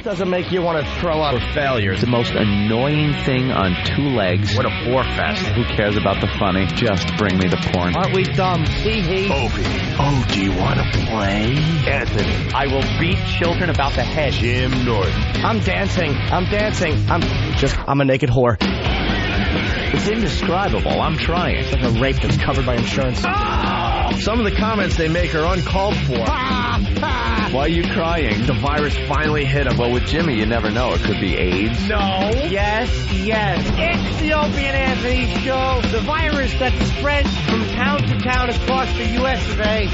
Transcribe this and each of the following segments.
It doesn't make you want to throw up. For failure. It's the most annoying thing on two legs. What a bore fest. Who cares about the funny? Just bring me the porn. Aren't we dumb? Hee-hee. Opie. Oh, do you want to play? Anthony. I will beat children about the head. Jim Norton. I'm dancing. I'm a naked whore. It's indescribable. I'm trying. It's like a rape that's covered by insurance. Some of the comments they make are uncalled for. Why are you crying? The virus finally hit him. Well, with Jimmy, you never know. It could be AIDS. No. Yes. It's the Opie and Anthony Show. The virus that spreads from town to town across the U.S. of A.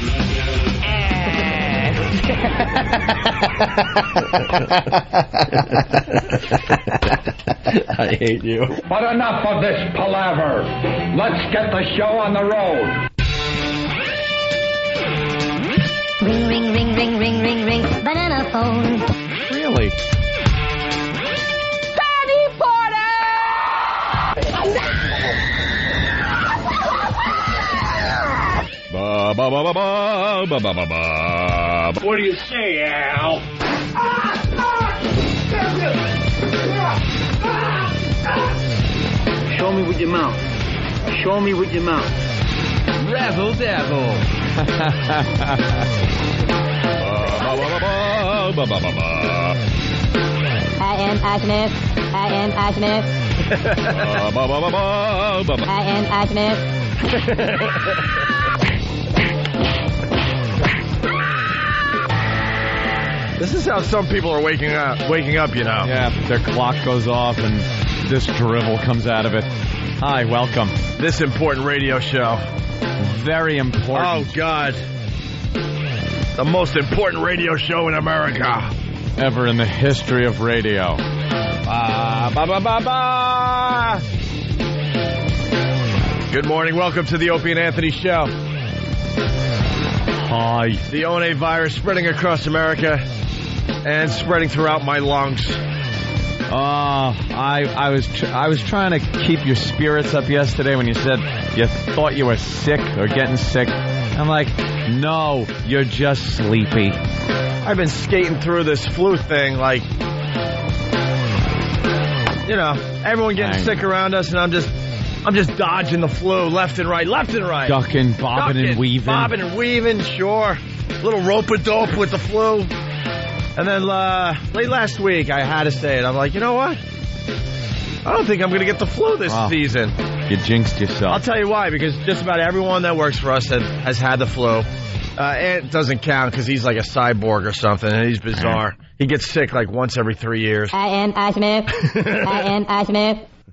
I hate you. But enough of this palaver. Let's get the show on the road. Ring, ring, ring, ring, ring, ring, ring. Banana phone. Really? Patty Porter! Ba ba ba ba ba ba ba ba ba. What do you say, Al? Show me with your mouth. Show me with your mouth. Razzle dazzle. Ba ba ba ba ba ba ba. I am Agnes. Ba ba ba ba ba ba. I am Agnes. This is how some people are waking up, you know. Yeah, their clock goes off and this drivel comes out of it. Hi, welcome. This important radio show. Very important. Oh, God. The most important radio show in America. Ever in the history of radio. Ba, ba, ba, ba, ba. Good morning. Welcome to the Opie and Anthony Show. Hi. The ONA virus spreading across America and spreading throughout my lungs. I was trying to keep your spirits up yesterday when you said you thought you were sick or getting sick. I'm like, no, you're just sleepy. I've been skating through this flu thing like, you know, everyone getting sick around us, and I'm just dodging the flu left and right. Ducking, bobbing and weaving. Sure. Little rope-a-dope with the flu. And then late last week, I had to say it. I'm like, you know what? I don't think I'm going to get the flu this season. You jinxed yourself. I'll tell you why, because just about everyone that works for us has had the flu. Ant doesn't count because he's like a cyborg or something, and he's bizarre. He gets sick like once every 3 years. I am Agnes.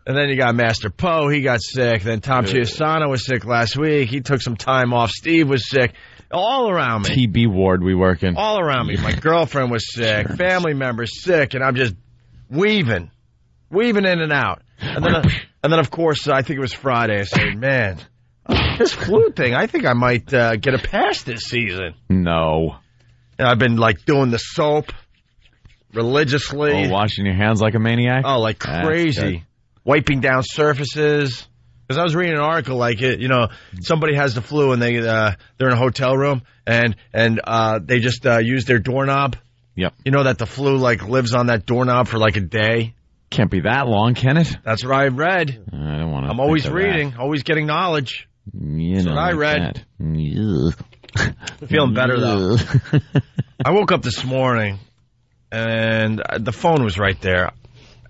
And then you got Master Poe. He got sick. Then Tom Chiusano was sick last week. He took some time off. Steve was sick. All around me. TB ward we work in. All around me. My girlfriend was sick. Family members sick. And I'm just weaving in and out. And then of course, I think it was Friday. I said, man, this flu thing, I think I might get a pass this season. No. And I've been, like, doing the soap religiously. Oh, washing your hands like a maniac? Oh, like crazy. Wiping down surfaces. Because I was reading an article like it, you know, somebody has the flu and they're in a hotel room and they just use their doorknob. Yep. You know that the flu like lives on that doorknob for like a day. Can't be that long, can it? That's what I read. I don't want to. I'm always reading, always getting knowledge. That's what I read. Feeling better though. I woke up this morning and the phone was right there.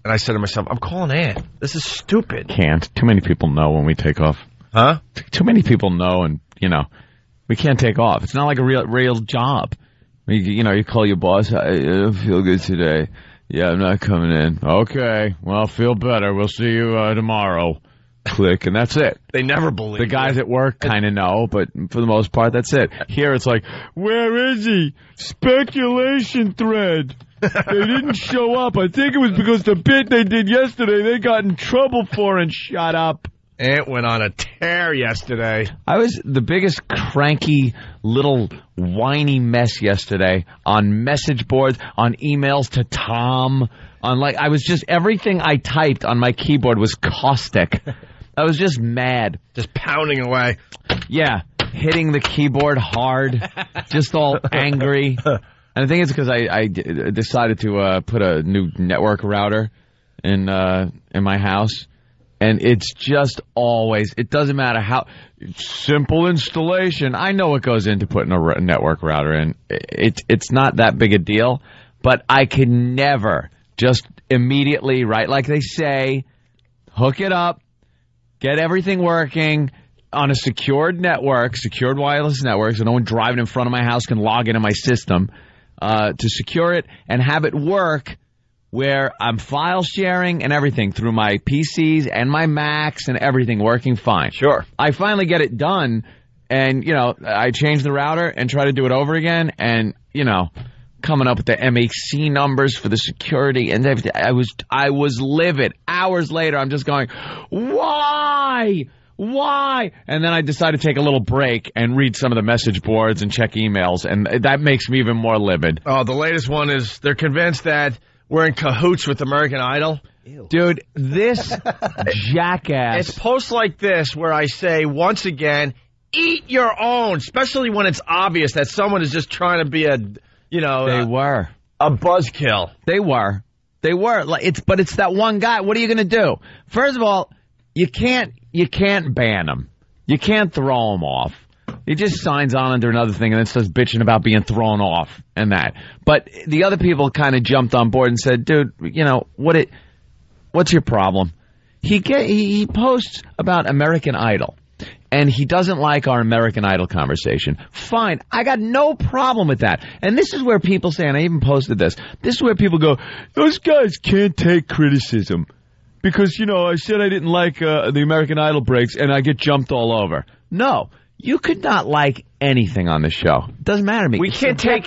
And I said to myself, I'm calling Ant. This is stupid. Can't. Too many people know when we take off. Huh? Too many people know, and, you know, we can't take off. It's not like a real job. You call your boss, I don't feel good today. Yeah, I'm not coming in. Okay. Well, feel better. We'll see you tomorrow. Click, and that's it. They never believe the guys at work kind of know, but for the most part, that's it. Here, it's like, where is he? Speculation thread. They didn't show up. I think it was because the bit they did yesterday, they got in trouble for and shut up. Ant went on a tear yesterday. I was the biggest cranky little whiny mess yesterday on message boards, on emails to Tom, I was just, everything I typed on my keyboard was caustic. I was just mad. Just pounding away. Yeah, hitting the keyboard hard, just all angry. And I think it's because I decided to put a new network router in my house. And it's just always, it doesn't matter how simple installation. I know what goes into putting a network router in. It's not that big a deal, but I can never just immediately, right, like they say, hook it up, get everything working on a secured network, secured wireless network, so no one driving in front of my house can log into my system, to secure it and have it work where I'm file sharing and everything through my PCs and my Macs and everything working fine. Sure. I finally get it done, and, I change the router and try to do it over again, and, coming up with the MHC numbers for the security and everything. I was livid. Hours later, I'm just going, why? And then I decided to take a little break and read some of the message boards and check emails, and that makes me even more livid. Oh, the latest one is they're convinced that we're in cahoots with American Idol. Ew. Dude, this jackass. It's posts like this where I say, once again, eat your own, especially when it's obvious that someone is just trying to be a buzzkill. They were. But it's that one guy. What are you going to do? First of all, you can't ban him. You can't throw him off. He just signs on under another thing and then starts bitching about being thrown off and that. But the other people kind of jumped on board and said, dude, what's your problem? He posts about American Idol, and he doesn't like our American Idol conversation. Fine. I got no problem with that. And this is where people say, and I even posted this is where people go, those guys can't take criticism. Because, I said I didn't like the American Idol breaks, and I get jumped all over. No. You could not like anything on the show. It doesn't matter to me. We can't take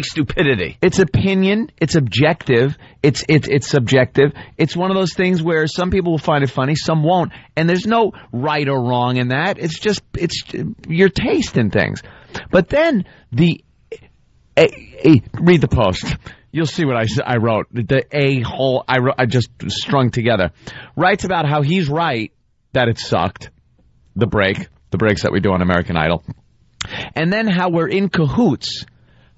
stupidity. It's opinion. It's objective. It's subjective. It's one of those things where some people will find it funny, some won't, and there's no right or wrong in that. It's your taste in things. But then read the post. You'll see what I wrote. The a-hole I just strung together. Writes about how he's right that it sucked. The breaks that we do on American Idol. And then how we're in cahoots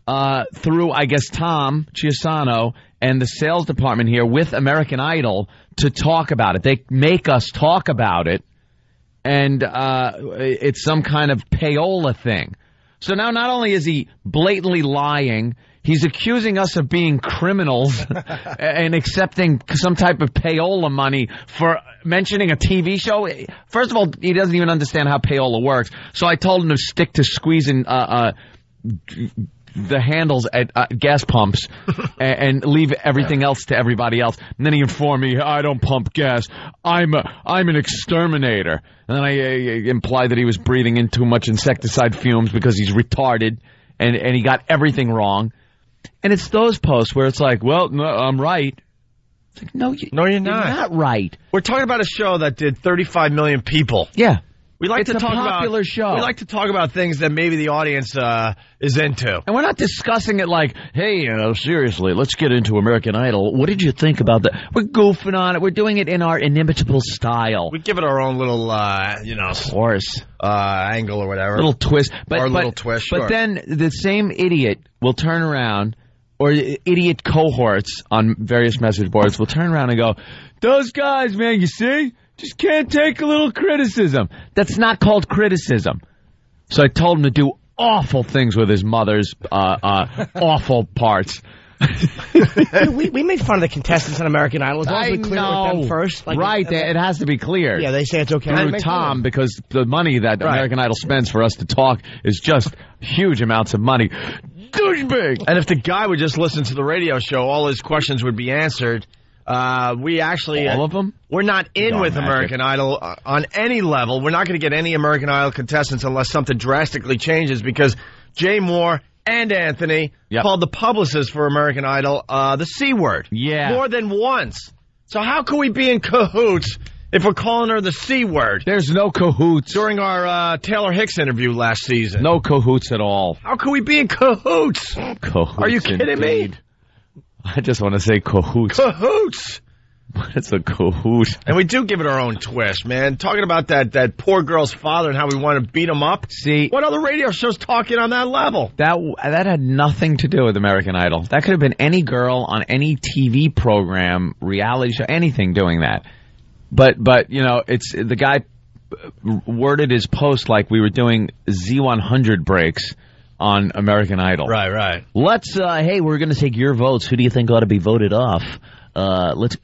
through, I guess, Tom Chiasano and the sales department here with American Idol to talk about it. They make us talk about it, and it's some kind of payola thing. So now not only is he blatantly lying, he's accusing us of being criminals and accepting some type of payola money for mentioning a TV show. First of all, he doesn't even understand how payola works. So I told him to stick to squeezing the handles at gas pumps and leave everything else to everybody else. And then he informed me, I don't pump gas. I'm an exterminator. And then I implied that he was breathing in too much insecticide fumes because he's retarded and he got everything wrong. And it's those posts where it's like, well, no, I'm right. It's like, no, you're not. You're not right. We're talking about a show that did 35 million people. Yeah. We like it's to a talk popular about, show. We like to talk about things that maybe the audience is into. And we're not discussing it like, hey, seriously, let's get into American Idol. What did you think about that? We're goofing on it. We're doing it in our inimitable style. We give it our own little, of course, angle or whatever. Little twist. Little twist, sure. But then the same idiot will turn around, or idiot cohorts on various message boards will turn around and go, those guys, man, you see? Just can't take a little criticism. That's not called criticism. So I told him to do awful things with his mother's awful parts. we make fun of the contestants on American Idol. As long as we clear it with them first. Right, it has to be cleared. Yeah, they say it's okay. Through Tom, because the money that American Idol spends for us to talk is just huge amounts of money. Douchebag! And if the guy would just listen to the radio show, all his questions would be answered. We actually... All of them? We're not in with American Idol on any level. We're not going to get any American Idol contestants unless something drastically changes, because Jay Moore and Anthony called the publicist for American Idol the C word. Yeah. More than once. So how can we be in cahoots if we're calling her the C word? There's no cahoots. During our Taylor Hicks interview last season. No cahoots at all. How can we be in cahoots? Cahoots. Are you kidding me? I just want to say cahoots. Cahoots. It's a cahoot. And we do give it our own twist, man. Talking about that poor girl's father and how we want to beat him up. See, what other radio show's talking on that level? That had nothing to do with American Idol. That could have been any girl on any TV program, reality show, anything doing that. But you know, it's the guy worded his post like we were doing Z100 breaks on American Idol. Right. Let's hey, we're going to take your votes. Who do you think ought to be voted off? Let's.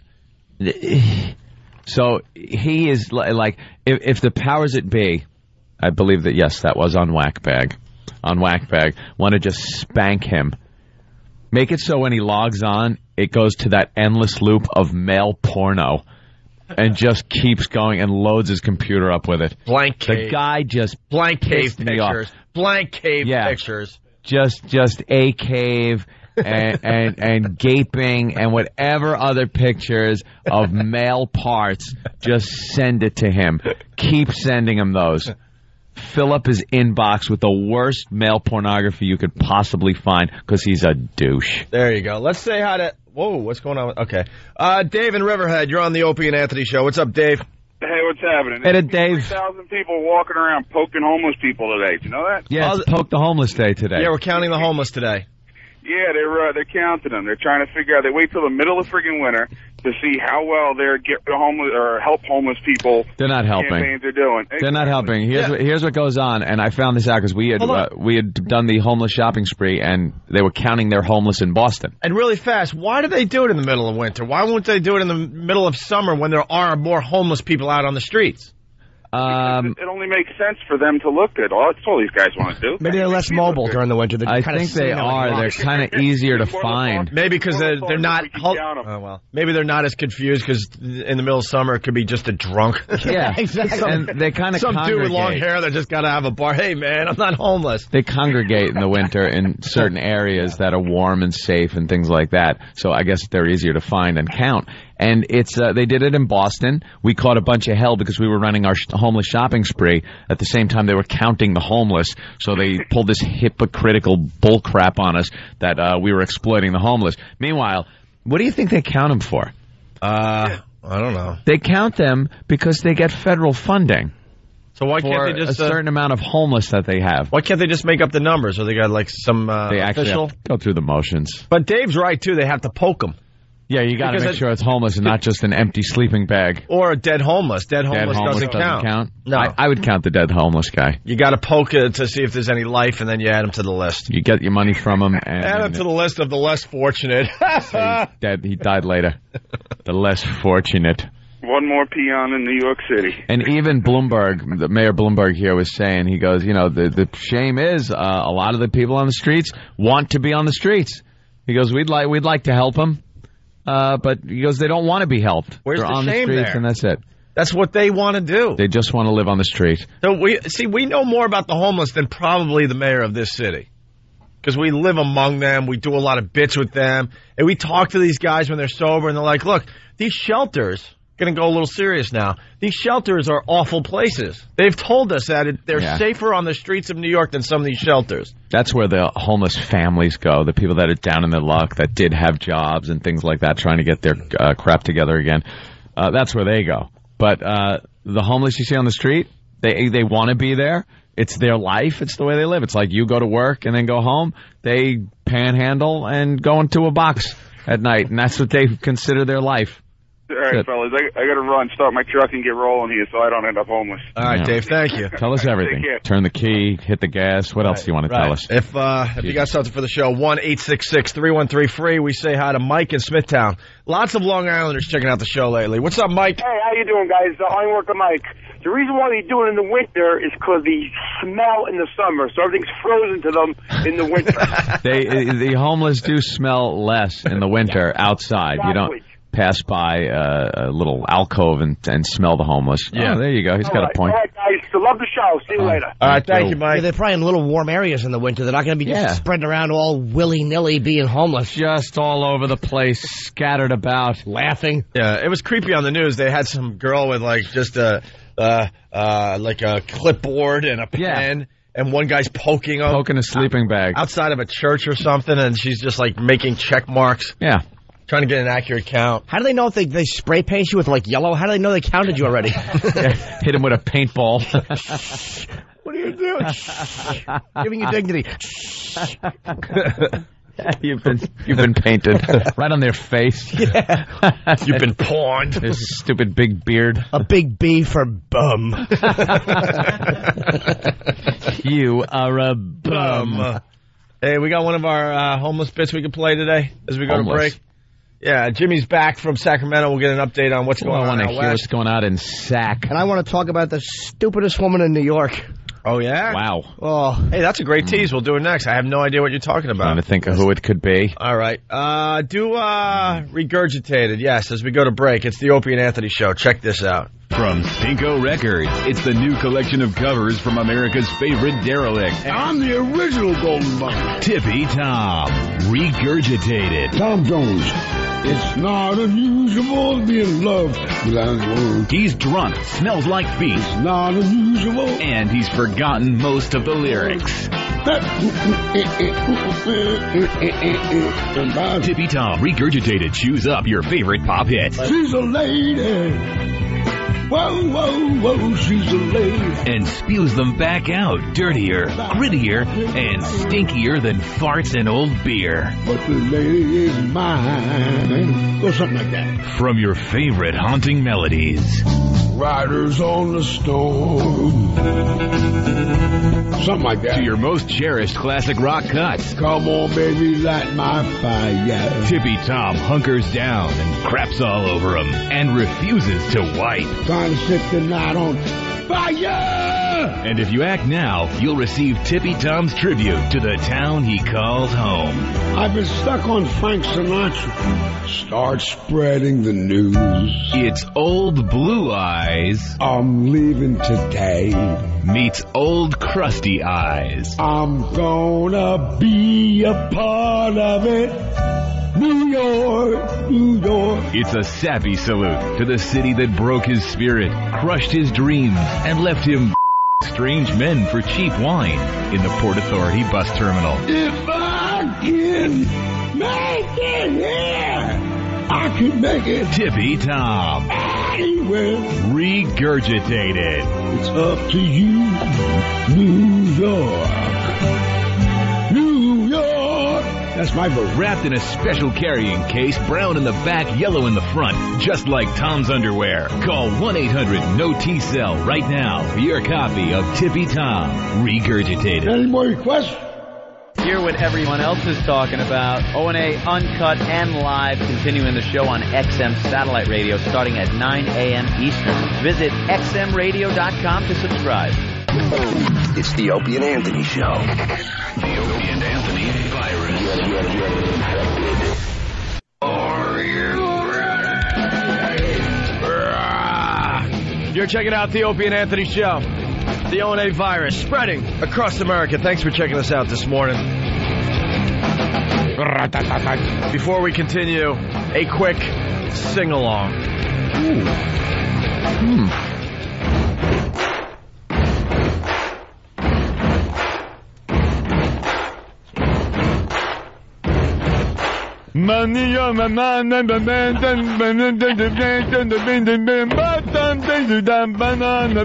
So he is like, if the powers that be, I believe that, yes, that was on Whackbag, want to just spank him. Make it so when he logs on, it goes to that endless loop of male porno and just keeps going and loads his computer up with it. Blank cave. The guy just blank cave me off. pictures. Blank cave pictures. Just a cave. and gaping and whatever other pictures of male parts, just send it to him. Keep sending him those. Fill up his inbox with the worst male pornography you could possibly find because he's a douche. There you go. Let's say hi to... Whoa, what's going on? Okay. Dave in Riverhead, you're on the Opie and Anthony show. What's up, Dave? Hey, what's happening? Hey, Dave. 3,000 people walking around poking homeless people today. Do you know that? Yeah, it's Poke the Homeless Day today. Yeah, we're counting the homeless today. Yeah, they're counting them. They're trying to figure out. They wait till the middle of friggin' winter to see how well their get homeless or help homeless people. They're not helping. Campaigns are doing. They're not helping. Here's what goes on, and I found this out because we had done the homeless shopping spree, and they were counting their homeless in Boston. And really fast, why do they do it in the middle of winter? Why won't they do it in the middle of summer when there are more homeless people out on the streets? It only makes sense for them to look good. That's all these guys want to do. Maybe they're less mobile during the winter. I think they are. They're kind of easier to find. Maybe because they're not. Maybe they're not as confused because in the middle of summer it could be just a drunk. Yeah, exactly. And they kind of some dude with long hair that just got to have a bar. Hey man, I'm not homeless. They congregate in the winter in certain areas that are warm and safe and things like that. So I guess they're easier to find and count. And it's they did it in Boston. We caught a bunch of hell because we were running our homeless shopping spree at the same time they were counting the homeless. So they pulled this hypocritical bull crap on us that we were exploiting the homeless. Meanwhile, what do you think they count them for? I don't know. They count them because they get federal funding. So why can't they just a certain amount of homeless that they have? Why can't they just make up the numbers? Or they got like some they actually official? Have to go through the motions. But Dave's right too. They have to poke them. Yeah, you got to make sure it's homeless and not just an empty sleeping bag. Or a dead homeless. Dead homeless doesn't count. No. I would count the dead homeless guy. You got to poke it to see if there's any life, and then you add him to the list. You get your money from him. And add him to the list of the less fortunate. He's dead. He died later. The less fortunate. One more peon in New York City. And even Bloomberg, the Mayor Bloomberg here was saying, he goes, you know, the shame is a lot of the people on the streets want to be on the streets. He goes, we'd like to help them. But he goes, they don't want to be helped. Where's They're the on shame the streets, there? and that's it. That's what they want to do. They just want to live on the street. So we know more about the homeless than probably the mayor of this city. Because we live among them, we do a lot of bits with them, and we talk to these guys when they're sober, and they're like, look, these shelters, going to go a little serious now, these shelters are awful places. They've told us that they're safer on the streets of New York than some of these shelters. That's where the homeless families go, the people that are down in their luck, that did have jobs and things like that, trying to get their crap together again. That's where they go. But the homeless you see on the street, they want to be there. It's their life. It's the way they live. It's like you go to work and then go home. They panhandle and go into a box at night, and that's what they consider their life. All right, fellas, I got to run, start my truck, and get rolling here so I don't end up homeless. All right, Dave, thank you. Tell us everything. Turn the key, hit the gas. What else do you want to tell us? If you got something for the show, 1-866-313-FREE. We say hi to Mike in Smithtown. Lots of Long Islanders checking out the show lately. What's up, Mike? Hey, how you doing, guys? Iron Worker Mike. The reason why they do it in the winter is because the smell in the summer, so everything's frozen to them in the winter. The homeless do smell less in the winter outside. Exactly. You don't pass by a little alcove and smell the homeless. Yeah, there you go. He's got a point. All right, guys. So love the show. See you later. All right, thank you, Mike. Yeah, they're probably in little warm areas in the winter. They're not going to be just spreading around all willy-nilly being homeless. Just all over the place, scattered about. Laughing. Yeah, it was creepy on the news. They had some girl with like just a clipboard and a pen. And one guy's poking a sleeping bag outside of a church or something, and she's just like making check marks. Yeah. Trying to get an accurate count. How do they know if they spray paint you with, like, yellow? How do they know they counted you already? Hit him with a paintball. What are you doing? Giving you dignity. You've been painted right on their face. Yeah. You've been pawned. This stupid big beard. A big B for bum. You are a bum. Hey, we got one of our homeless bits we can play today as we go to break. Yeah, Jimmy's back from Sacramento. We'll get an update on what's going on out west. I want to hear what's going on in Sac. And I want to talk about the stupidest woman in New York. Oh, yeah? Wow. Oh, hey, that's a great tease. We'll do it next. I have no idea what you're talking about. Trying to think of who it could be. All right. Regurgitated, yes, as we go to break. It's the Opie and Anthony Show. Check this out. From Stinko Records, it's the new collection of covers from America's favorite derelict. I'm the original Golden Button. Tippy Tom, Regurgitated. Tom Jones. It's not unusual to be in love without words. He's drunk, smells like feet. It's not unusual. And he's forgotten most of the lyrics. Tippy Tom, Regurgitated. Choose up your favorite pop hits. She's a lady. Whoa, whoa, whoa, she's a lady. And spews them back out, dirtier, grittier, and stinkier than farts and old beer. But the lady is mine. Or something like that. From your favorite haunting melodies. Riders on the storm. Something like that. To your most cherished classic rock cuts. Come on, baby, light my fire. Tippy Tom hunkers down and craps all over him and refuses to wipe. Trying to set the night on fire! And if you act now, you'll receive Tippy Tom's tribute to the town he calls home. I've been stuck on Frank Sinatra. Start spreading the news. It's Old Blue Eyes. I'm leaving today. Meets Old Crusty Eyes. I'm gonna be a part of it. New York, New York. It's a sappy salute to the city that broke his spirit, crushed his dreams, and left him strange men for cheap wine in the Port Authority bus terminal. If I can make it here, I can make it. Tippy Tom. Anywhere. Regurgitated. It's up to you, New York. New York. That's my vote. Wrapped in a special carrying case, brown in the back, yellow in the front, just like Tom's underwear. Call 1-800-NO-T-CELL right now for your copy of Tippy Tom, Regurgitated. Any more requests? Hear what everyone else is talking about. O&A Uncut and Live, continuing the show on XM Satellite Radio starting at 9 a.m. Eastern. Visit xmradio.com to subscribe. It's the Opie and Anthony Show. The Opie and Anthony virus. Are you ready? You're checking out the Opie and Anthony Show. The O&A virus spreading across America. Thanks for checking us out this morning. Before we continue, a quick sing-along. Money on my mind and the band and banana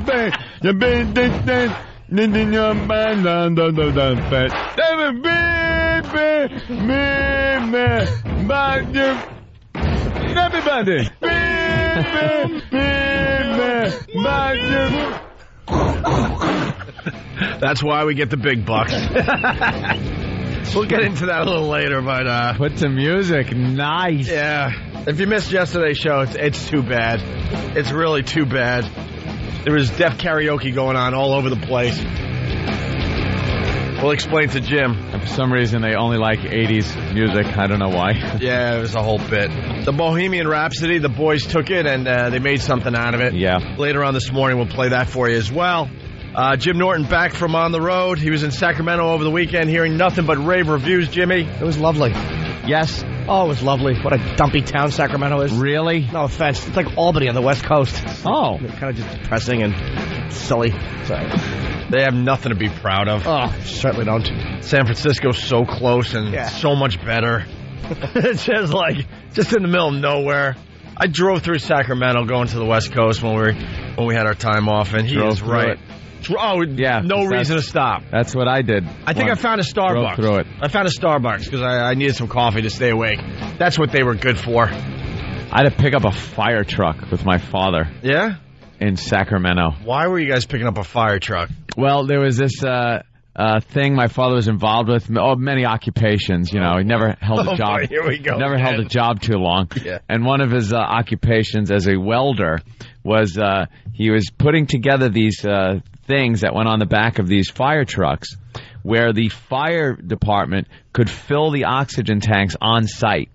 band. You been this in your mind and the fat. Everybody. That's why we get the big bucks. We'll get into that a little later, but put some music. Nice. Yeah. If you missed yesterday's show, it's too bad. It's really too bad. There was deaf karaoke going on all over the place. We'll explain to Jim. And for some reason, they only like 80s music. I don't know why. Yeah, it was a whole bit. The Bohemian Rhapsody, the boys took it, and they made something out of it. Yeah. Later on this morning, we'll play that for you as well. Jim Norton back from on the road. He was in Sacramento over the weekend hearing nothing but rave reviews, Jimmy. It was lovely. Yes. Oh, it was lovely. What a dumpy town Sacramento is. Really? No offense. It's like Albany on the West Coast. Oh. It's kind of just depressing and silly. Sorry. They have nothing to be proud of. Oh, certainly don't. San Francisco's so close and so much better. It's just in the middle of nowhere. I drove through Sacramento going to the West Coast when we had our time off, and he is right. Oh, yeah. No reason to stop. That's what I did. I think I found a Starbucks. Through it. I found a Starbucks because I needed some coffee to stay awake. That's what they were good for. I had to pick up a fire truck with my father. Yeah? In Sacramento. Why were you guys picking up a fire truck? Well, there was this thing my father was involved with. Many occupations, He never held a job. Boy, here we go. Never held a job too long. Yeah. And one of his occupations as a welder was he was putting together these things that went on the back of these fire trucks where the fire department could fill the oxygen tanks on site.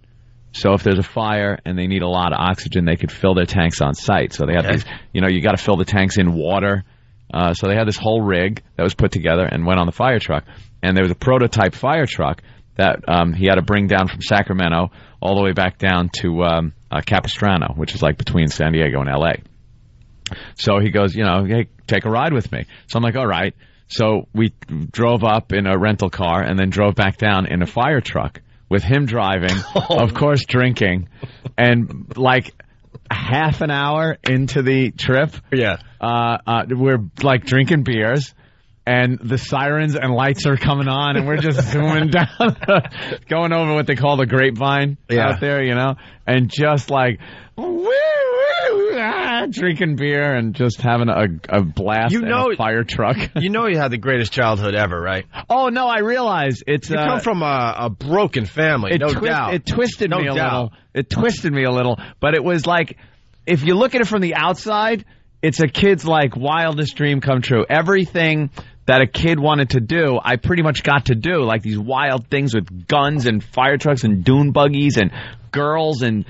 So if there's a fire and they need a lot of oxygen, they could fill their tanks on site. So they had these, you got to fill the tanks in water. So they had this whole rig that was put together and went on the fire truck. And there was a prototype fire truck that he had to bring down from Sacramento all the way back down to Capistrano, which is like between San Diego and L.A. So he goes, hey, take a ride with me. So I'm like, all right. So we drove up in a rental car and then drove back down in a fire truck with him driving, of course drinking, and like half an hour into the trip, we're like drinking beers, and the sirens and lights are coming on, and we're just zooming down, going over what they call the grapevine out there, and just like drinking beer and just having a blast in a fire truck. You had the greatest childhood ever, right? Oh, no, I realize it's... You come from a broken family, no doubt. It twisted me a little. It twisted me a little, but it was like, if you look at it from the outside, it's a kid's like wildest dream come true. Everything that a kid wanted to do, I pretty much got to do, like these wild things with guns and fire trucks and dune buggies and girls and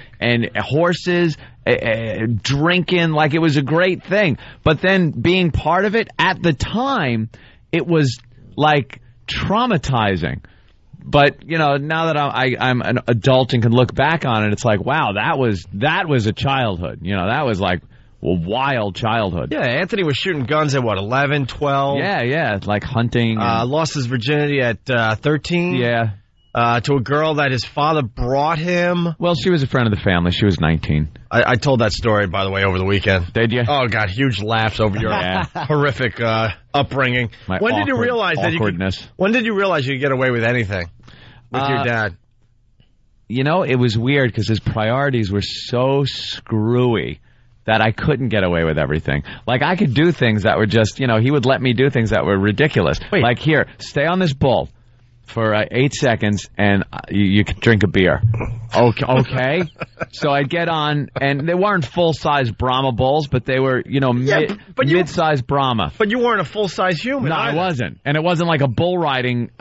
horses, drinking, like it was a great thing. But then being part of it at the time, it was like traumatizing. But now that I'm an adult and can look back on it, it's like, wow, that was a childhood. That was like a wild childhood. Yeah, Anthony was shooting guns at 11, 12. Yeah, like hunting. Lost his virginity at 13. Yeah. To a girl that his father brought him. Well, she was a friend of the family. She was 19. I told that story, by the way, over the weekend. Did you? Oh, God, huge laughs over your horrific upbringing. When did you realize that when did you realize you could get away with anything with your dad? It was weird because his priorities were so screwy that I couldn't get away with everything. Like, I could do things that were just, he would let me do things that were ridiculous. Wait. Like, here, stay on this bull for 8 seconds, and you could drink a beer. Okay. So I'd get on, and they weren't full-size Brahma bowls, but they were, mid-size Brahma. But you weren't a full-size human. No, I wasn't. And it wasn't like a bull riding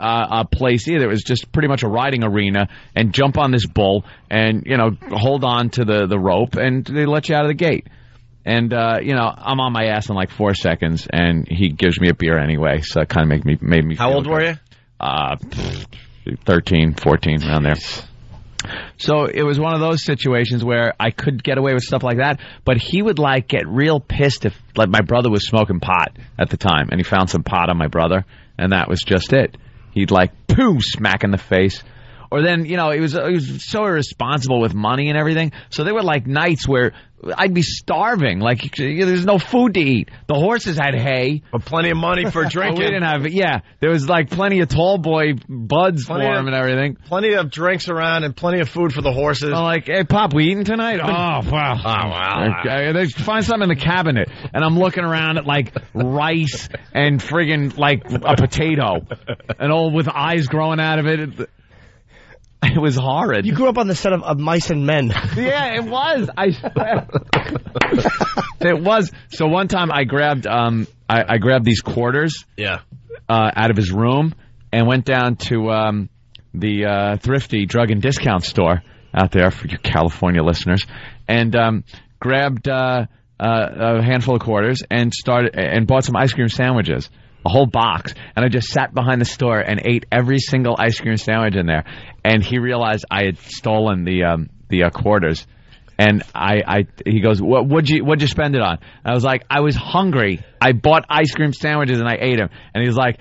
place either. It was just pretty much a riding arena, and jump on this bull, and, hold on to the rope, and they let you out of the gate. And, I'm on my ass in like 4 seconds, and he gives me a beer anyway, so it kind of made me How feel old good. were you? 13, 14, around there. So it was one of those situations where I could get away with stuff like that, but he would like get real pissed if like my brother was smoking pot at the time, and he found some pot on my brother, and that was just it. He'd like, poo, smack in the face. Or then, he was so irresponsible with money and everything. So there were like nights where I'd be starving. Like, there's no food to eat. The horses had hay. But plenty of money for drinking. We didn't have it. Yeah. There was like plenty of tall boy buds for him and everything. Plenty of drinks around and plenty of food for the horses. I'm like, hey, Pop, we eating tonight? Oh, wow. Oh, wow. Okay, find something in the cabinet. And I'm looking around at like rice and friggin' like a potato. And all with eyes growing out of it. It was horrid. You grew up on the set of Mice and Men. Yeah, it was. I swear. It was. So one time I grabbed I grabbed these quarters out of his room and went down to the thrifty drug and discount store out there for you California listeners, and grabbed a handful of quarters and bought some ice cream sandwiches. A whole box, and I just sat behind the store and ate every single ice cream sandwich in there. And he realized I had stolen the quarters, and he goes, "What'd you spend it on?" And I was like, "I was hungry. I bought ice cream sandwiches and I ate them." And he was like,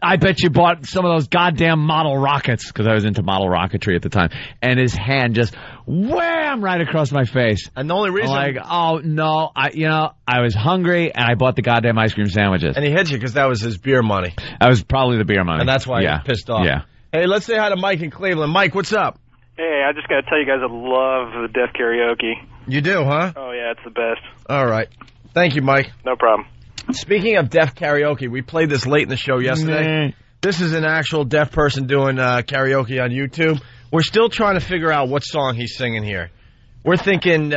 I bet you bought some of those goddamn model rockets, because I was into model rocketry at the time. And his hand just wham right across my face. And the only reason, I'm like, oh no, I was hungry and I bought the goddamn ice cream sandwiches. And he hit you because that was his beer money. That was probably the beer money, and that's why he was pissed off. Yeah. Hey, let's say hi to Mike in Cleveland. Mike, what's up? Hey, I just got to tell you guys, I love the deaf karaoke. You do, huh? Oh yeah, it's the best. All right. Thank you, Mike. No problem. Speaking of deaf karaoke, we played this late in the show yesterday. This is an actual deaf person doing karaoke on YouTube. We're still trying to figure out what song he's singing here. We're thinking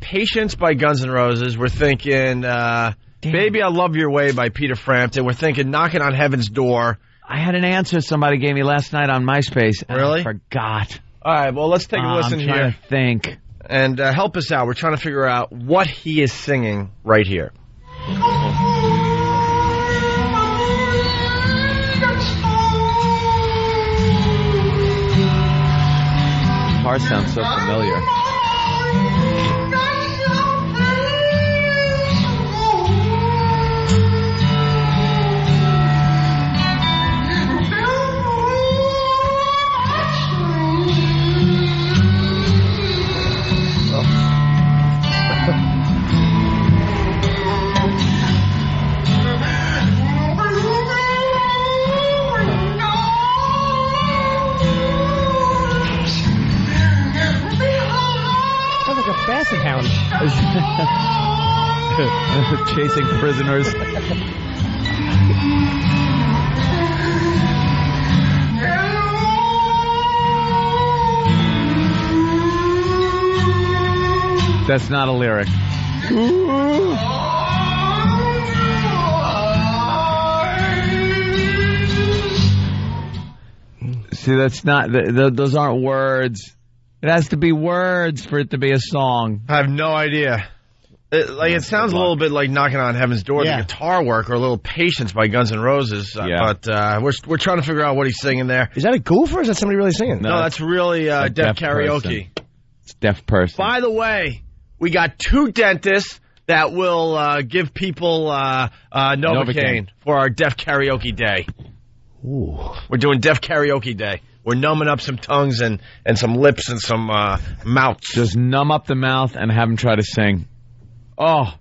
Patience by Guns N' Roses. We're thinking Baby I Love Your Way by Peter Frampton. We're thinking Knocking on Heaven's Door. I had an answer somebody gave me last night on MySpace. And really? I forgot. All right, well, let's take a listen here. I'm trying to think. And help us out. We're trying to figure out what he is singing right here. Part sounds so familiar. Basset hound. Chasing prisoners. That's not a lyric. See, that's not. Those aren't words. It has to be words for it to be a song. I have no idea. It sounds a little bit like Knocking on Heaven's Door, the guitar work, or a little Patience by Guns N' Roses. But we're trying to figure out what he's singing there. Is that a goof or is that somebody really singing? No, that's really deaf karaoke. Person. It's deaf person. By the way, we got 2 dentists that will give people Novocaine for our deaf karaoke day. Ooh. We're doing deaf karaoke day. We're numbing up some tongues and some lips and some mouths. Just numb up the mouth and have them try to sing. Oh,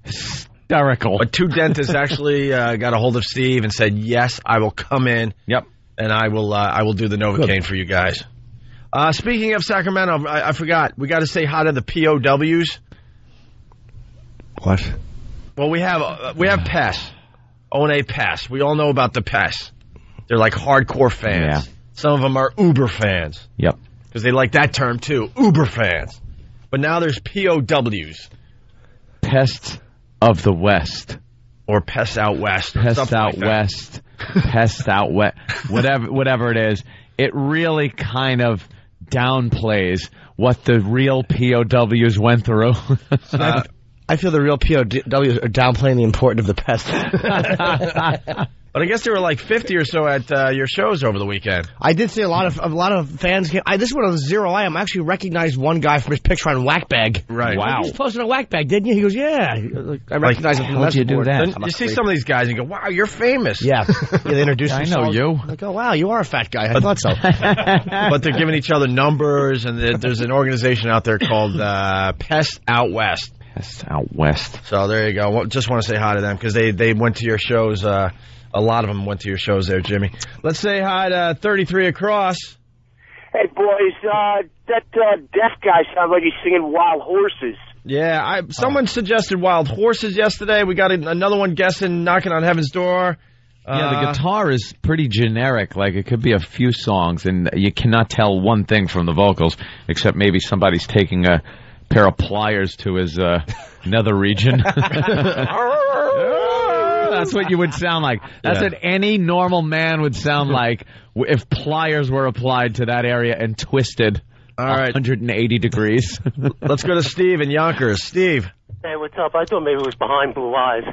hysterical. But 2 dentists actually got a hold of Steve and said, yes, I will come in. Yep. And I will do the Novocaine for you guys. Speaking of Sacramento, I forgot. We got to say hi to the POWs. What? Well, we have PES. O&A PES. We all know about the PES. They're like hardcore fans. Yeah. Some of them are Uber fans. Yep. Because they like that term, too. Uber fans. But now there's POWs. Pests of the West. Or Pests Out West. Pests Out West. Pests Out West. Whatever it is. It really kind of downplays what the real POWs went through. I feel the real POWs are downplaying the importance of the pest. But I guess there were like 50 or so at your shows over the weekend. I did see a lot of fans came. This one was Zero I actually recognized one guy from his picture on Whackbag. Right. Wow. You posted on Whackbag, didn't you? He goes, yeah. I recognize him from the how'd you do that? You see some of these guys and you go, wow, you're famous. Yeah. They introduce I themselves. know you. I'm like, oh, wow, you are a fat guy. I thought so. But they're giving each other numbers, and there's an organization out there called Pest Out West. Pest Out West. So there you go. Just want to say hi to them because they went to your shows. A lot of them went to your shows there, Jimmy. Let's say hi to 33 Across. Hey, boys, that deaf guy sounds like he's singing Wild Horses. Yeah, someone suggested Wild Horses yesterday. We got another one guessing Knocking on Heaven's Door. Yeah, the guitar is pretty generic. Like, it could be a few songs, and you cannot tell one thing from the vocals, except maybe somebody's taking a pair of pliers to his nether region. That's what you would sound like. That's what any normal man would sound like if pliers were applied to that area and twisted 180 degrees. Let's go to Steve in Yonkers. Steve. Hey, what's up? I thought maybe it was Behind Blue Eyes,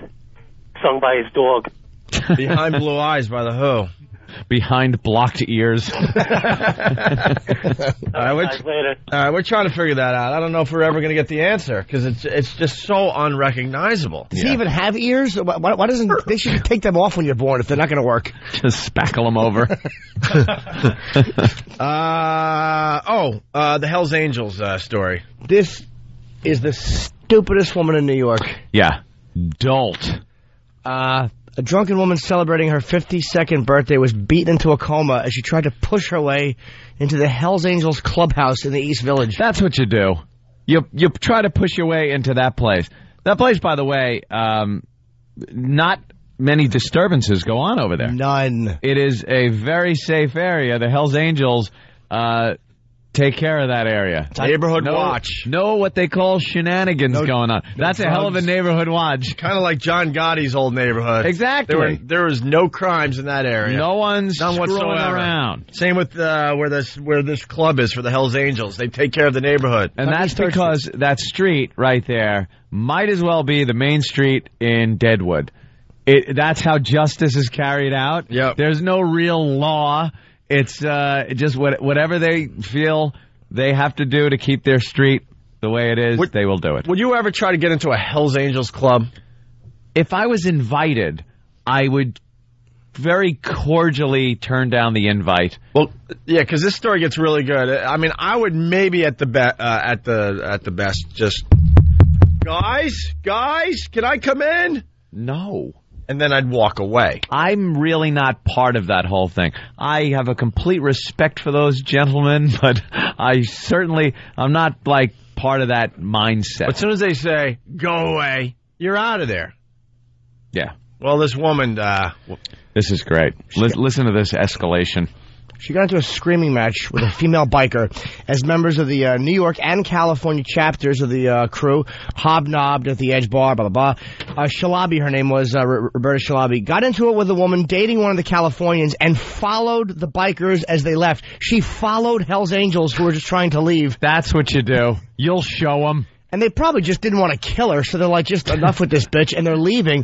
sung by his dog. Behind Blue Eyes by the Who? behind blocked ears. We're trying to figure that out. I don't know if we're ever going to get the answer because it's just so unrecognizable. Does he even have ears? Why doesn't they should take them off when you're born if they're not going to work? Just spackle them over. The Hells Angels story. This is the stupidest woman in New York. Yeah. Dolt. A drunken woman celebrating her 52nd birthday was beaten into a coma as she tried to push her way into the Hells Angels clubhouse in the East Village. That's what you do. You try to push your way into that place. That place, by the way, not many disturbances go on over there. None. It is a very safe area. The Hells Angels take care of that area. Neighborhood watch. No what they call shenanigans going on. That's a hell of a neighborhood watch. Kind of like John Gotti's old neighborhood. Exactly. There was no crimes in that area. No one's None screwing whatsoever. around. Same with where this club is for the Hells Angels. They take care of the neighborhood. And that's because that street right there might as well be the main street in Deadwood. That's how justice is carried out. Yep. There's no real law. It's just whatever they feel they have to do to keep their street the way it is, they will do it. Would you ever try to get into a Hells Angels club? If I was invited, I would very cordially turn down the invite. Well, yeah, because this story gets really good. I mean, I would maybe at the best just, guys, can I come in? No. And then I'd walk away. I'm really not part of that whole thing. I have a complete respect for those gentlemen, but I'm not like part of that mindset. As soon as they say, go away, you're out of there. Yeah. Well, this woman... this is great. Listen to this escalation. She got into a screaming match with a female biker as members of the New York and California chapters of the crew hobnobbed at the Edge Bar, blah, blah, blah. Shalabi, her name was Roberta Shalabi, got into it with a woman dating one of the Californians and followed the bikers as they left. She followed Hells Angels who were just trying to leave. That's what you do. You'll show them. And they probably just didn't want to kill her, so they're like, just enough with this bitch, and they're leaving.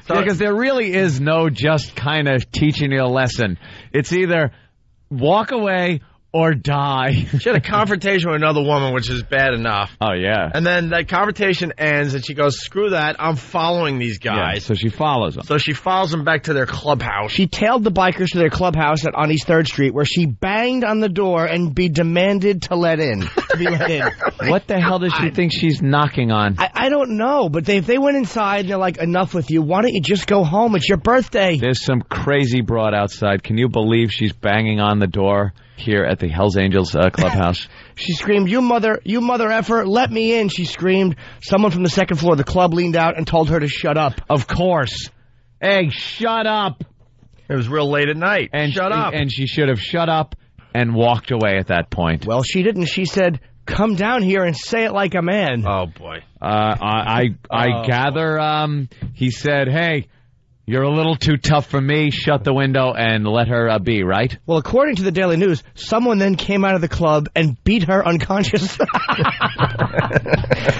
Because there really is no just kind of teaching you a lesson. It's either... walk away or die. She had a confrontation with another woman, which is bad enough. Oh, yeah. And then that confrontation ends, and she goes, screw that, I'm following these guys. Yeah, so she follows them. So she follows them back to their clubhouse. She tailed the bikers to their clubhouse on East 3rd Street, where she banged on the door and be demanded to let in. What the hell does she think she's knocking on? I don't know, but if they went inside and they're like, enough with you, why don't you just go home? It's your birthday. There's some crazy broad outside. Can you believe she's banging on the door here at the Hells Angels clubhouse? She screamed, you mother effer, let me in, she screamed. Someone from the second floor of the club leaned out and told her to shut up. Of course. Hey, shut up. It was real late at night. And shut up. And she should have shut up and walked away at that point. Well, she didn't. She said, come down here and say it like a man. Oh, boy. I gather he said, hey, you're a little too tough for me. Shut the window and let her be, right? Well, according to the Daily News, someone then came out of the club and beat her unconscious.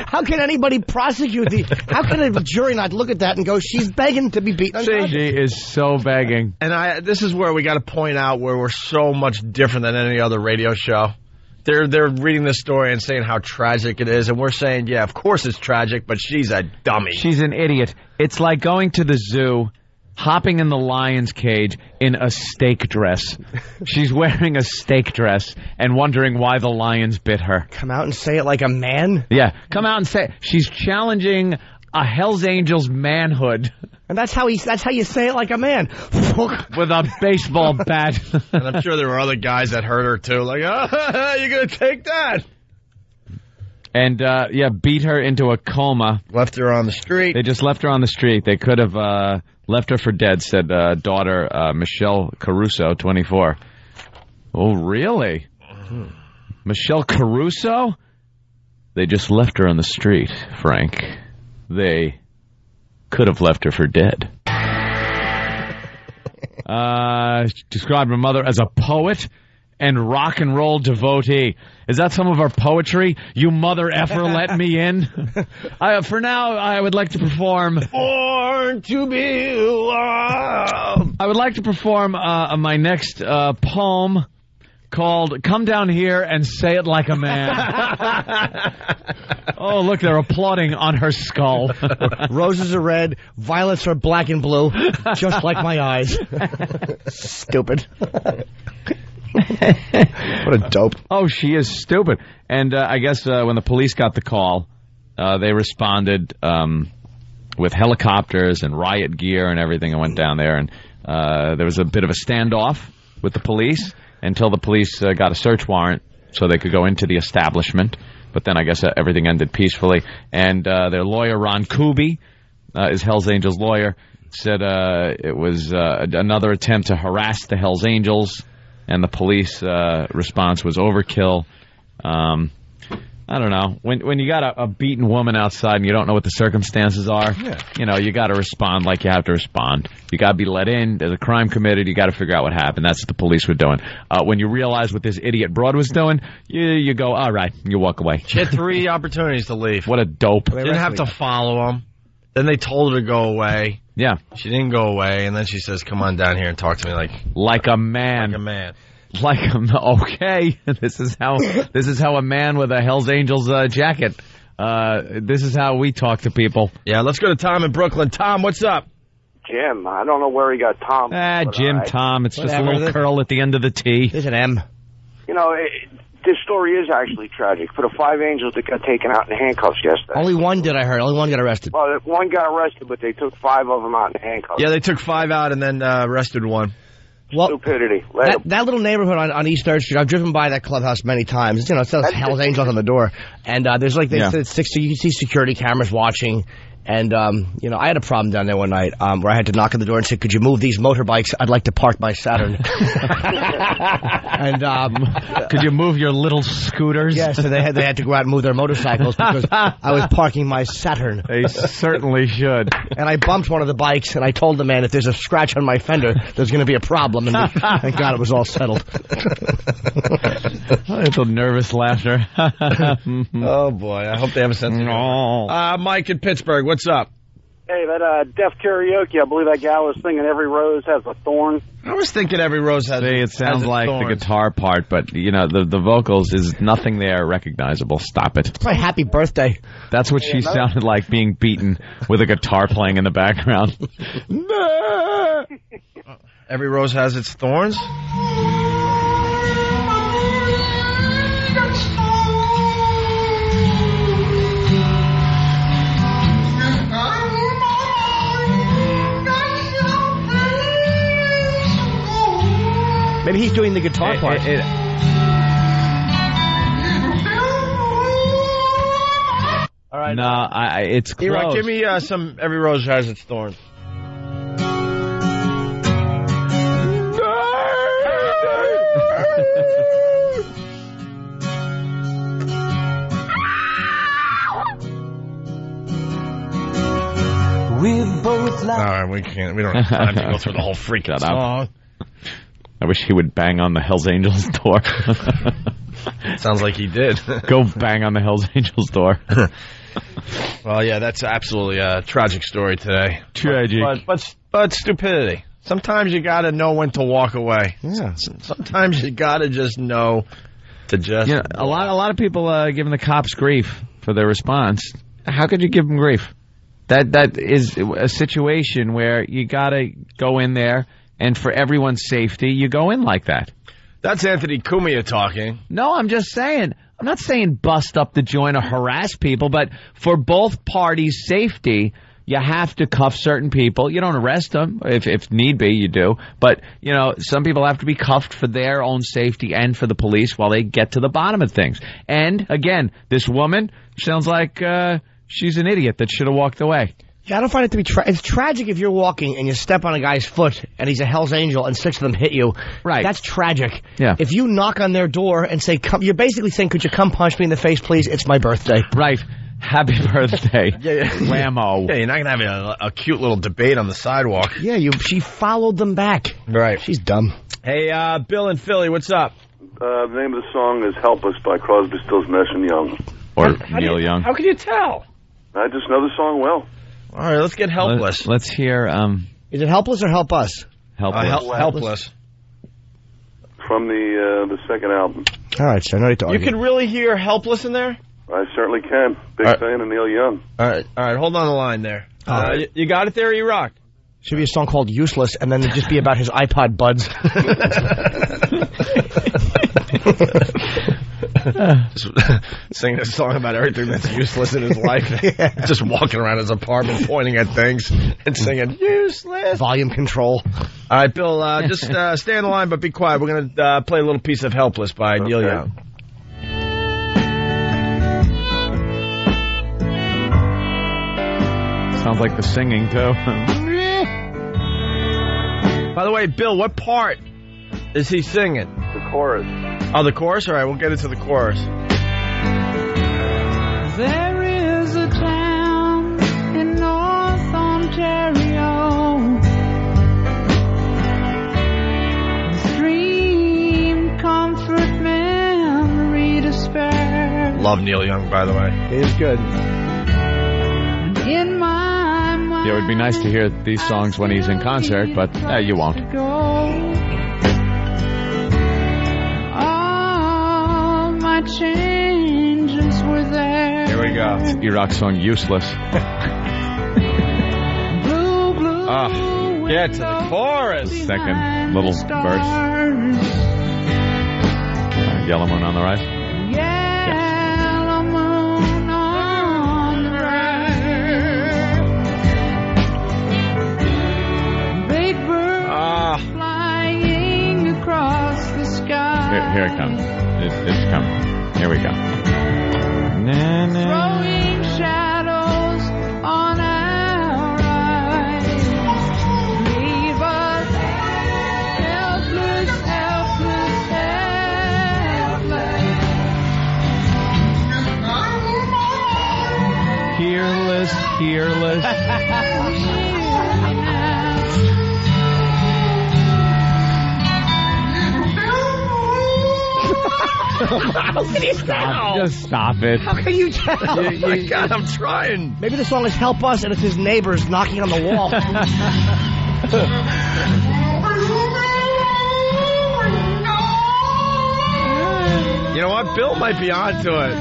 How can anybody prosecute how can a jury not look at that and go, she's begging to be beaten unconscious? She is so begging. And this is where we got to point out where we're so much different than any other radio show. They're reading this story and saying how tragic it is, and we're saying, yeah, of course it's tragic, but she's a dummy. She's an idiot. It's like going to the zoo, hopping in the lion's cage in a steak dress. She's wearing a steak dress and wondering why the lions bit her. Come out and say it like a man? Yeah, come out and say it. She's challenging a Hells Angels manhood. And that's how you say it like a man. With a baseball bat. And I'm sure there were other guys that heard her, too. Like, oh, you're going to take that. And, beat her into a coma. Left her on the street. They just left her on the street. They could have left her for dead, said daughter Michelle Caruso, 24. Oh, really? Michelle Caruso? They just left her on the street, Frank. They could have left her for dead. Described her mother as a poet and rock and roll devotee. Is that some of our poetry? You mother effer, let me in. For now, I would like to perform. Born to be loved. I would like to perform my next poem called "Come Down Here and Say It Like a Man." Oh, look, they're applauding on her skull. Roses are red, violets are black and blue, just like my eyes. Stupid. What a dope. Oh, she is stupid. And I guess when the police got the call, they responded with helicopters and riot gear and everything and went down there. And there was a bit of a standoff with the police until the police got a search warrant so they could go into the establishment. But then I guess everything ended peacefully. And their lawyer, Ron Kuby, is Hells Angels lawyer, said it was another attempt to harass the Hells Angels, and the police response was overkill. I don't know. When you got a beaten woman outside and you don't know what the circumstances are, you know, you got to respond like you have to respond. You got to be let in. There's a crime committed. You got to figure out what happened. That's what the police were doing. When you realize what this idiot broad was doing, you go, all right, you walk away. She had 3 opportunities to leave. What a dope. Didn't have to follow him. Then they told her to go away. Yeah. She didn't go away, and then she says, come on down here and talk to me like a man. Like a man. Okay, this is how a man with a Hells Angels jacket. This is how we talk to people. Yeah, let's go to Tom in Brooklyn. Tom, what's up? Jim, I don't know where he got Tom. Jim, Tom. It's just a little curl at the end of the T. There's an M. You know, this story is actually tragic. For the 5 angels that got taken out in handcuffs yesterday. Only one did, I heard. Only one got arrested. Well, one got arrested, but they took 5 of them out in handcuffs. Yeah, they took 5 out and then arrested one. Well, stupidity. That little neighborhood on East 3rd Street, I've driven by that clubhouse many times. You know, it says Hells Angels on the door. And there's you can see security cameras watching. And, you know, I had a problem down there one night where I had to knock on the door and say, could you move these motorbikes? I'd like to park my Saturn. And could you move your little scooters? Yes, so they had to go out and move their motorcycles because I was parking my Saturn. They certainly should. And I bumped one of the bikes, and I told the man, if there's a scratch on my fender, there's going to be a problem. And thank God it was all settled. It's a nervous laughter. Oh, boy. I hope they have a sense of humor. Mike in Pittsburgh, what's up? Hey, that deaf karaoke, I believe that guy was singing Every Rose Has a Thorn. I was thinking Every Rose Has a Thorn. It sounds like the guitar part, but, you know, the vocals is nothing there recognizable. Stop it. It's my Happy Birthday. That's what she sounded like, being beaten with a guitar playing in the background. Every rose has its thorns? Maybe he's doing the guitar part. All right. No, it's close. E-Rock, give me some Every Rose Has Its Thorns. We've both All right, we don't have time to go through the whole freaking song. I wish he would bang on the Hells Angels door. Sounds like he did. Go bang on the Hells Angels door. Well, yeah, that's absolutely a tragic story today. Tragic. But stupidity. Sometimes you got to know when to walk away. Yeah. Sometimes you got to just know to just. You know, a lot of people giving the cops grief for their response. How could you give them grief? That is a situation where you got to go in there, and for everyone's safety, you go in like that. That's Anthony Cumia talking. No, I'm just saying. I'm not saying bust up the joint or harass people, but for both parties' safety, you have to cuff certain people. You don't arrest them. If need be, you do. But, you know, some people have to be cuffed for their own safety and for the police while they get to the bottom of things. And, again, this woman sounds like she's an idiot that should have walked away. Yeah, I don't find it to be it's tragic if you're walking and you step on a guy's foot and he's a Hell's Angel and 6 of them hit you. Right. That's tragic. Yeah. If you knock on their door and say, "Come," you're basically saying, "Could you come punch me in the face, please? It's my birthday." Right. Happy birthday. Yeah. Whammo. Yeah, you're not going to have a cute little debate on the sidewalk. Yeah, she followed them back. Right. She's dumb. Hey, Bill in Philly, what's up? The name of the song is Helpless by Crosby, Stills, Nash & Young. Or Neil Young. How can you tell? I just know the song well. All right, let's get Helpless. Let's hear... Is it Helpless or Help Us? Helpless. Helpless. From the second album. All right, so no need to argue. You can really hear Helpless in there? I certainly can. Big fan of Neil Young. All right, hold on the line there. You got it there, E-Rock? Should be a song called Useless, and then it'd just be about his iPod buds. Just singing a song about everything that's useless in his life. Just walking around his apartment pointing at things and singing, useless. Volume control. All right, Bill, just stay on the line, but be quiet. We're going to play a little piece of Helpless by Neil Young. Sounds like the singing, too. By the way, Bill, what part is he singing? The chorus. Oh, the chorus? All right, we'll get into the chorus. There is a town in North Ontario. Dream, comfort, memory, despair. Love Neil Young, by the way. He is good. In my mind. Yeah, it would be nice to hear these songs when he's in concert, but you won't. All my changes were there. Here we go. It's E-Rock's song, Useless. Blue, blue. Get to the chorus. Second little verse. Yellow Moon on the Rise. Yellow moon on the rise. Big bird flying across the sky. Here it comes. It's coming. Here we go. Na, na. Throwing shadows on our eyes. Leave us helpless, helpless, helpless. Hearless, hearless. How can you tell? Just stop it. How can you tell? Oh, my God, I'm trying. Maybe the song is Help Us, and it's his neighbors knocking on the wall. You know what? Bill might be onto it.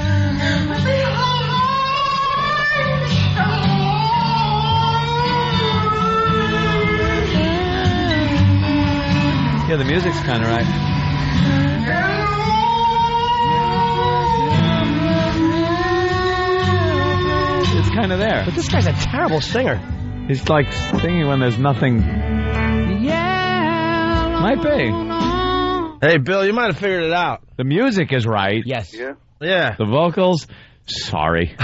Yeah, the music's kind of right. It's kind of there. But this guy's a terrible singer. He's like singing when there's nothing. Might be. Hey, Bill, you might have figured it out. The music is right. Yes. Yeah. Yeah. The vocals, sorry.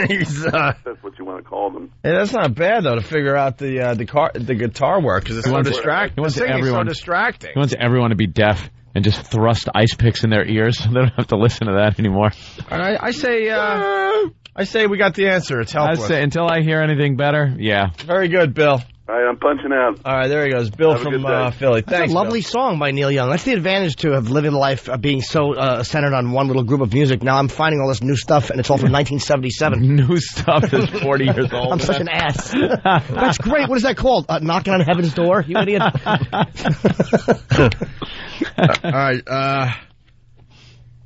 He's, That's what you want to call them. hey, that's not bad, though, to figure out the guitar work, because it's so distracting. He wants The singing's everyone- so distracting. He wants everyone to be deaf and just thrust ice picks in their ears so they don't have to listen to that anymore. All right, I say we got the answer. It's I Helpless. say until I hear anything better, yeah. Very good, Bill. All right, I'm punching out. All right, there he goes. Bill Have a from good day. Philly. That's Thanks, a lovely song by Neil Young. That's the advantage, too, of living life being so centered on one little group of music. Now I'm finding all this new stuff, and it's all from 1977. New stuff is 40 years old. I'm such an ass. That's great. What is that called? Knocking on Heaven's Door? You idiot. All right,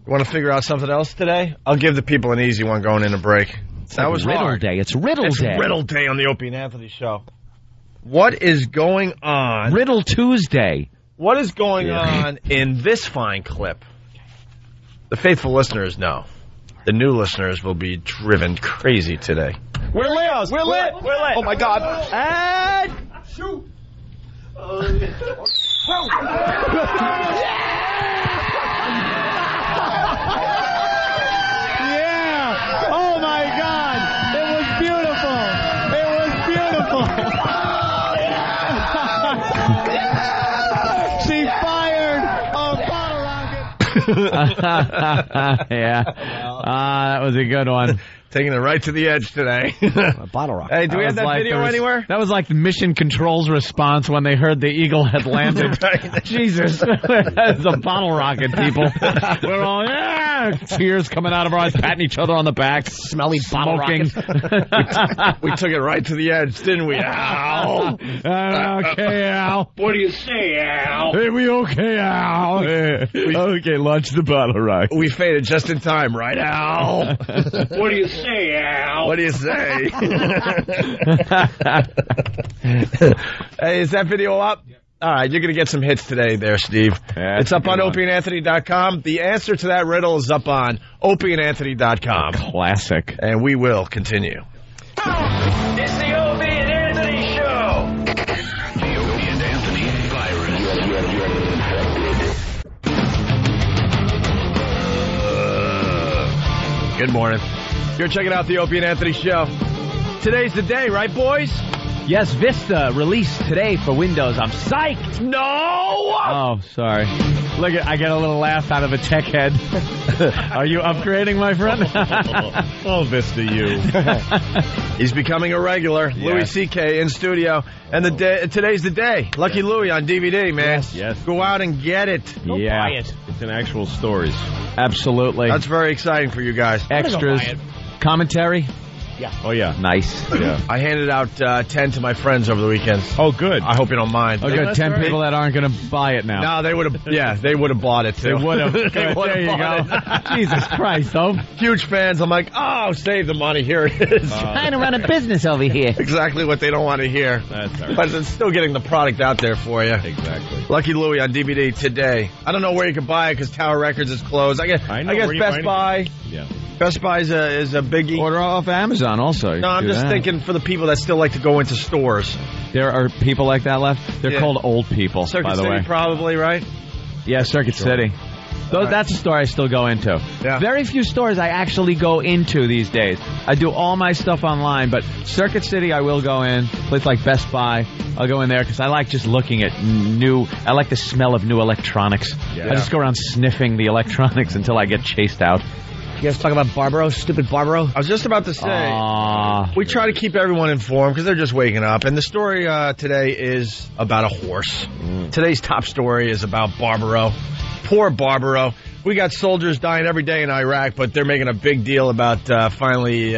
you want to figure out something else today? I'll give the people an easy one going in a break. That was Riddle hard. Day. It's Riddle Day. Riddle Day on the Opie and Anthony Show. What is going on? Riddle Tuesday. What is going on in this fine clip? The faithful listeners know. The new listeners will be driven crazy today. We're lit. We're lit. We're lit. Oh my God. And shoot. Yeah! Oh my God! It was beautiful! It was beautiful! She fired a bottle rocket! Yeah. That was a good one. Taking it right to the edge today. A bottle rocket. Hey, do we have that video anywhere? That was like the Mission Control's response when they heard the Eagle had landed. Jesus. It's a bottle rocket, people. We're all, tears coming out of our eyes, patting each other on the back. Smelly bottle rocket. We took it right to the edge, didn't we? Al. Okay, Al. What do you say, Al? Hey, we okay, Al? Okay, launch the bottle rocket. We faded just in time, right, Al? What do you say, Al? What do you say? Hey, is that video up? All right, you're going to get some hits today there, Steve. Yeah, it's up on OpieandAnthony.com. The answer to that riddle is up on OpieandAnthony.com. Classic. And we will continue. It's the Opie and Anthony Show. The Opie and Anthony virus. Good morning. You're checking out the Opie and Anthony Show. Today's the day, right, boys? Yes, Vista released today for Windows. I'm psyched. No! Oh, sorry. Look, I get a little laugh out of a tech head. Are you upgrading, my friend? Oh, Vista, you. He's becoming a regular. Yes. Louis C.K. in studio. And today's the day. Lucky Louie on DVD, man. Yes. Go out and get it. Don't buy it. It's in actual stories. Absolutely. That's very exciting for you guys. Extras. Commentary. Yeah. Oh, yeah. Nice. Yeah. I handed out 10 to my friends over the weekend. Oh, good. I hope you don't mind. Oh, good. 10 people that aren't going to buy it now. No, they would have. Yeah, they would have bought it too. They would have. They would've There you bought go. it. Jesus Christ, though. Huge fans. I'm like, oh, save the money. Here it is. Trying to run a business over here. Exactly what they don't want to hear. That's all right. But it's still getting the product out there for you. Exactly. Lucky Louie on DVD today. I don't know where you can buy it because Tower Records is closed. I guess Best Buy. Yeah. Best Buy is a biggie. Order off Amazon also. No, I'm just thinking for the people that still like to go into stores. There are people like that left. They're called old people, Circuit by the City way. probably, right? Yeah, Circuit City. Though that's a store I still go into. Yeah. Very few stores I actually go into these days. I do all my stuff online, but Circuit City I will go in. Place like Best Buy, I'll go in there because I like just looking at I like the smell of new electronics. Yeah. I just go around sniffing the electronics until I get chased out. You guys talk about Barbaro, stupid Barbaro? I was just about to say, we try to keep everyone informed because they're just waking up. And the story today is about a horse. Today's top story is about Barbaro. Poor Barbaro. We got soldiers dying every day in Iraq, but they're making a big deal about finally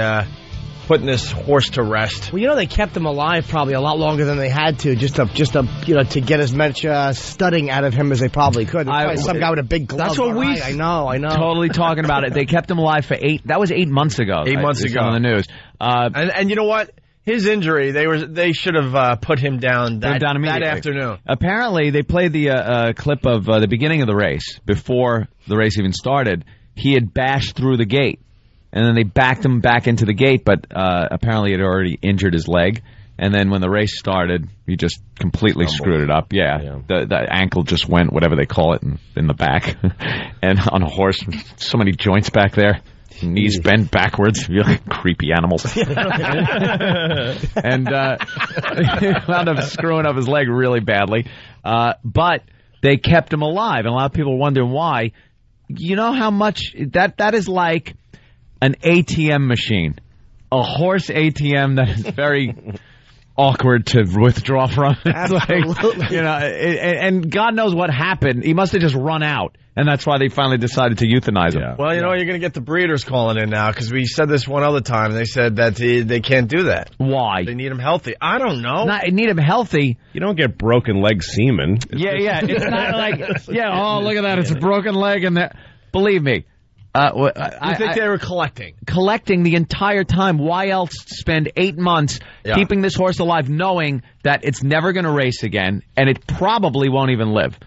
putting this horse to rest. Well, you know, they kept him alive probably a lot longer than they had to, just to to get as much studding out of him as they probably could. Some guy with a big glove. That's what we. I know. Totally talking about it. They kept him alive for 8. That was 8 months ago. 8 months ago on the news. And you know what? His injury, they should have put him down that afternoon. Apparently, they played the clip of the beginning of the race before the race even started. He had bashed through the gate. And then they backed him back into the gate, but apparently it had already injured his leg. And then when the race started, he just completely screwed it up. Yeah. The ankle just went, whatever they call it, in the back. And on a horse, so many joints back there. Knees bent backwards. Creepy animals. And he wound up screwing up his leg really badly. But they kept him alive. And a lot of people are wondering why. You know how much that is like an ATM machine, a horse ATM that is very awkward to withdraw from. Absolutely. And God knows what happened. He must have just run out, and that's why they finally decided to euthanize him. Well, you're going to get the breeders calling in now because we said this one other time. They said that they can't do that. Why? They need him healthy. I don't know. They need him healthy. You don't get broken leg semen. Yeah. It's not like, oh, look at that. It's a broken leg. And believe me. I think they were collecting the entire time. Why else spend 8 months keeping this horse alive, knowing that it's never going to race again, and it probably won't even live?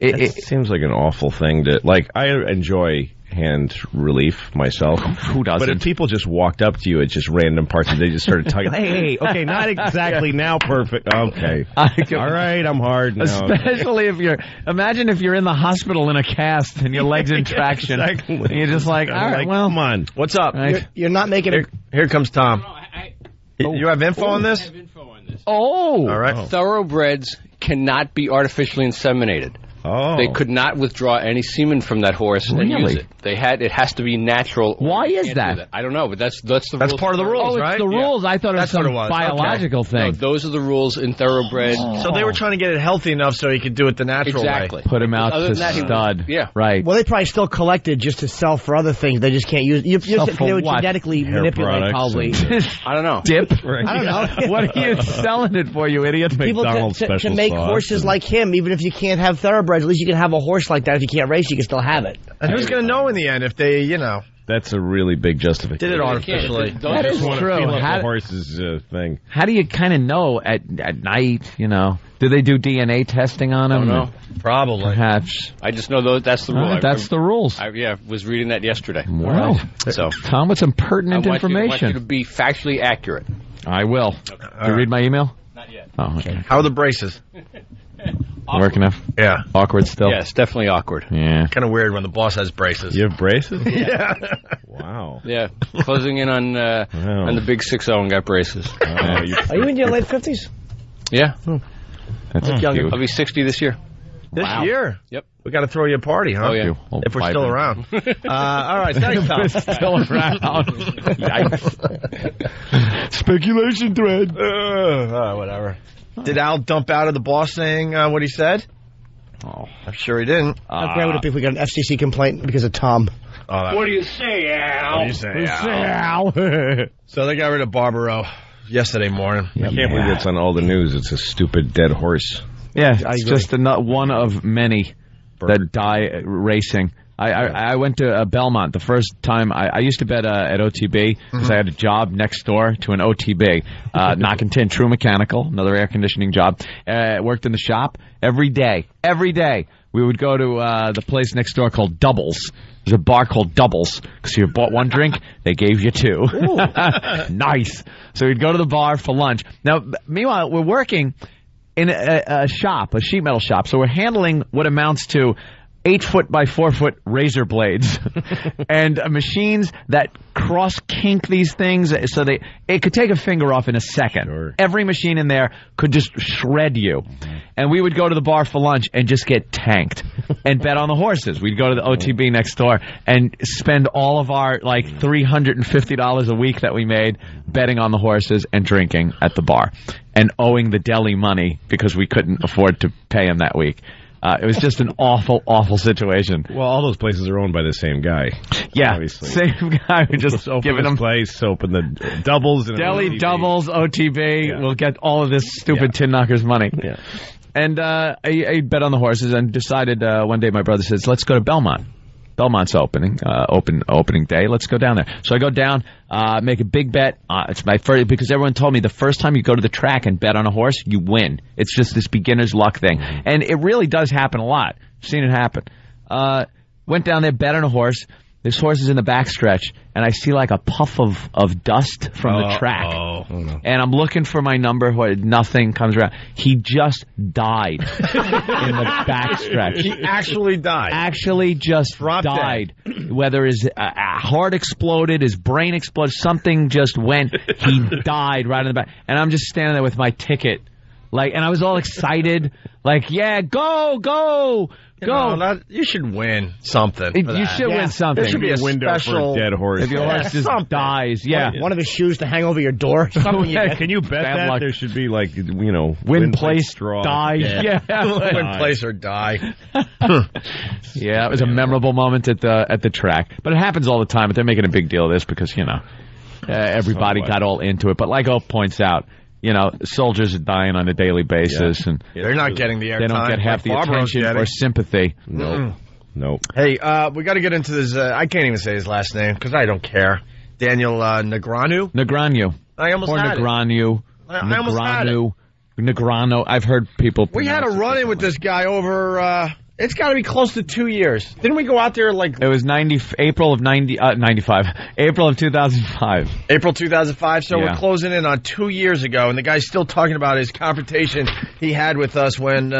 It seems like an awful thing to like. I enjoy hand relief myself. Who doesn't? But if people just walked up to you at just random parts and they just started talking, hey, okay, not exactly now, perfect. Okay, all right, I'm hard now. Especially imagine if you're in the hospital in a cast and your leg's in traction. Exactly. And you're just like, all right, well, come on. What's up? Right. You're not making it. Here comes Tom. You have info on this? I have info on this. Oh. All right. Thoroughbreds cannot be artificially inseminated. They could not withdraw any semen from that horse and use it. It has to be natural. Why is that? I don't know, but that's the rules. part of the rules, right? It's the rules. I thought it was some biological thing. No, those are the rules in thoroughbred. So they were trying to get it healthy enough so he could do it the natural way. Put him out to stud. Yeah. Right. Well, they probably still collected just to sell for other things. They just can't use it. They would genetically manipulate, probably. I don't know. Dip? I don't know. What are you selling it for, you idiot? People to make horses like him, even if you can't have thoroughbreds, at least you can have a horse like that. If you can't race, you can still have it. And who's going to know in the end if they, That's a really big justification. did it artificially. That is true. The horse's thing. How do you kind of know at night, Do they do DNA testing on them? I don't know. Probably. Perhaps. I just know that's the rule. That's the rules. I was reading that yesterday. Wow. So, Tom, with some pertinent information. I want you to be factually accurate. I will. Okay. Did you read my email? Not yet. Oh, okay. How are the braces? Working enough? Yeah. Awkward still? Yeah, it's definitely awkward. Yeah. Kind of weird when the boss has braces. You have braces? Yeah. Wow. Yeah. Closing in on the big 6-0 and got braces. Are you in your late 50s? Yeah. That's cute. younger. I'll be 60 this year. This year? Yep. We got to throw you a party, huh? Oh, yeah. If we're still around. All right. Thanks, Tom. Still around. Yikes. Speculation thread. Whatever. Did Al dump out of the boss saying what he said? Oh, I'm sure he didn't. How great would it be if we got an FCC complaint because of Tom? What do you say, Al? What do you say, Al? So they got rid of Barbaro yesterday morning. I can't believe it's on all the news. It's a stupid dead horse. Yeah, it's just one of many that die racing. I went to Belmont the first time. I used to bet at OTB because I had a job next door to an OTB, knocking tin, True Mechanical, another air conditioning job. Worked in the shop every day. We would go to the place next door called Doubles. There's a bar called Doubles because you bought one drink, they gave you two. Nice. So we'd go to the bar for lunch. Now, meanwhile, we're working in a shop, a sheet metal shop. So we're handling what amounts to 8-foot by 4-foot razor blades and machines that cross kink these things so it could take a finger off in a second. Sure. Every machine in there could just shred you. And we would go to the bar for lunch and just get tanked and bet on the horses. We'd go to the OTB next door and spend all of our like $350 a week that we made betting on the horses and drinking at the bar and owing the deli money because we couldn't afford to pay him that week. It was just an awful, awful situation. Well, all those places are owned by the same guy. Yeah, obviously. Same guy who just giving them place, open the doubles. And deli doubles, OTB. Yeah. We'll get all of this stupid tin knockers money. Yeah. And I bet on the horses and decided one day my brother says, let's go to Belmont. Belmont's opening day. Let's go down there. So I go down, make a big bet. It's my first, because everyone told me the first time you go to the track and bet on a horse, you win. It's just this beginner's luck thing. And it really does happen a lot. I've seen it happen. Went down there, bet on a horse. This horse is in the backstretch, and I see like a puff of dust from the track. And I'm looking for my number. Nothing comes around. He just died in the backstretch. He actually died. Actually just died. Whether his heart exploded, his brain exploded, something just went. He died right in the back. And I'm just standing there with my ticket. And I was all excited. Yeah, go! You should win something. You should win something. There should be a window special for a dead horse. If your horse just dies, one of his shoes to hang over your door. Can you bet that luck. There should be win, place, die. Yeah. Win, place, or die. Yeah, it was a memorable moment at the track. But it happens all the time. But they're making a big deal of this because everybody got all into it. But like Ope points out, soldiers are dying on a daily basis, and they're not getting the airtime. They don't get half the attention or sympathy. Nope. Hey, we got to get into this. I can't even say his last name because I don't care. Daniel Negreanu. I almost had Negreanu. I almost had it. Negrano. I've heard people. We had a run-in with this guy over. It's got to be close to 2 years. Didn't we go out there It was April of 95. April of 2005. April 2005. So we're closing in on 2 years ago, and the guy's still talking about his confrontation he had with us when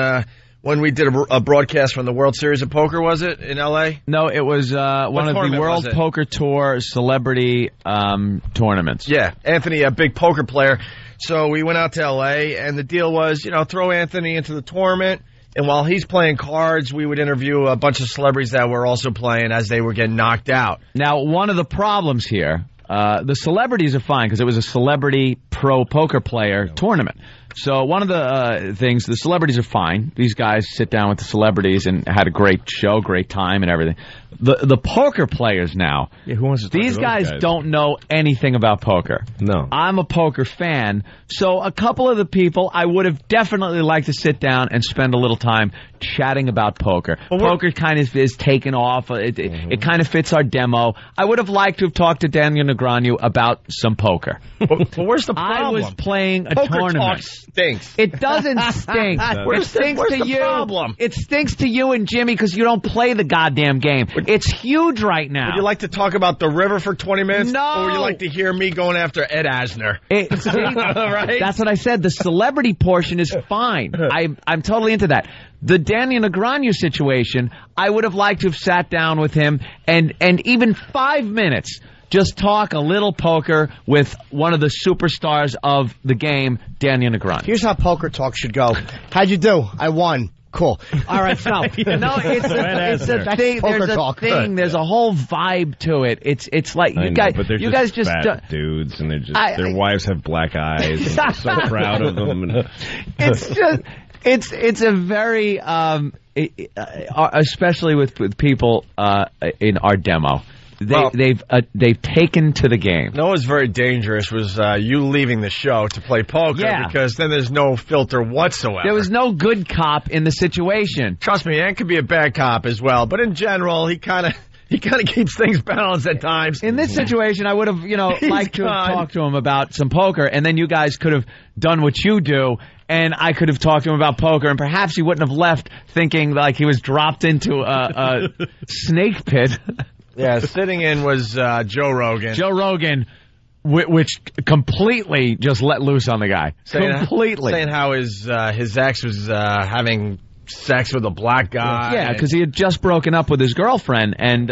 we did a broadcast from the World Series of Poker. Was it in L.A.? No, it was one of the World Poker Tour celebrity tournaments. Yeah, Anthony, a big poker player. So we went out to L.A., and the deal was, throw Anthony into the tournament. And while he's playing cards, we would interview a bunch of celebrities that were also playing as they were getting knocked out. Now, one of the problems here, the celebrities are fine because it was a celebrity pro poker player tournament. So one of the things, the celebrities are fine. These guys sit down with the celebrities and had a great show, great time and everything. The poker players now, who wants to talk these to those guys don't know anything about poker. No. I'm a poker fan, so a couple of the people I would have definitely liked to sit down and spend a little time chatting about poker. Poker kind of is taken off. It kind of fits our demo. I would have liked to have talked to Daniel Negreanu about some poker. But where's the problem? I was playing a Poker tournament. talk stinks. It doesn't stink. Where's It stinks where's to the you. problem? It stinks to you and Jimmy because you don't play the goddamn game. It's huge right now. Would you like to talk about the river for 20 minutes? No. Or would you like to hear me going after Ed Asner? Right? That's what I said. The celebrity portion is fine. I'm totally into that. The Daniel Negreanu situation, I would have liked to have sat down with him and even 5 minutes just talk a little poker with one of the superstars of the game, Daniel Negreanu. Here's how poker talk should go. How'd you do? I won. Cool. All right, so no, it's a thing. There's a thing. There's a whole vibe to it. It's like you guys. But they're you guys just fat dudes, and they're just their wives have black eyes. And they're so proud of them. And it's just it's a very especially with people in our demo. They've taken to the game. No, what was very dangerous was you leaving the show to play poker because then there's no filter whatsoever. There was no good cop in the situation. Trust me, Ant could be a bad cop as well, but in general, he kind of keeps things balanced at times. In this situation, I would have, liked to have talked to him about some poker, and then you guys could have done what you do, and I could have talked to him about poker, and perhaps he wouldn't have left thinking like he was dropped into a snake pit. Yeah, sitting in was Joe Rogan. Joe Rogan, which completely just let loose on the guy. Completely. Saying how his ex was having sex with a black guy. Yeah, because he had just broken up with his girlfriend, and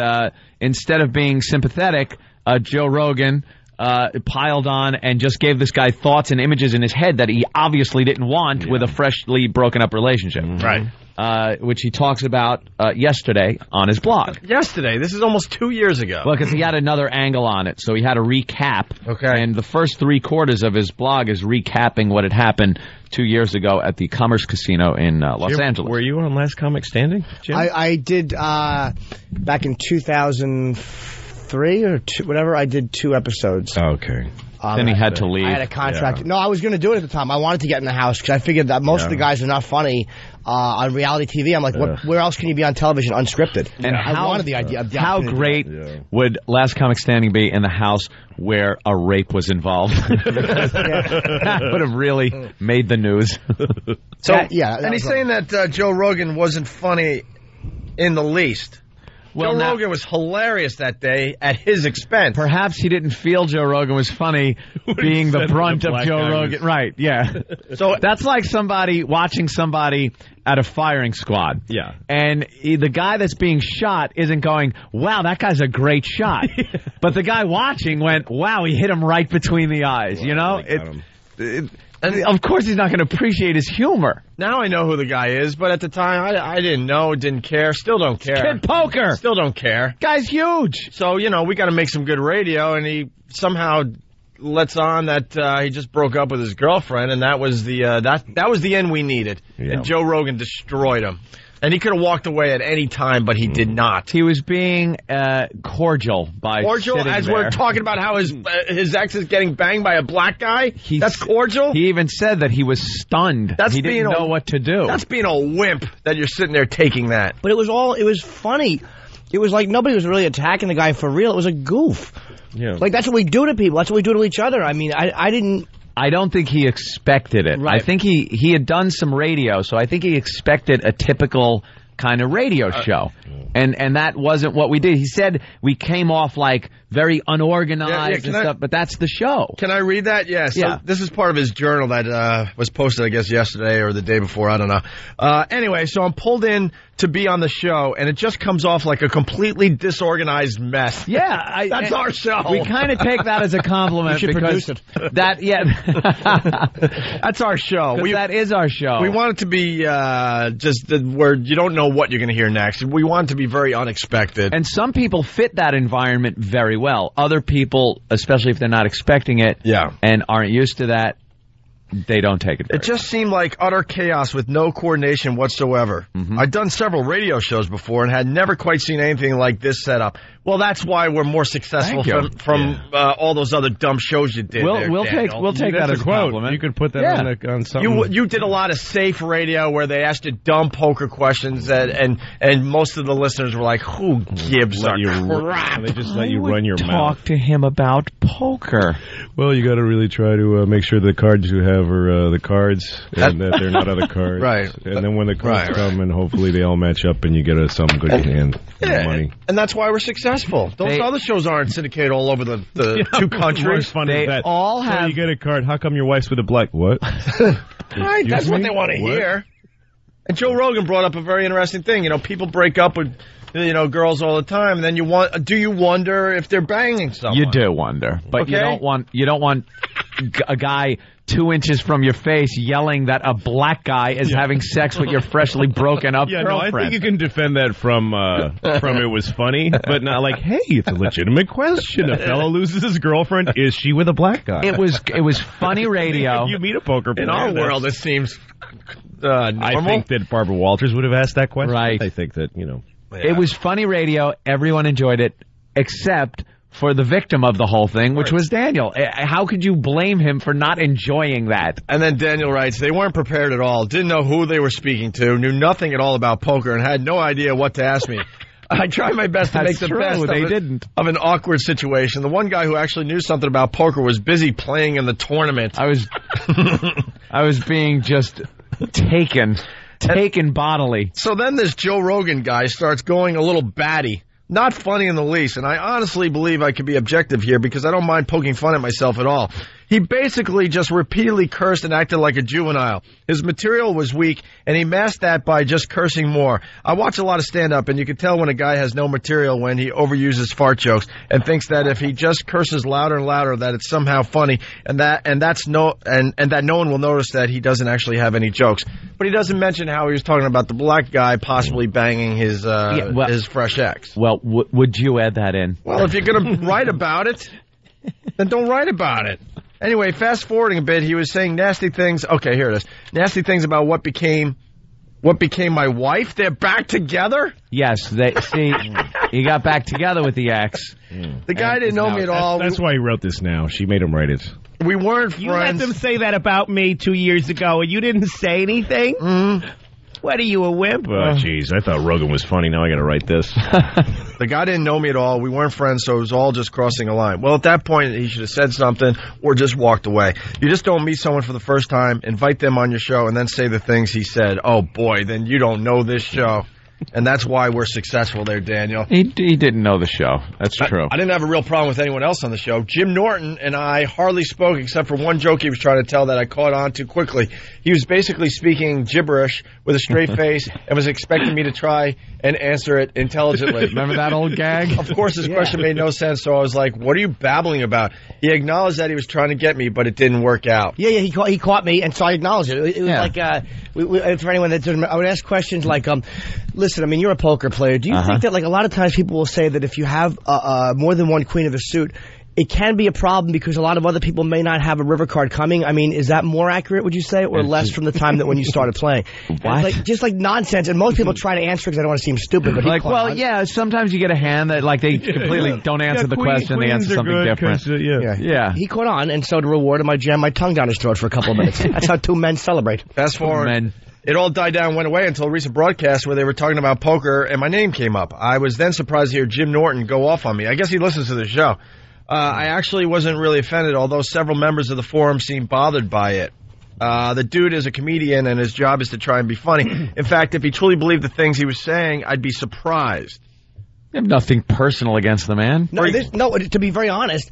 instead of being sympathetic, Joe Rogan piled on and just gave this guy thoughts and images in his head that he obviously didn't want with a freshly broken up relationship. Right. Which he talks about yesterday on his blog. Yesterday? This is almost 2 years ago. Well, because he had another angle on it, so he had a recap. Okay. And the first 3/4 of his blog is recapping what had happened 2 years ago at the Commerce Casino in Los Angeles. Were you on Last Comic Standing, Jim? I did back in 2003 or whatever. I did 2 episodes. Okay. Then he had to leave. I had a contract. Yeah. No, I was going to do it at the time. I wanted to get in the house because I figured that most of the guys are not funny on reality TV. I'm like, where else can you be on television unscripted? And I wanted the idea. How great would Last Comic Standing be in the house where a rape was involved? That would have really made the news. So, and he's saying that Joe Rogan wasn't funny in the least. Well, Joe Rogan was hilarious that day at his expense. Perhaps he didn't feel Joe Rogan was funny being the brunt of Joe Rogan. Right, yeah. So that's like somebody watching somebody at a firing squad. Yeah. And the guy that's being shot isn't going, wow, that guy's a great shot. But the guy watching went, wow, he hit him right between the eyes. Well, and of course he's not going to appreciate his humor. Now I know who the guy is, but at the time I didn't know, didn't care, still don't care. Kid poker. Still don't care. Guy's huge. So, we got to make some good radio, and he somehow lets on that he just broke up with his girlfriend, and that was the that was the end we needed. Yeah. And Joe Rogan destroyed him. And he could have walked away at any time, but he did not. He was being cordial by sitting as there. We're talking about how his ex is getting banged by a black guy? That's cordial? He even said that he was stunned. He didn't know what to do. That's being a wimp that you're sitting there taking that. But it was funny. It was like nobody was really attacking the guy for real. It was a goof. Yeah. Like, that's what we do to people. That's what we do to each other. I mean, I don't think he expected it. Right. I think he had done some radio, so I think he expected a typical kind of radio show. And that wasn't what we did. He said we came off like very unorganized and stuff, but that's the show. Can I read that? Yeah. So this is part of his journal that was posted, I guess, yesterday or the day before. I don't know. Anyway, so I'm pulled in to be on the show, and it just comes off like a completely disorganized mess. Yeah. That's our show. We kind of take that as a compliment. You should because produce it. That's our show. That is our show. We want it to be where you don't know what you're going to hear next. We want it to be very unexpected. And some people fit that environment very well. Other people, especially if they're not expecting it and aren't used to that, they don't take it very It just seemed like utter chaos with no coordination whatsoever. I'd done several radio shows before and had never quite seen anything like this set up. Well, that's why we're more successful from all those other dumb shows you did. We'll take that as a compliment. You could put that on something. You did a lot of safe radio where they asked you dumb poker questions, and most of the listeners were like, "Who gives a crap?" They just let you run your mouth. Talk to him about poker. Well, you got to really try to make sure the cards you have are the cards, and that they're not other cards. Right. And then when the cards come, and hopefully they all match up, and you get some good hand money. And that's why we're successful. Those other shows aren't syndicated all over the two countries. They all have. So you get a card. How come your wife's with a black? What? Right. That's what they want to hear. And Joe Rogan brought up a very interesting thing. People break up with girls all the time, and then do you wonder if they're banging someone? You do wonder, but you don't want a guy 2 inches from your face yelling that a black guy is having sex with your freshly broken up girlfriend. No, I think you can defend that from it was funny, but not like, hey, it's a legitimate question. A fellow loses his girlfriend. Is she with a black guy? It was funny radio. You meet a poker player. In our world, it seems normal. I think that Barbara Walters would have asked that question. Right. I think that, It was funny radio. Everyone enjoyed it, except for the victim of the whole thing, which was Daniel. How could you blame him for not enjoying that? And then Daniel writes, they weren't prepared at all, didn't know who they were speaking to, knew nothing at all about poker, and had no idea what to ask me. I tried my best to make the best of an awkward situation. The one guy who actually knew something about poker was busy playing in the tournament. I was being just taken bodily. So then this Joe Rogan guy starts going a little batty. Not funny in the least, and I honestly believe I could be objective here because I don't mind poking fun at myself at all. He basically just repeatedly cursed and acted like a juvenile. His material was weak, and he masked that by just cursing more. I watch a lot of stand-up, and you can tell when a guy has no material when he overuses fart jokes and thinks that if he just curses louder and louder that it's somehow funny, and that no one will notice that he doesn't actually have any jokes. But he doesn't mention how he was talking about the black guy possibly banging his fresh ex. Well, would you add that in? Well, if you're going to write about it, then don't write about it. Anyway, fast forwarding a bit, he was saying nasty things. Okay, here it is. Nasty things about what became my wife. They're back together? Yes. He got back together with the ex. The guy didn't know me at all. That's why he wrote this now. She made him write it. We weren't friends. You let them say that about me 2 years ago, and you didn't say anything? What are you, a wimp? Oh, jeez. I thought Rogan was funny. Now I got to write this. The guy didn't know me at all. We weren't friends, so it was all just crossing a line. Well, at that point, he should have said something or just walked away. You just don't meet someone for the first time, invite them on your show, and then say the things he said. Oh, boy, then you don't know this show. And that's why we're successful there, Daniel. He didn't know the show. That's true. I didn't have a real problem with anyone else on the show. Jim Norton and I hardly spoke except for one joke he was trying to tell that I caught on too quickly. He was basically speaking gibberish with a straight face and was expecting me to try and answer it intelligently. Remember that old gag? Of course, his question made no sense, so I was like, what are you babbling about? He acknowledged that he was trying to get me, but it didn't work out. Yeah, he caught me, and so I acknowledged it. It was like, for anyone that doesn't, I would ask questions like, listen, I mean, you're a poker player. Do you think that, like, a lot of times people will say that if you have more than one queen of a suit, it can be a problem because a lot of other people may not have a river card coming? I mean, is that more accurate, would you say, or less from the time that when you started playing? What? Just like nonsense, and most people try to answer because they don't want to seem stupid. But like, well, yeah, sometimes you get a hand that, like, they completely don't answer the question, they answer something different. Yeah. He caught on, and so to reward him, I jammed my tongue down his throat for a couple of minutes. That's how two men celebrate. Fast forward. It all died down and went away until a recent broadcast where they were talking about poker and my name came up. I was then surprised to hear Jim Norton go off on me. I guess he listens to the show. I actually wasn't really offended, although several members of the forum seemed bothered by it. The dude is a comedian and his job is to try and be funny. In fact, if he truly believed the things he was saying, I'd be surprised. You have nothing personal against the man. No, to be very honest,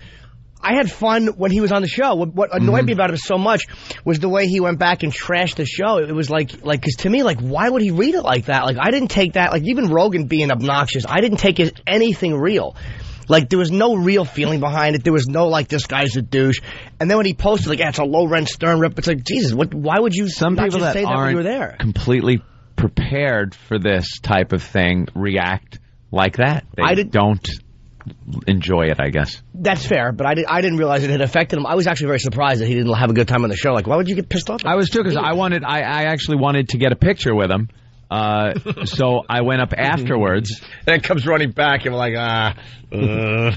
I had fun when he was on the show. What annoyed me about him so much was the way he went back and trashed the show. It was like, because to me, like, why would he read it like that? Like, I didn't take that, like, even Rogan being obnoxious, I didn't take anything real. Like, there was no real feeling behind it. There was no, like, this guy's a douche. And then when he posted, like, it's a low-rent Stern rip, it's like, Jesus, why would you Some not people just that say that when you were aren't there? completely prepared for this type of thing react like that. They don't enjoy it, I guess. That's fair, but I didn't realize it had affected him. I was actually very surprised that he didn't have a good time on the show. Like, why would you get pissed off? I was too, because I actually wanted to get a picture with him. So I went up afterwards. Then comes running back and like, and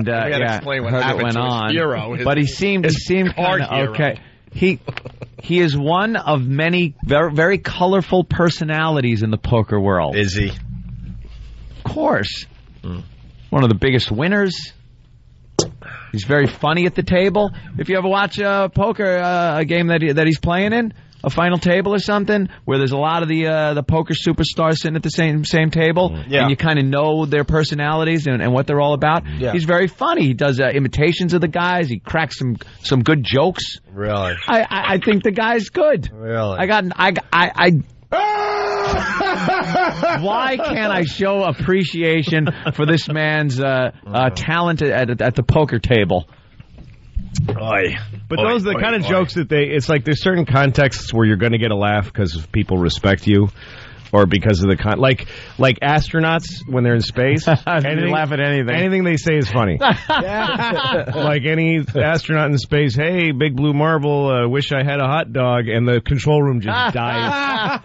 explain what happened went to his on. hero. But he seemed kind of okay. He is one of many very, very colorful personalities in the poker world. Is he? Of course. One of the biggest winners. He's very funny at the table. If you ever watch poker, a game that he's playing in, a final table or something, where there's a lot of the poker superstars sitting at the same table, and you kind of know their personalities and what they're all about. Yeah. He's very funny. He does imitations of the guys. He cracks some good jokes. Really? I think the guy's good. Really? Why can't I show appreciation for this man's talent at the poker table? But those are the kind of jokes that it's like there's certain contexts where you're going to get a laugh because people respect you. Or because of the like astronauts when they're in space, they laugh at anything. Anything they say is funny. Like any astronaut in space, hey, big blue marble, wish I had a hot dog, and the control room just dies.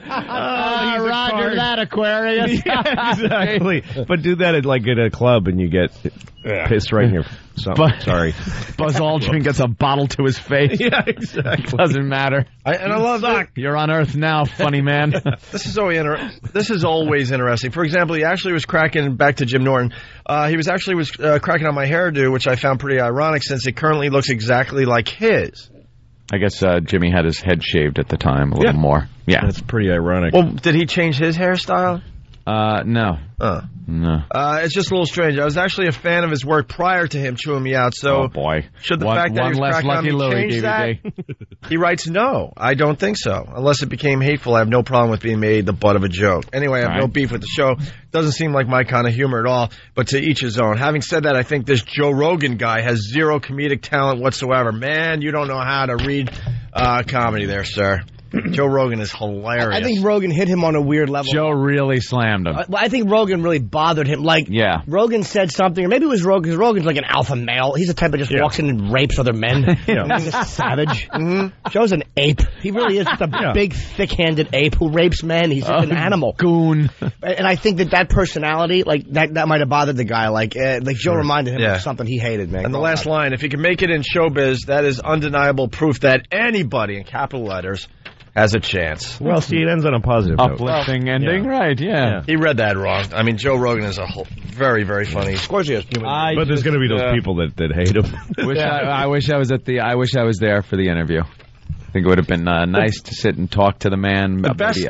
Roger that, Aquarius. Yeah, exactly. But do that at a club, and you get pissed right in your. Sorry. Buzz Aldrin gets a bottle to his face. Yeah, exactly. Doesn't matter. I love that. You're on Earth now, funny man. This is always interesting. For example, he actually was cracking, back to Jim Norton, he was cracking on my hairdo, which I found pretty ironic since it currently looks exactly like his. I guess Jimmy had his head shaved at the time a little more. Yeah. That's pretty ironic. Well, did he change his hairstyle? No. No. It's just a little strange. I was actually a fan of his work prior to him chewing me out, so... Oh, boy. Should the fact that he was cracking on me change that? He writes, no, I don't think so. Unless it became hateful, I have no problem with being made the butt of a joke. Anyway, I have no beef with the show. Doesn't seem like my kind of humor at all, but to each his own. Having said that, I think this Joe Rogan guy has zero comedic talent whatsoever. Man, you don't know how to read comedy there, sir. Joe Rogan is hilarious. I think Rogan hit him on a weird level. Joe really slammed him. I think Rogan really bothered him. Like, Rogan said something, or maybe it was Rogan, because Rogan's like an alpha male. He's the type that just walks in and rapes other men. He's a savage. Joe's an ape. He really is just a big, thick-handed ape who rapes men. He's just an animal. Goon. And I think that personality, like, that might have bothered the guy. Like Joe reminded him of something he hated, man. And the last line, if you can make it in showbiz, that is undeniable proof that anybody, in capital letters, has a chance. Well, see, it ends on a positive note. Uplifting ending, right, yeah. He read that wrong. I mean, Joe Rogan is very, very funny. Of course he is. But there's going to be those people that hate him. I wish I was there for the interview. I think it would have been nice to sit and talk to the man. Maybe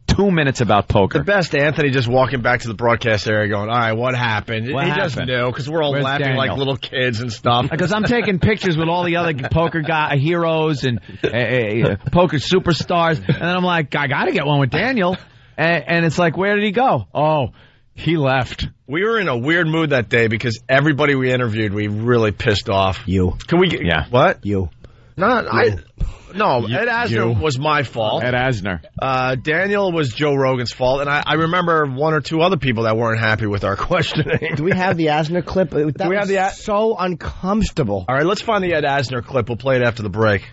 2 minutes about poker. The best, Anthony just walking back to the broadcast area going, all right, what happened? He just knew, because we're all laughing like little kids and stuff. Because I'm taking pictures with all the other poker heroes and poker superstars, and then I'm like, I got to get one with Daniel. And it's like, where did he go? Oh, he left. We were in a weird mood that day because everybody we interviewed, we really pissed off. You. Can we get... Yeah. What? You. No, Ed Asner was my fault. Ed Asner. Daniel was Joe Rogan's fault, and I remember one or two other people that weren't happy with our questioning. Do we have the Asner clip? So uncomfortable. All right, let's find the Ed Asner clip. We'll play it after the break.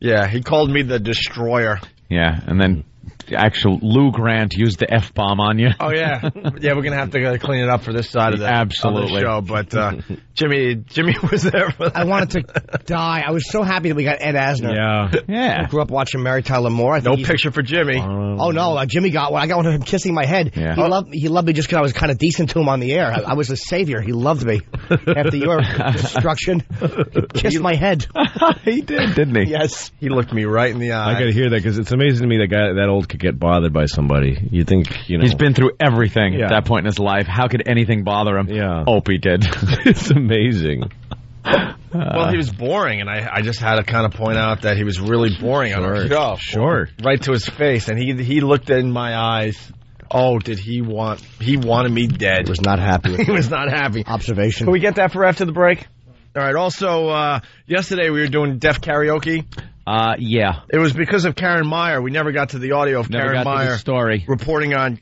Yeah, he called me the destroyer. Yeah, and then actual Lou Grant used the F-bomb on you. Oh, yeah. Yeah, we're going to have to clean it up for this side of the show. But Jimmy was there for that. I wanted to die. I was so happy that we got Ed Asner. Yeah. I grew up watching Mary Tyler Moore. No picture for Jimmy. Oh, no. Jimmy got one. I got one of him kissing my head. Yeah. He loved me just because I was kind of decent to him on the air. I was a savior. He loved me. After your destruction, he kissed my head. He did, didn't he? Yes. He looked me right in the eye. I got to hear that because it's amazing to me that old could get bothered by somebody. You think, He's been through everything at that point in his life. How could anything bother him? Yeah. Opie did. It's amazing. Well, he was boring, and I just had to kind of point out that he was really boring on our show. Sure. Right to his face, and he looked in my eyes. Oh, he wanted me dead. He was not happy. He was not happy. Observation. Can we get that for after the break? All right. Also, yesterday we were doing deaf karaoke. Yeah. It was because of Karen Meyer. We never got to the audio of Karen Meyer story. reporting on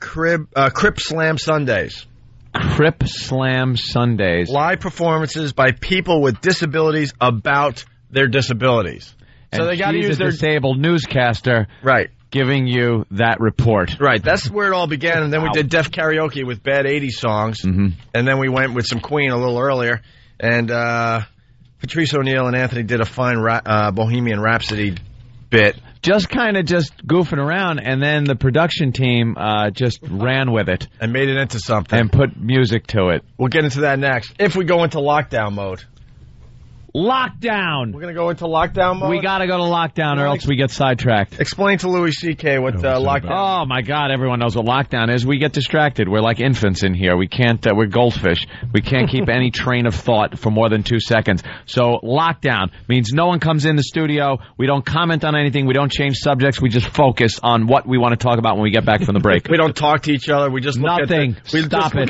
Crip Slam Sundays. Crip Slam Sundays. Live performances by people with disabilities about their disabilities. And So they got to use their disabled newscaster. Right. Giving you that report. Right, that's where it all began, and then we did Def Karaoke with bad 80s songs, and then we went with some Queen a little earlier, and Patrice O'Neill and Anthony did a fine Bohemian Rhapsody bit. Just goofing around, and then the production team just ran with it. And made it into something. And put music to it. We'll get into that next, if we go into lockdown mode. Lockdown! We're going to go into lockdown mode? We got to go to lockdown or else we get sidetracked. Explain to Louis C.K. what lockdown is. Oh, my God, everyone knows what lockdown is. We get distracted. We're like infants in here. We can't, we're goldfish. We can't keep any train of thought for more than 2 seconds. So lockdown means no one comes in the studio. We don't comment on anything. We don't change subjects. We just focus on what we want to talk about when we get back from the break. We don't talk to each other. We just look look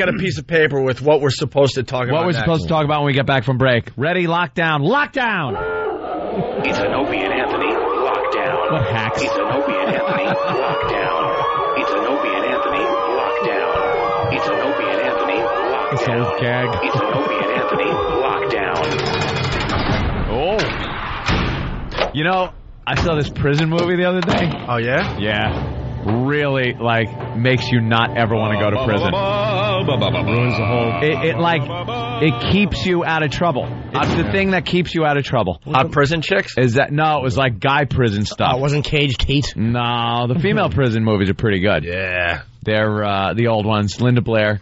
at a piece of paper with what we're supposed to talk about. What we're supposed to talk about when we get back from break. Ready? Lockdown. Lockdown! It's an Opie and Anthony lockdown. What hacks? It's an Opie and Anthony lockdown. It's an Opie and Anthony lockdown. It's an Opie and Anthony lockdown. This old gag. It's an Opie and Anthony lockdown. Oh. You know, I saw this prison movie the other day. Oh, yeah? Yeah. Really, makes you not ever want to go to prison. Ruins the whole... It keeps you out of trouble. It's the thing that keeps you out of trouble. Hot prison chicks? No, it was like guy prison stuff. It wasn't Caged Heat? No, the female prison movies are pretty good. Yeah. They're the old ones. Linda Blair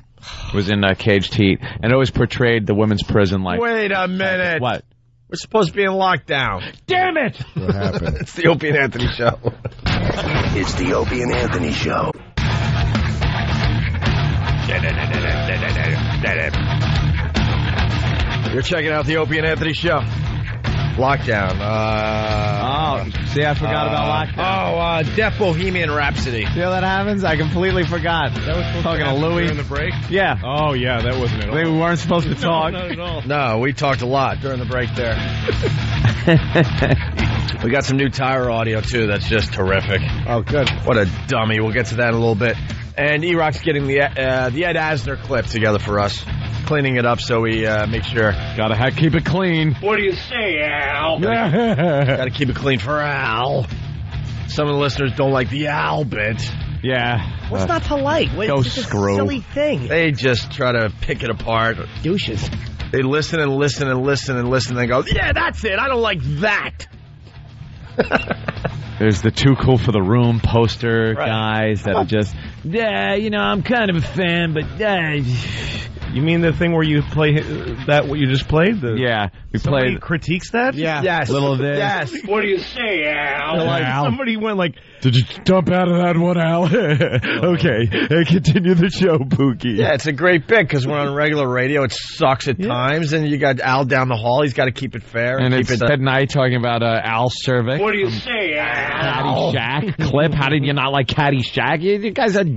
was in Caged Heat, and always portrayed the women's prison like... Wait a minute. What? We're supposed to be in lockdown. Damn it! What happened? It's the Opie and Anthony Show. It's the Opie and Anthony Show. You're checking out the Opie and Anthony Show. Lockdown. See, I forgot about lockdown. Def Bohemian Rhapsody. See how that happens? I completely forgot. That was supposed talking to Louis during the break? Yeah. Oh, yeah, that wasn't at all. We weren't supposed to talk. No, not at all. No, we talked a lot during the break there. We got some new Tyra audio, too, that's just terrific. Oh, good. What a dummy. We'll get to that in a little bit. And E-Rock's getting the Ed Asner clip together for us. Cleaning it up so we make sure. Gotta keep it clean. What do you say, Al? Gotta keep it clean for Al. Some of the listeners don't like the Al bit. Yeah. What's not to like? Go It's just screw. a silly thing. They just try to pick it apart. Douches. They listen and listen and listen and listen and go, yeah, that's it. I don't like that. There's the Too Cool for the Room poster guys that are just, I'm kind of a fan, but You mean the thing where you play that what you just played? Somebody critiques that? Yeah. Yes. Little of this. Yes. What do you say, Al? Al. Somebody went like, did you dump out of that one, Al? Okay, continue the show, Pookie. Yeah, it's a great bit because we're on regular radio. It sucks at times, and you got Al down the hall. He's got to keep it fair. And keep it's Ted and I talking about Al Cervic. What do you say, Al? Caddyshack clip. How did you not like Caddyshack? You guys had...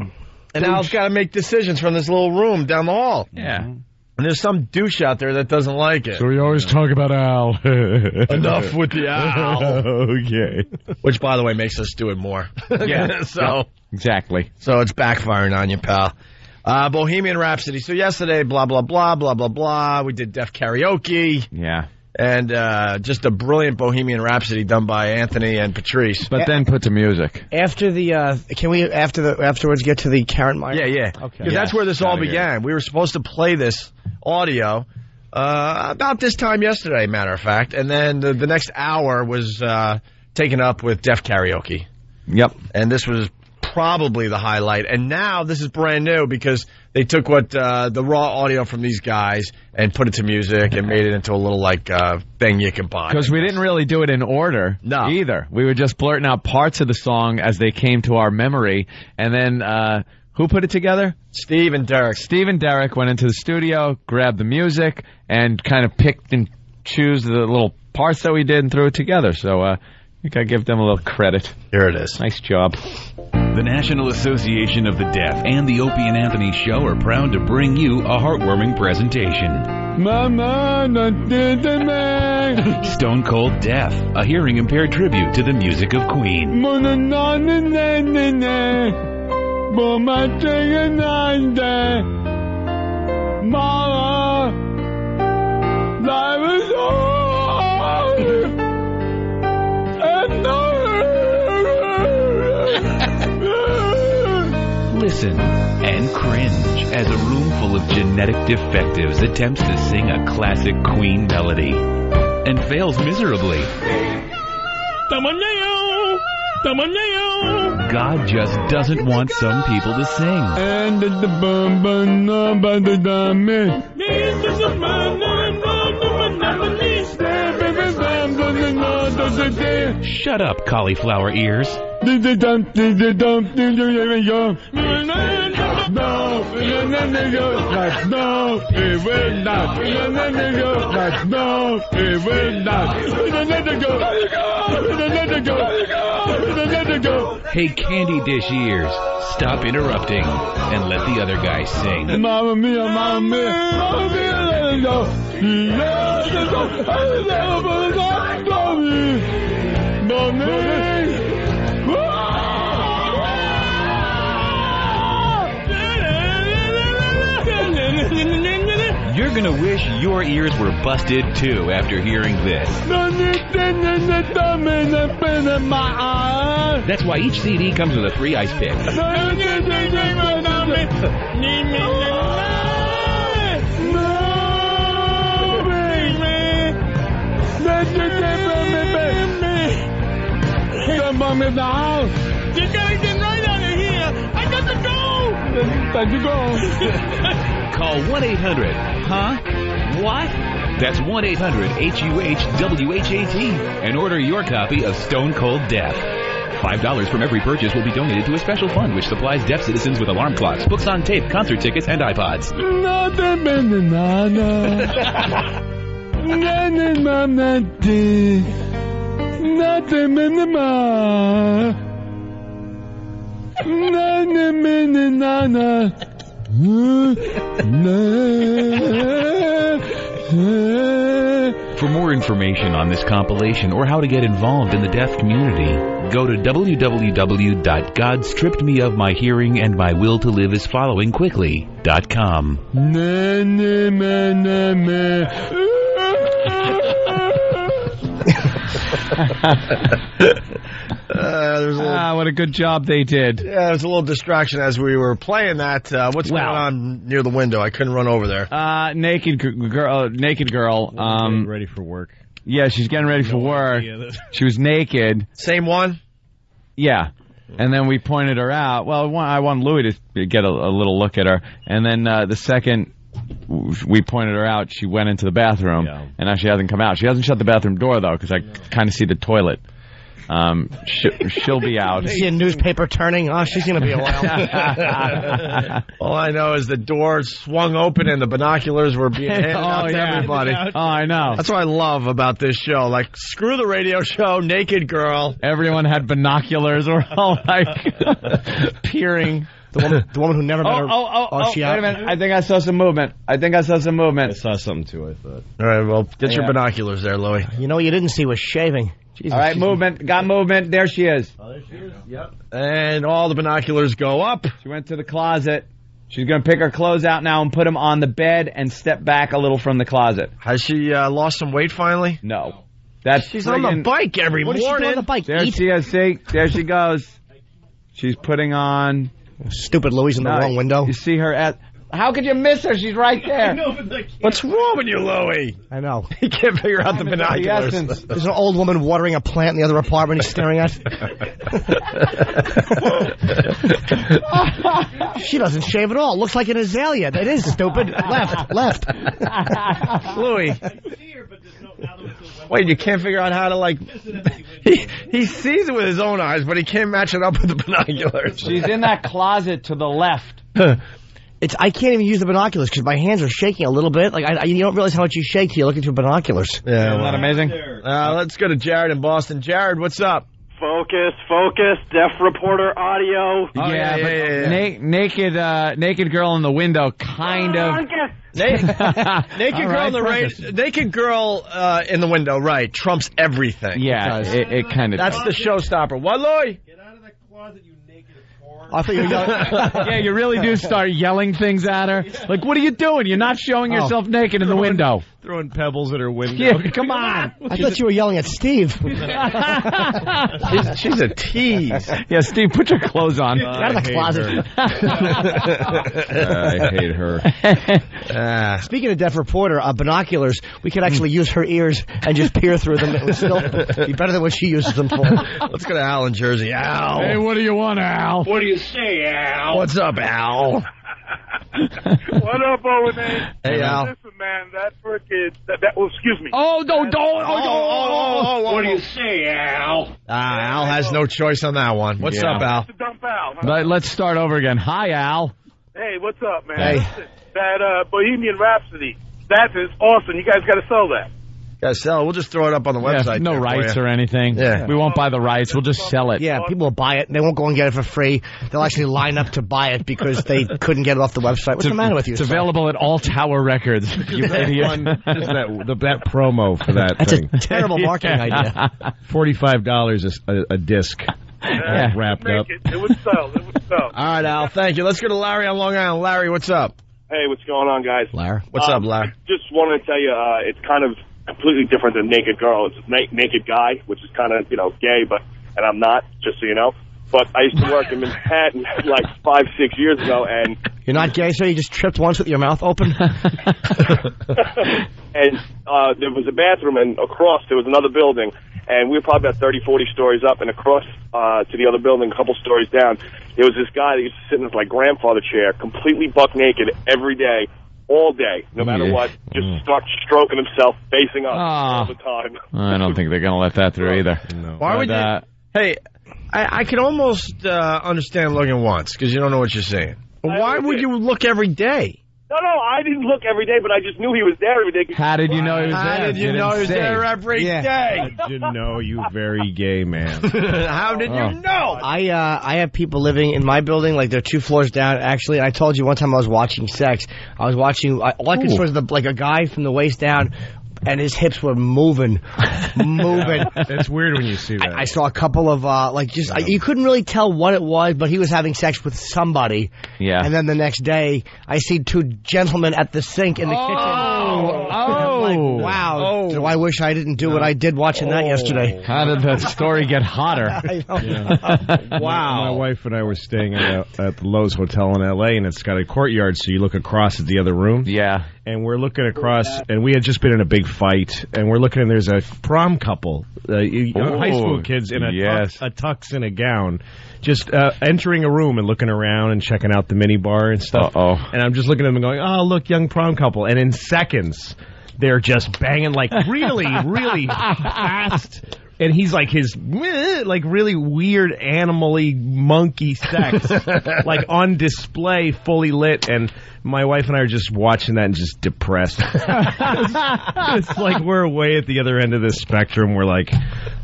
And Al's got to make decisions from this little room down the hall. Yeah. And there's some douche out there that doesn't like it. So we always talk about Al. Enough with the Al. Okay. Which, by the way, makes us do it more. Yeah. Exactly. So it's backfiring on you, pal. Bohemian Rhapsody. So yesterday, blah, blah, blah, blah, blah, blah. We did Def Karaoke. Yeah. And just a brilliant Bohemian Rhapsody done by Anthony and Patrice. But then put to music. After the, can we afterwards get to the Karen Meyer? Yeah. Okay. Because that's where this all began. We were supposed to play this audio about this time yesterday, matter of fact. And then the next hour was taken up with Def Karaoke. Yep. And this was probably the highlight. And now this is brand new because they took what the raw audio from these guys and put it to music and made it into a little thing you can buy. Because we didn't really do it in order either. We were just blurting out parts of the song as they came to our memory, and then who put it together? Steve and Derek. Steve and Derek went into the studio, grabbed the music, and kind of picked and chose the little parts that we did and threw it together. So I think I give them a little credit. Here it is. Nice job. The National Association of the Deaf and the Opie and Anthony Show are proud to bring you a heartwarming presentation. Stone Cold Deaf, a hearing-impaired tribute to the music of Queen. Listen and cringe as a room full of genetic defectives attempts to sing a classic Queen melody and fails miserably. God just doesn't want some people to sing. Shut up, cauliflower ears. Hey, candy dish ears, stop interrupting and let the other guy sing. Mamma mia, mamma mia, mamma mia, let it go. You're gonna wish your ears were busted too after hearing this. That's why each CD comes with a free ice pick. You gotta get right out of here. I got to go. Time to go. Call 1-800. Huh? What? That's 1-800-HUH-WHAT and order your copy of Stone Cold Deaf. $5 from every purchase will be donated to a special fund which supplies deaf citizens with alarm clocks, books on tape, concert tickets, and iPods. For more information on this compilation or how to get involved in the deaf community, go to www.godstrippedmeofmyhearingandmywilltoliveisfollowingquickly.com. What a good job they did. Yeah, there was a little distraction as we were playing that. What's going on near the window? I couldn't run over there. Naked girl. Getting ready for work. Yeah, she's getting ready for work. She was naked. Same one? Yeah. And then we pointed her out. Well, I want Louis to get a little look at her. And then the second we pointed her out, she went into the bathroom. Yeah. And now she hasn't come out. She hasn't shut the bathroom door, though, because I kind of see the toilet. She'll be out. You see a newspaper turning? Oh, she's going to be a while. All I know is the door swung open and the binoculars were being handed out to everybody. Oh, I know. That's what I love about this show. Like, screw the radio show, naked girl. Everyone had binoculars or all like peering. The woman who never met her. Wait a minute. I think I saw some movement. I saw something too, I thought. All right, well, get your binoculars there, Louie. You know what you didn't see was shaving. Jesus, all right, movement. Got movement. There she is. Oh, there she is. Yep. And all the binoculars go up. She went to the closet. She's going to pick her clothes out now and put them on the bed and step back a little from the closet. Has she lost some weight finally? No. She's on the bike every morning. What is she doing on the bike? There she is. See? There she goes. She's putting on... Stupid Louie's in the wrong window. You see her at... How could you miss her? She's right there. What's wrong with you, Louie? I know. He can't figure out the binoculars. There's an old woman watering a plant in the other apartment he's staring at. She doesn't shave at all. Looks like an azalea. That is stupid. Left. Louie. Wait, you can't figure out how to, like... He sees it with his own eyes, but he can't match it up with the binoculars. She's in that closet to the left. I can't even use the binoculars because my hands are shaking a little bit. Like you don't realize how much you shake till you look into binoculars. Yeah, Isn't that amazing? Let's go to Jared in Boston. Jared, what's up? Focus, deaf reporter audio. Naked girl in the window, kind of. Naked girl in the window, right? Trumps everything. Yeah, it kind of. That's the showstopper. What, Lloyd? Get out of that closet, you naked whore. I thought you were yelling. Yeah, you really do start yelling things at her. Like, what are you doing? You're not showing yourself naked in the window. Throwing pebbles at her window. Yeah, come on. I thought you were yelling at Steve. She's a tease. Yeah, Steve, put your clothes on. Get out of the closet. I hate her. Speaking of deaf reporter, binoculars, we could actually use her ears and just peer through them. It would still be better than what she uses them for. Let's go to Al in Jersey. Al. Hey, what do you want, Al? What do you say, Al? What's up, Al? What up, Owen? Hey, Al. Listen, man, that frickin' excuse me. Oh, no, don't. What do you say, Al? Al has no choice on that one. What's up, Al? It's a dump Al. Huh? Let's start over again. Hi, Al. Hey, what's up, man? Hey. Listen, that Bohemian Rhapsody, that is awesome. You guys got to sell that. Guys, sell it. We'll just throw it up on the website. No rights or anything. Yeah. We won't buy the rights. We'll just sell it. Yeah, people will buy it. They won't go and get it for free. They'll actually line up to buy it because they couldn't get it off the website. What's the matter with you? It's available at all Tower Records. You idiot. that promo for that That's thing. a terrible marketing idea. $45 a disc. Yeah. Wrapped up. It would sell. All right, Al. Thank you. Let's go to Larry on Long Island. Larry, what's up? Hey, what's going on, guys? Larry. What's up, Larry? Just wanted to tell you, it's kind of completely different than Naked Girl. It's Naked Guy, which is kind of, gay, and I'm not, just so you know. But I used to work in Manhattan like 5-6 years ago, and... You're not gay, so you just tripped once with your mouth open? And there was a bathroom, and across there was another building, and we were probably about 30, 40 stories up, and across to the other building, a couple stories down, there was this guy that used to sit in his grandfather chair, completely buck naked every day, all day, no matter what, just start stroking himself, facing up all the time. I don't think they're going to let that through either. No. Why would you... Hey, I can almost understand looking once, because you don't know what you're seeing. But why would you look every day? No, I didn't look every day, but I just knew he was there every day. How did you know he was there? How did you know he was there every day? I didn't know, you very gay man. How did you know? I have people living in my building, like they're 2 floors down, actually. I told you one time I was watching sex. I was watching, all I could see was a guy from the waist down, and his hips were moving. It's weird when you see that. I saw a couple of, you couldn't really tell what it was, but he was having sex with somebody. Yeah. And then the next day, I see 2 gentlemen at the sink in the kitchen. Oh, wow. Do I wish I didn't do what I did watching that yesterday. How did that story get hotter? Wow. My wife and I were staying at the Lowe's Hotel in L.A., and it's got a courtyard, so you look across at the other room. Yeah. And we're looking across, and we had just been in a big fight, and we're looking, and there's a prom couple, high school kids in a tux and a gown, just entering a room and looking around and checking out the mini bar and stuff. And I'm just looking at them and going, oh, look, young prom couple. And in seconds, they're just banging really, really fast. And he's his really weird animal-y monkey sex, on display, fully lit, and my wife and I are just watching that and just depressed. It's like we're way at the other end of the spectrum. We're like,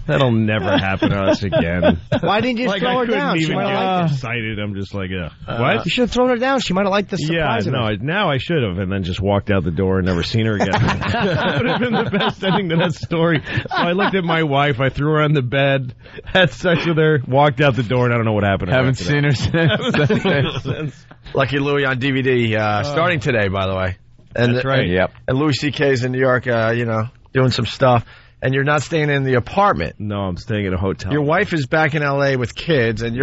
that'll never happen to us again. Why didn't you throw her down? She might have get excited. I'm just like, what? You should have thrown her down. She might have liked the surprise. Now I should have, and then just walked out the door and never seen her again. That would have been the best ending to that story. So I looked at my wife, I threw her on the bed, had sex with her, walked out the door, and I don't know what happened. Haven't seen her since. Lucky Louie on DVD, starting today, by the way. And, That's right. And Louis C.K.'s in New York, doing some stuff. and you're not staying in the apartment. No, I'm staying at a hotel. Your wife is back in L.A. with kids, and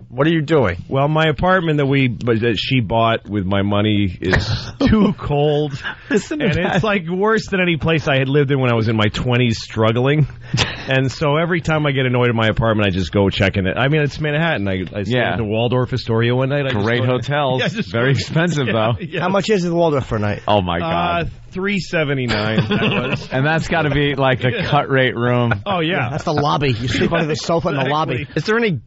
what are you doing? Well, my apartment that she bought with my money is too cold. And it's like worse than any place I had lived in when I was in my 20s struggling. And so every time I get annoyed in my apartment, I just go check in it. I mean, it's Manhattan. I stayed at the Waldorf Astoria one night. Great hotels. Very expensive, though. How much is the Waldorf for a night? Oh, my God. $379. That was. And that's got to be like the cut rate room. Oh, yeah. That's the lobby. You sleep under the sofa in the lobby. Is there any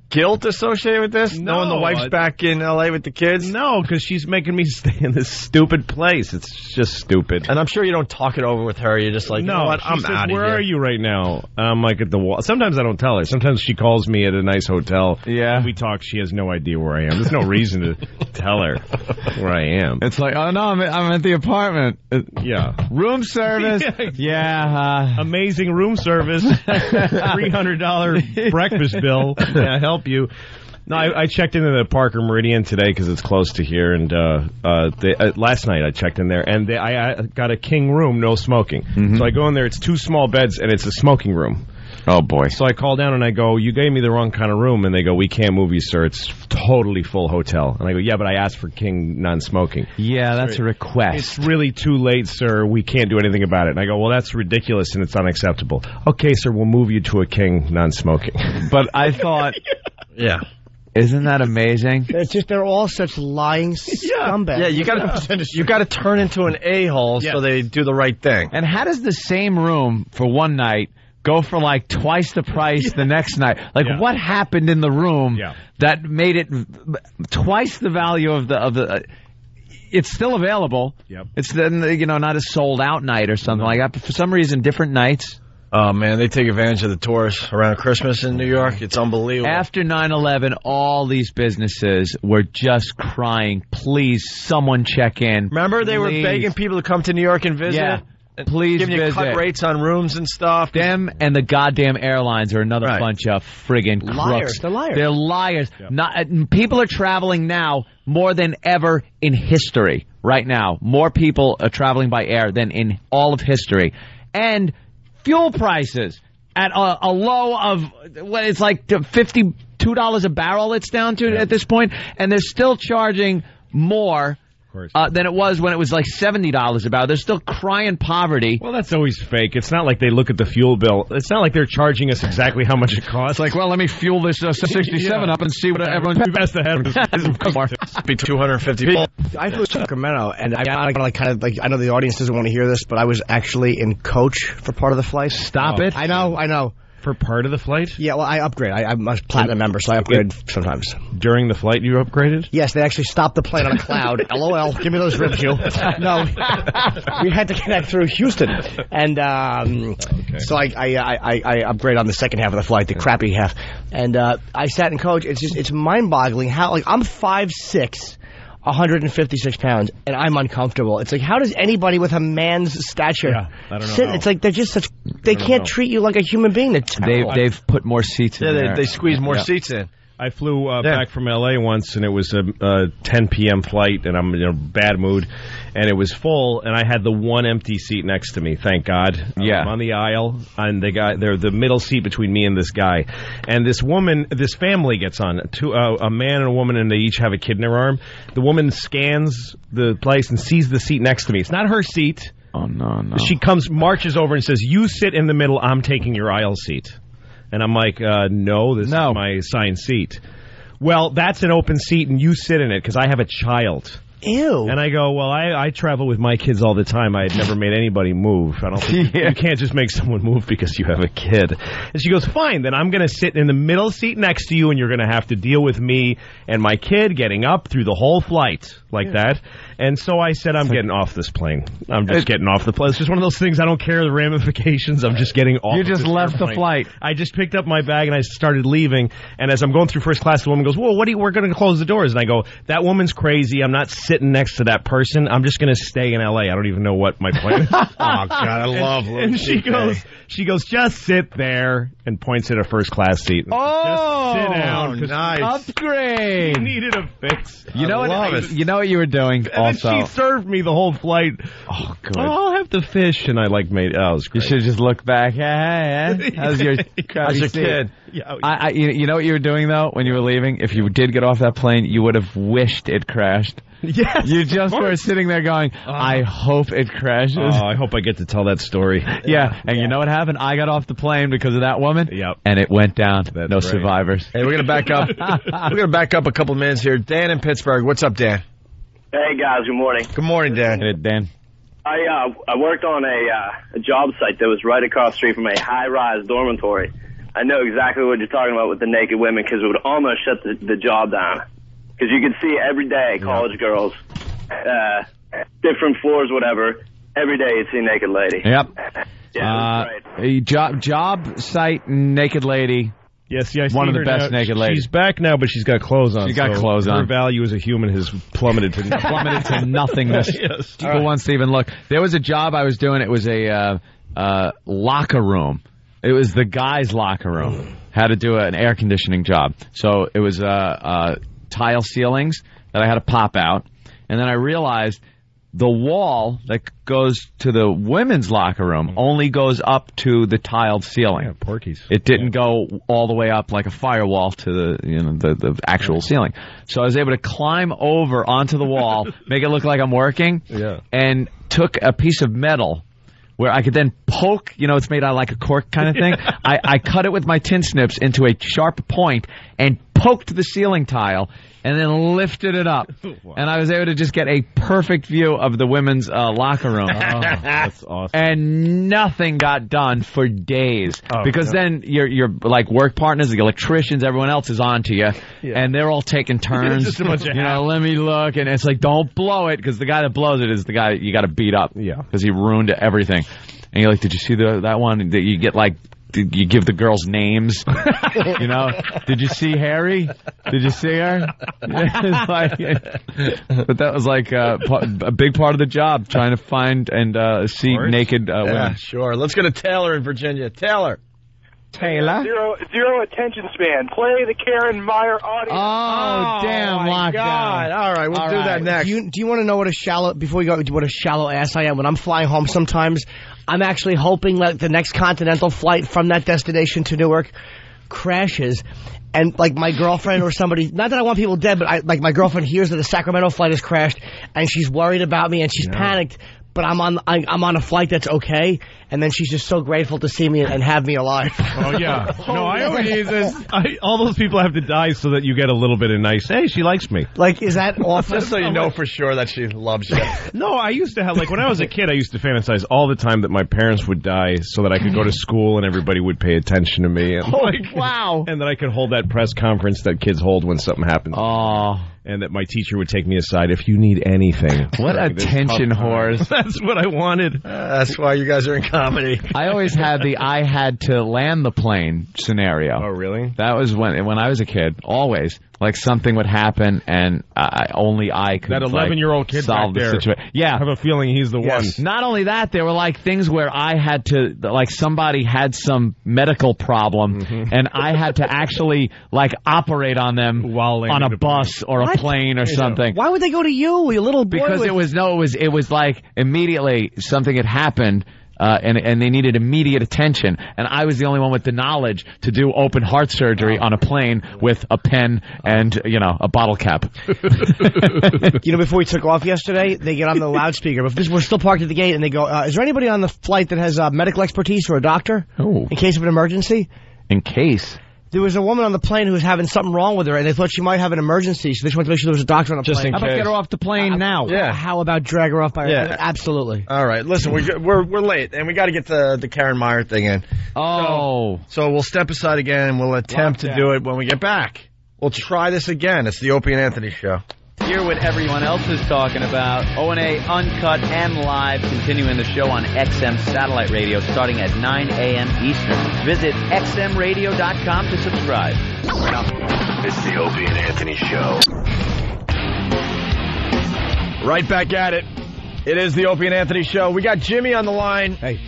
guilt associated with this? No, knowing the wife's back in L.A. with the kids? No, because she's making me stay in this stupid place. It's just stupid. And I'm sure you don't talk it over with her. You're just like, no, you know what? she I'm says, out of here. where are you right now? I'm like at the wall. Sometimes I don't tell her. Sometimes she calls me at a nice hotel. Yeah. And we talk. She has no idea where I am. There's no reason to tell her where I am. It's like, oh, no, I'm at the apartment. Yeah. Room service. Yeah. Amazing room service. $300 breakfast bill. Yeah, help you. No, I checked into the Parker Meridian today because it's close to here, and last night I checked in there, and I got a king room, no smoking. Mm-hmm. So I go in there, it's 2 small beds, and it's a smoking room. Oh, boy. So I call down and I go, you gave me the wrong kind of room, and they go, we can't move you, sir. It's totally full hotel. And I go, yeah, but I asked for king non-smoking. Yeah, that's a request. It's really too late, sir. We can't do anything about it. And I go, well, that's ridiculous and it's unacceptable. Okay, sir, we'll move you to a king non-smoking. But I thought... Yeah. Isn't that amazing? It's just they're all such lying scumbags. Yeah, you got to turn into an a-hole so they do the right thing. And how does the same room for one night go for like twice the price the next night? Like what happened in the room that made it twice the value of the it's still available. Yep. It's not a sold out night or something like that. But for some reason, different nights. Oh, man, they take advantage of the tourists around Christmas in New York. It's unbelievable. After 9/11, all these businesses were just crying, please, someone check in. Remember, they were begging people to come to New York and visit? Yeah. Please giving you cut rates on rooms and stuff. Them and the goddamn airlines are another bunch of friggin' crooks. They're liars. They're liars. Yeah. People are traveling now more than ever in history. Right now, more people are traveling by air than in all of history. And fuel prices at a low of what it's like $52 a barrel. It's down to at this point, and they're still charging more than it was when it was like $70 a barrel. They're still crying poverty. Well, that's always fake. It's not like they look at the fuel bill. It's not like they're charging us exactly how much it costs. It's like, well, let me fuel this 67 up and see what everyone's best ahead. Be 250 people. I flew to Sacramento, and I know the audience doesn't want to hear this, but I was actually in coach for part of the flight. Stop it. I know. For part of the flight? Yeah, well, I upgrade. I'm a platinum member, so I upgrade sometimes. During the flight, you upgraded? Yes, they actually stopped the plane on a cloud. LOL, give me those ribs, you. No, we had to connect through Houston, and so I upgrade on the second half of the flight, the crappy half, and I sat in coach. It's mind-boggling how I'm 5'6". 156 pounds, and I'm uncomfortable. It's like, how does anybody with a man's stature sit? It's like they're just they can't treat you like a human being. They've put more seats in there. They squeeze more seats in. I flew back from L.A. once, and it was a 10 p.m. flight, and I'm in a bad mood, and it was full, and I had the one empty seat next to me, thank God. I'm on the aisle, and they're the middle seat between me and this guy. And this family gets on, a man and a woman, and they each have a kid in their arm. The woman scans the place and sees the seat next to me. It's not her seat. Oh, no. She marches over and says, you sit in the middle, I'm taking your aisle seat. And I'm like, no, this is my assigned seat. Well, that's an open seat, and you sit in it because I have a child. Ew. And I go, well, I travel with my kids all the time. I had never made anybody move. I don't think you can't just make someone move because you have a kid. And she goes, fine, then I'm going to sit in the middle seat next to you, and you're going to have to deal with me and my kid getting up through the whole flight like that. And so I said, I'm getting off this plane. I'm just getting off the plane. It's just one of those things, I don't care the ramifications. I'm just getting off. You just left the flight. I just picked up my bag and I started leaving. And as I'm going through first class, the woman goes, well, we're going to close the doors. And I go, that woman's crazy. I'm not sitting sitting next to that person. I'm just going to stay in L.A. I don't even know what my plan is. Oh, God, I love Louis And she C.K. goes, just sit there, and points at a first-class seat. Oh, just sit down. 'Cause nice. Upgrade. She needed a fix. You know what you were doing And also. then she served me the whole flight. Oh, good. I'll have the fish. And I made, it was great. You should just look back. Hey, how's your kid? Yeah, you know what you were doing, though, when you were leaving? If you did get off that plane, you would have wished it crashed. Yes, you just were sitting there going, I hope it crashes. Oh, I hope I get to tell that story. Yeah, and you know what happened? I got off the plane because of that woman. Yep. And it went down. No right. survivors. Hey, we're gonna back up. We're gonna back up a couple minutes here. Dan in Pittsburgh. What's up, Dan? Hey guys, good morning. Good morning, Dan. Hey, Dan. I worked on a job site that was right across the street from a high-rise dormitory. I know exactly what you're talking about with the naked women because it would almost shut the job down. Because you could see every day college girls, different floors, whatever. Every day you'd see a naked lady. Yep. Yeah, a job site naked lady. Yes, yeah, one of the best naked ladies. She's back now, but she's got clothes on. She's got clothes on. Her value as a human has plummeted to nothingness. Yes. People wants to even look. There was a job I was doing. It was a locker room. It was the guy's locker room. Had to do an air conditioning job. So it was tile ceilings that I had to pop out. And then I realized the wall that goes to the women's locker room only goes up to the tiled ceiling. Yeah, Porky's. It didn't go all the way up like a firewall to the actual ceiling. So I was able to climb over onto the wall, make it look like I'm working, and took a piece of metal where I could then poke, it's made out of like a cork kind of thing. I cut it with my tin snips into a sharp point and poked the ceiling tile and then lifted it up. Wow. And I was able to just get a perfect view of the women's locker room. Oh, that's awesome. And nothing got done for days. Because then your like work partners, the electricians, everyone else is on to you. Yeah. And they're all taking turns. Just a bunch of let me look. And it's like, don't blow it, because the guy that blows it is the guy you got to beat up. Yeah. Because he ruined everything. And you're like, did you see that one? That you get like, you give the girls names, Did you see Harry? Did you see her? It's like, but that was like a big part of the job, trying to find and see naked women. Sure. Let's go to Taylor in Virginia. Taylor. Zero attention span. Play the Karen Meyer audio. Oh, damn! My God! All right, we'll do that next. Do you want to know what a shallow ass I am? When I'm flying home, sometimes I'm actually hoping that the next continental flight from that destination to Newark crashes, and like my girlfriend or somebody, not that I want people dead, but my girlfriend hears that the Sacramento flight has crashed and she's worried about me and she's panicked. But I'm on a flight that's okay, and then she's just so grateful to see me and have me alive. Oh yeah, no, I always all those people have to die so that you get a little bit of nice. Hey, she likes me. Like, is that awful? Just so you know for sure that she loves you. No, I used to have when I was a kid, I used to fantasize all the time that my parents would die so that I could go to school and everybody would pay attention to me. And wow! And that I could hold that press conference that kids hold when something happens. Oh. And that my teacher would take me aside if you need anything. What attention whores. That's what I wanted. That's why you guys are in comedy. I always had I had to land the plane scenario. Oh, really? That was when I was a kid. Always. Like something would happen and only I could that 11-year-old kid solve back the there. situation. Yeah. I have a feeling he's the one. Not only that, there were like things where I had to, like somebody had some medical problem and I had to actually like operate on them while on a bus or a plane or something. Why would they go to you, you little boy? Because it was like immediately something had happened. And they needed immediate attention, and I was the only one with the knowledge to do open heart surgery on a plane with a pen and a bottle cap. Before we took off yesterday, they get on the loudspeaker. But we're still parked at the gate, and they go, "Is there anybody on the flight that has medical expertise or a doctor in case of an emergency?" In case. There was a woman on the plane who was having something wrong with her, and they thought she might have an emergency, so they just wanted to make sure there was a doctor on the plane. How about get her off the plane now? Yeah. How about drag her off by her? Absolutely. All right, listen, we're late, and we got to get the Karen Meyer thing in. Oh. So we'll step aside again, and we'll attempt to do it when we get back. We'll try this again. It's the Opie and Anthony Show. Hear what everyone else is talking about. O&A Uncut and Live, continuing the show on XM Satellite Radio starting at 9 a.m. Eastern. Visit xmradio.com to subscribe. It's the Opie and Anthony Show. Right back at it. It is the Opie and Anthony Show. We got Jimmy on the line. Hey.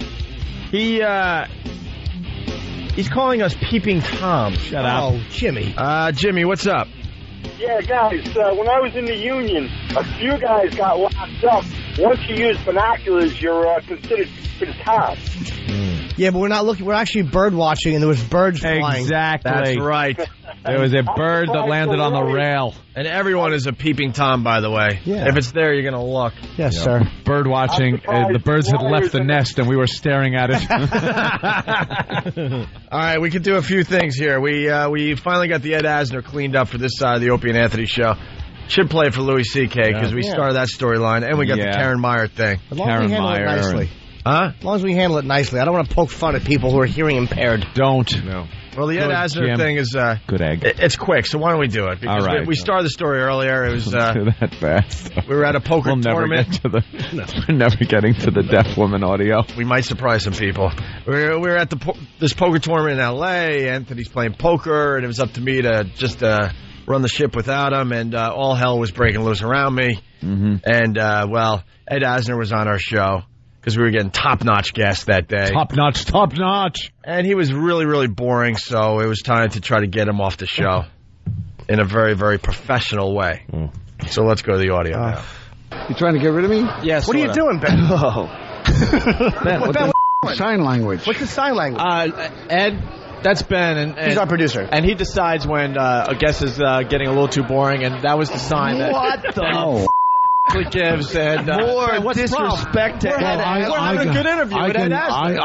He's calling us Peeping Tom. Shut up. Oh, Jimmy. Jimmy, what's up? Yeah, guys, when I was in the Union, a few guys got locked up. Once you use binoculars, you're considered to the top. Yeah, but we're not looking. We're actually bird watching, and there was birds flying. Exactly. That's right. There was a bird that landed on the rail. And everyone is a Peeping Tom, by the way. Yeah. If it's there, you're going to look. Yes, sir. Bird watching. The birds had left the nest, and we were staring at it. All right, we can do a few things here. We finally got the Ed Asner cleaned up for this side of the Opie and Anthony Show. Should play for Louis C.K. because we started that storyline, and we got the Karen Meyer thing. As long as we handle it nicely. Huh? As long as we handle it nicely. I don't want to poke fun at people who are hearing impaired. Don't. No. Well, the Ed Asner thing is... good egg. It's quick, so why don't we do it? Because all right. we started the story earlier. It was... do that fast. We were at a poker tournament. We're never getting to the deaf woman audio. We might surprise some people. We were at this poker tournament in L.A. Anthony's playing poker, and it was up to me to just run the ship without him, and all hell was breaking loose around me. Mm-hmm. And, Ed Asner was on our show because we were getting top-notch guests that day. Top-notch. And he was really, really boring, so it was time to try to get him off the show in a very, very professional way. So let's go to the audio now. You trying to get rid of me? Yes. What are you doing, Ben? Ben, sign language. What's the sign language? Ed, that's Ben, and he's our producer. And he decides when a guest is getting a little too boring, and that was the sign that... What the gives and more disrespect to Ed. We're having a good interview with Ed Asner.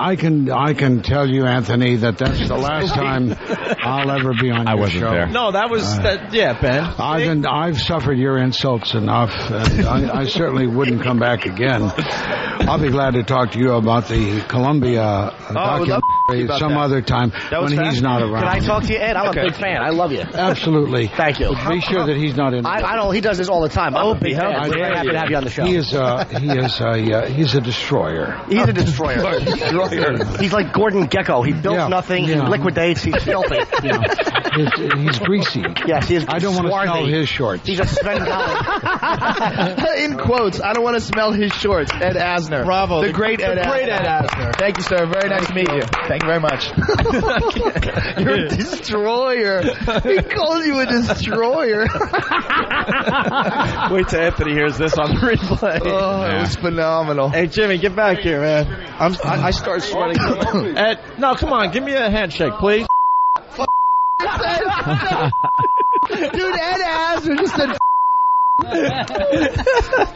I can tell you, Anthony, that's the last time I'll ever be on your show. There. No, that was Ben. I've suffered your insults enough, and I certainly wouldn't come back again. I'll be glad to talk to you about the Columbia documentary some other time when he's not around. Can I talk to you, Ed? I'm a big fan. I love you. Absolutely. Thank you. Be sure that he's not in. I don't. He does this all the time. I'm a big fan. We're very happy to have you on the show. He's a destroyer. He's a destroyer. He's like Gordon Gekko. He builds nothing. He liquidates. He's filthy. He's greasy. Yes, he is. I don't want to smell his shorts. He's a Sven In quotes, I don't want to smell his shorts. Ed Asner. Bravo. The great Ed Asner. Thank you, sir. Very nice to meet you. Thank you very much. You're a destroyer. He calls you a destroyer. Wait till Anthony hears this on the replay. Oh, it was phenomenal. Hey, Jimmy, get back here, man. I start sweating. Ed, no, come on. Give me a handshake, please. Dude, Ed Asner just said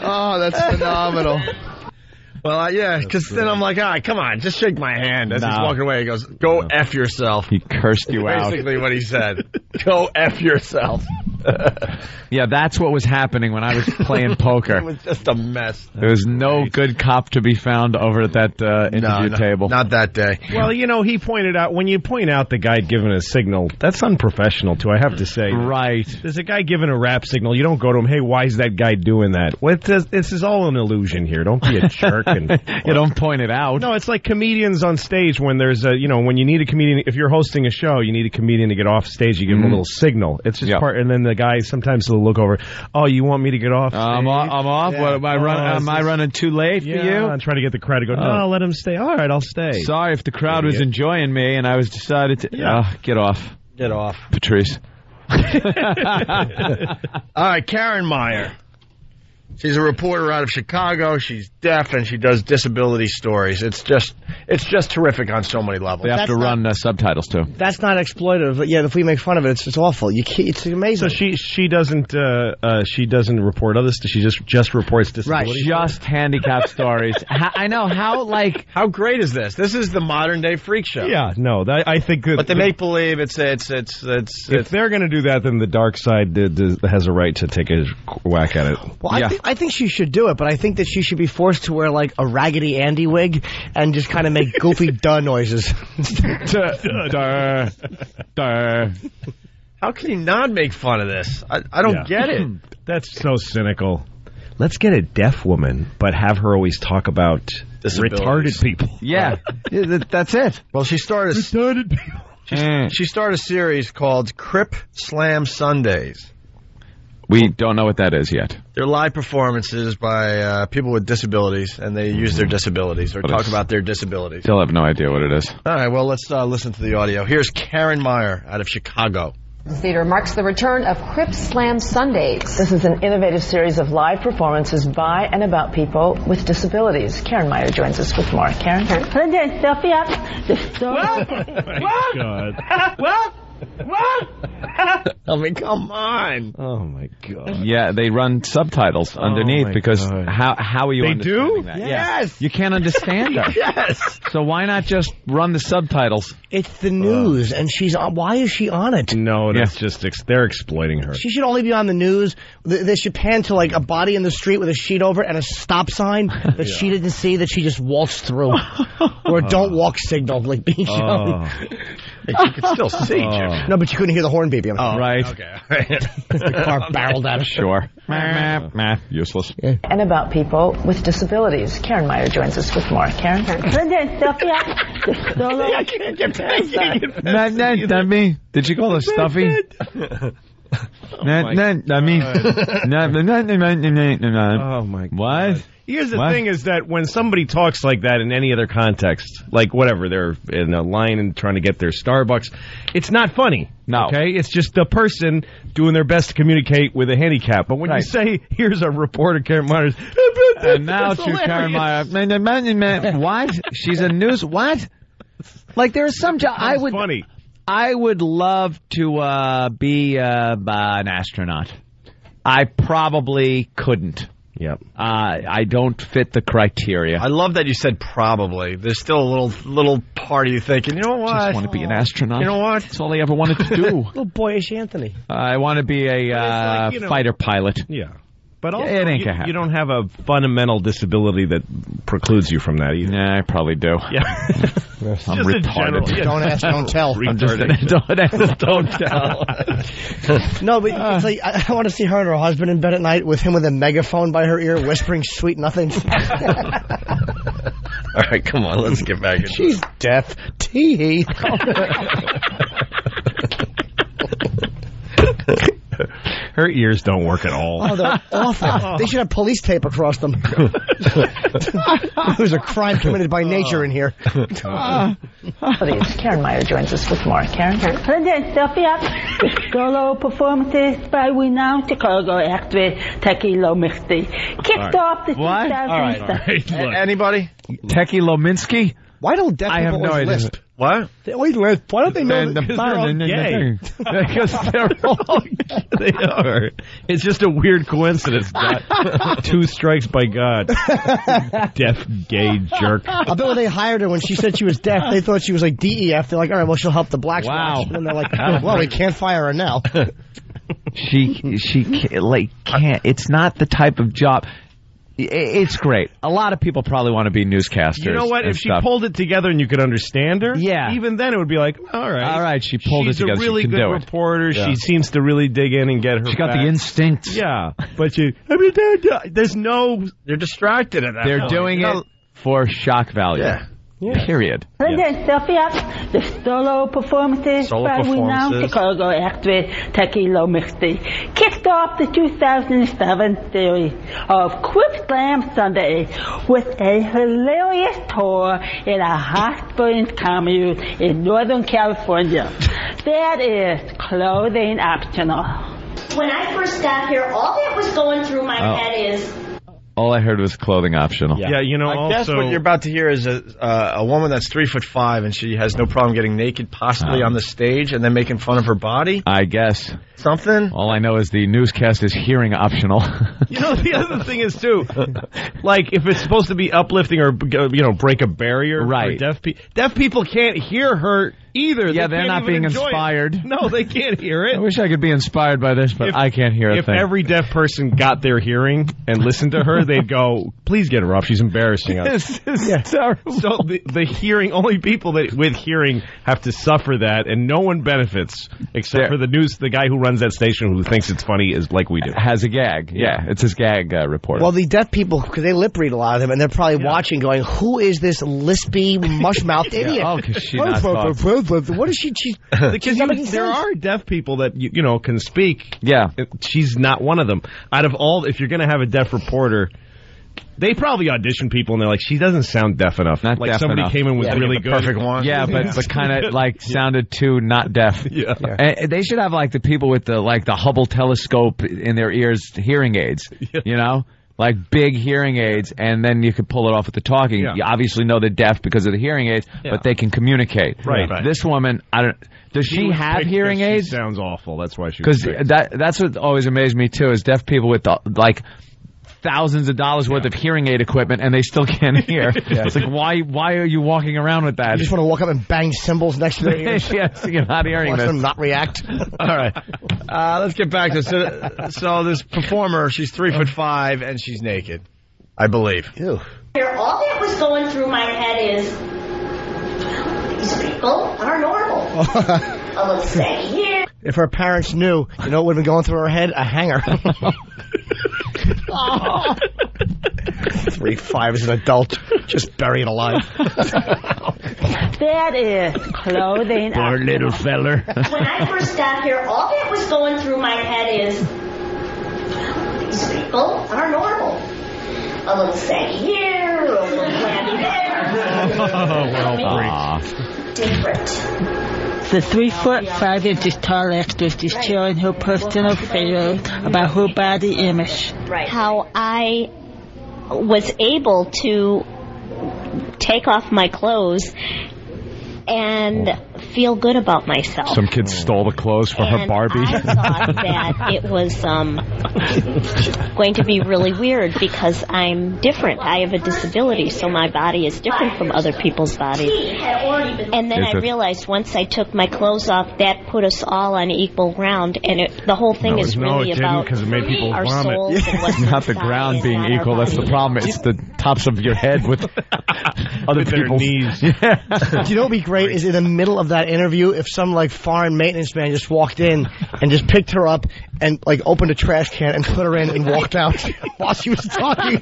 Oh, that's phenomenal. Well, because then I'm like, all right, come on, just shake my hand. As he's walking away, he goes, go F yourself. He cursed you out. Basically what he said. Go F yourself. Yeah, that's what was happening when I was playing poker. It was just a mess. There was no good cop to be found over at that interview table. Not that day. Well, he pointed out, when you point out the guy giving a signal, that's unprofessional, too, I have to say. Right. There's a guy giving a rap signal. You don't go to him, hey, why is that guy doing that? This is all an illusion here. Don't be a jerk. You don't point it out. No, it's like comedians on stage when there's when you need a comedian, if you're hosting a show, you need a comedian to get off stage, you give him a little signal. It's just part, and then the guy sometimes will look over, oh, you want me to get off stage? I'm off? Yeah. What, am I running too late for you? I'm trying to get the crowd to go, no, let him stay. All right, I'll stay. Sorry if the crowd was enjoying me and I was decided to... get off. Get off. Patrice. All right, Karen Meyer. She's a reporter out of Chicago. She's deaf, and she does disability stories. It's just terrific on so many levels. They have to run subtitles, too. That's not exploitive. But if we make fun of it, it's awful. It's amazing. So she doesn't report others. She just reports disability. Right. Just handicap stories. I know. How great is this? This is the modern day freak show. Yeah, no, I think that... But they make believe it's if they're going to do that, then the dark side has a right to take a whack at it. Well, I think she should do it, but I think that she should be forced to wear like a Raggedy Andy wig and just kind of make goofy duh noises. Duh. How can you not make fun of this? I don't get it. That's so cynical. Let's get a deaf woman, but have her always talk about retarded people. Yeah, that's it. Well, she started retarded people. She started a series called Crip Slam Sundays. We don't know what that is yet. They're live performances by people with disabilities, and they use their disabilities or talk about their disabilities. Still have no idea what it is. All right, well, let's listen to the audio. Here's Karen Meyer out of Chicago. The theater marks the return of Crip Slam Sundays. This is an innovative series of live performances by and about people with disabilities. Karen Meyer joins us with more. Karen? Put that stuff up. What? I mean, come on. Oh, my God. Yeah, they run subtitles underneath because how are you understanding that? Yes. You can't understand her. Yes. So why not just run the subtitles? It's the news, and she's on. Why is she on it? No, that's just they're exploiting her. She should only be on the news. They should pan to like a body in the street with a sheet over it and a stop sign that she didn't see that she just waltzed through, or a don't walk signal like being shown. You could still see, Jim. No, but you couldn't hear the horn beeping. Right. Okay. The car barreled out of Sure. Useless. And about people with disabilities. Karen Meyer joins us with more. Karen? Put that stuff up. I can't get past that. Dummy. Did you call her Stuffy? Oh, my God. What? Here's the thing is that when somebody talks like that in any other context, like whatever, they're in a line and trying to get their Starbucks, it's not funny. No. Okay? It's just the person doing their best to communicate with a handicap. But when you say, here's a reporter, Karen Myers, and now to Karen Meyer. What? She's a news. What? Like there's some job. Funny. I would love to be an astronaut. I probably couldn't. Yep. I don't fit the criteria. I love that you said probably. There's still a little part of you thinking, you know what? I just want to be an astronaut. You know what? That's all I ever wanted to do. Little boyish Anthony. I want to be a fighter pilot. Yeah. But also, it ain't gonna happen. You don't have a fundamental disability that precludes you from that either. Yeah, I probably do. Yeah. I'm retarded. Don't ask, don't tell. Don't ask, don't tell. No, but it's like, I want to see her and her husband in bed at night with him with a megaphone by her ear whispering sweet nothings. All right, come on, let's get back into it. She's deaf. Tee. Her ears don't work at all. Oh, they're awful. They should have police tape across them. There's a crime committed by nature in here. Karen Meyer joins us with more. Karen? Put that stuff up. The solo performances by renowned Chicago actress Techie Lominsky kicked off the 2007. Anybody? Techie Lominsky? Why don't deaf people always lisp? What? They always lisp. Why don't they know that they're all gay? Because they're all they are. It's just a weird coincidence. Two strikes by God. Deaf, gay jerk. I bet when they hired her, when she said she was deaf, they thought she was like DEF. They're like, all right, well, she'll help the blacks watch. And then they're like, well, we can't fire her now. She can't. It's not the type of job. It's great. A lot of people probably want to be newscasters. You know what? If she pulled it together and you could understand her, even then it would be like, all right. She pulled it together. She's a really good reporter. Yeah. She seems to really dig in and get her. She got the instinct. Yeah, but there's no. They're distracted at that. They're doing it for shock value. Yeah. Period. Put that stuff up. The solo performances by renowned Chicago actress Techie Lominsky kicked off the 2007 series of Crip Slam Sunday with a hilarious tour in a hot springs commune in Northern California. That is clothing optional. When I first got here, all that was going through my head is, all I heard was clothing optional. Yeah, you know, I guess what you're about to hear is a woman that's 3'5" and she has no problem getting naked, possibly on the stage, and then making fun of her body. I guess. Something? All I know is the newscast is hearing optional. You know, the other thing is, too, like, if it's supposed to be uplifting or, break a barrier for deaf people can't hear her either. Yeah, they're not being inspired. No, they can't hear it. I wish I could be inspired by this, but I can't hear a thing. If every deaf person got their hearing and listened to her, they'd go, please get her off. She's embarrassing us. This is terrible. So the hearing, only people with hearing have to suffer that, and no one benefits except for the guy who runs that station who thinks it's funny is like we do. Has a gag. Yeah, it's his gag reporter. Well, the deaf people, because they lip read a lot of them, and they're probably watching going, who is this lispy, mush-mouthed idiot? Oh, because she not talks. What is she? Because there are deaf people that, you know, can speak. Yeah. She's not one of them. Out of all, if you're going to have a deaf reporter, they probably audition people and they're like, she doesn't sound deaf enough. Not like deaf somebody enough. came in with really good. Perfect one. Yeah, but kind of like sounded too not deaf. Yeah. And they should have like the people with the Hubble telescope in their ears, hearing aids. You know, like big hearing aids, and then you could pull it off with the talking. Yeah. You obviously know they're deaf because of the hearing aids, but they can communicate. Right. This woman, I don't. Does she have hearing aids? She sounds awful. That's why she. Because that's what always amazed me too, is deaf people with thousands of dollars worth of hearing aid equipment and they still can't hear. It's like, why are you walking around with that? You just want to walk up and bang cymbals next to their ears. Yes, you're not hearing Watch this. them not react. All right. Let's get back to it. So this performer, she's 3'5" and she's naked, I believe. Ew. All that was going through my head is, these people are normal. A little saggy here. If her parents knew, you know what would have been going through her head? A hanger. 3'5" as an adult, just buried alive. That is clothing. Poor little feller. When I first got here, all that was going through my head is, these people are normal. A little saggy here, a little flabby there. Different. The 3'5" tall actress is sharing her personal feelings about her body image. Right. How I was able to take off my clothes and feel good about myself. Some kid stole the clothes for her Barbie. I thought that it was going to be really weird because I'm different. I have a disability, so my body is different from other people's bodies. And then I realized once I took my clothes off, that put us all on equal ground, and the whole thing is really about it made people our vomit. souls and what's Not the ground being equal. That's the problem. It's the tops of your head with other people's knees. Do you know what would be great is in the middle of that interview if some foreign maintenance man just walked in and just picked her up and opened a trash can and put her in and walked out while she was talking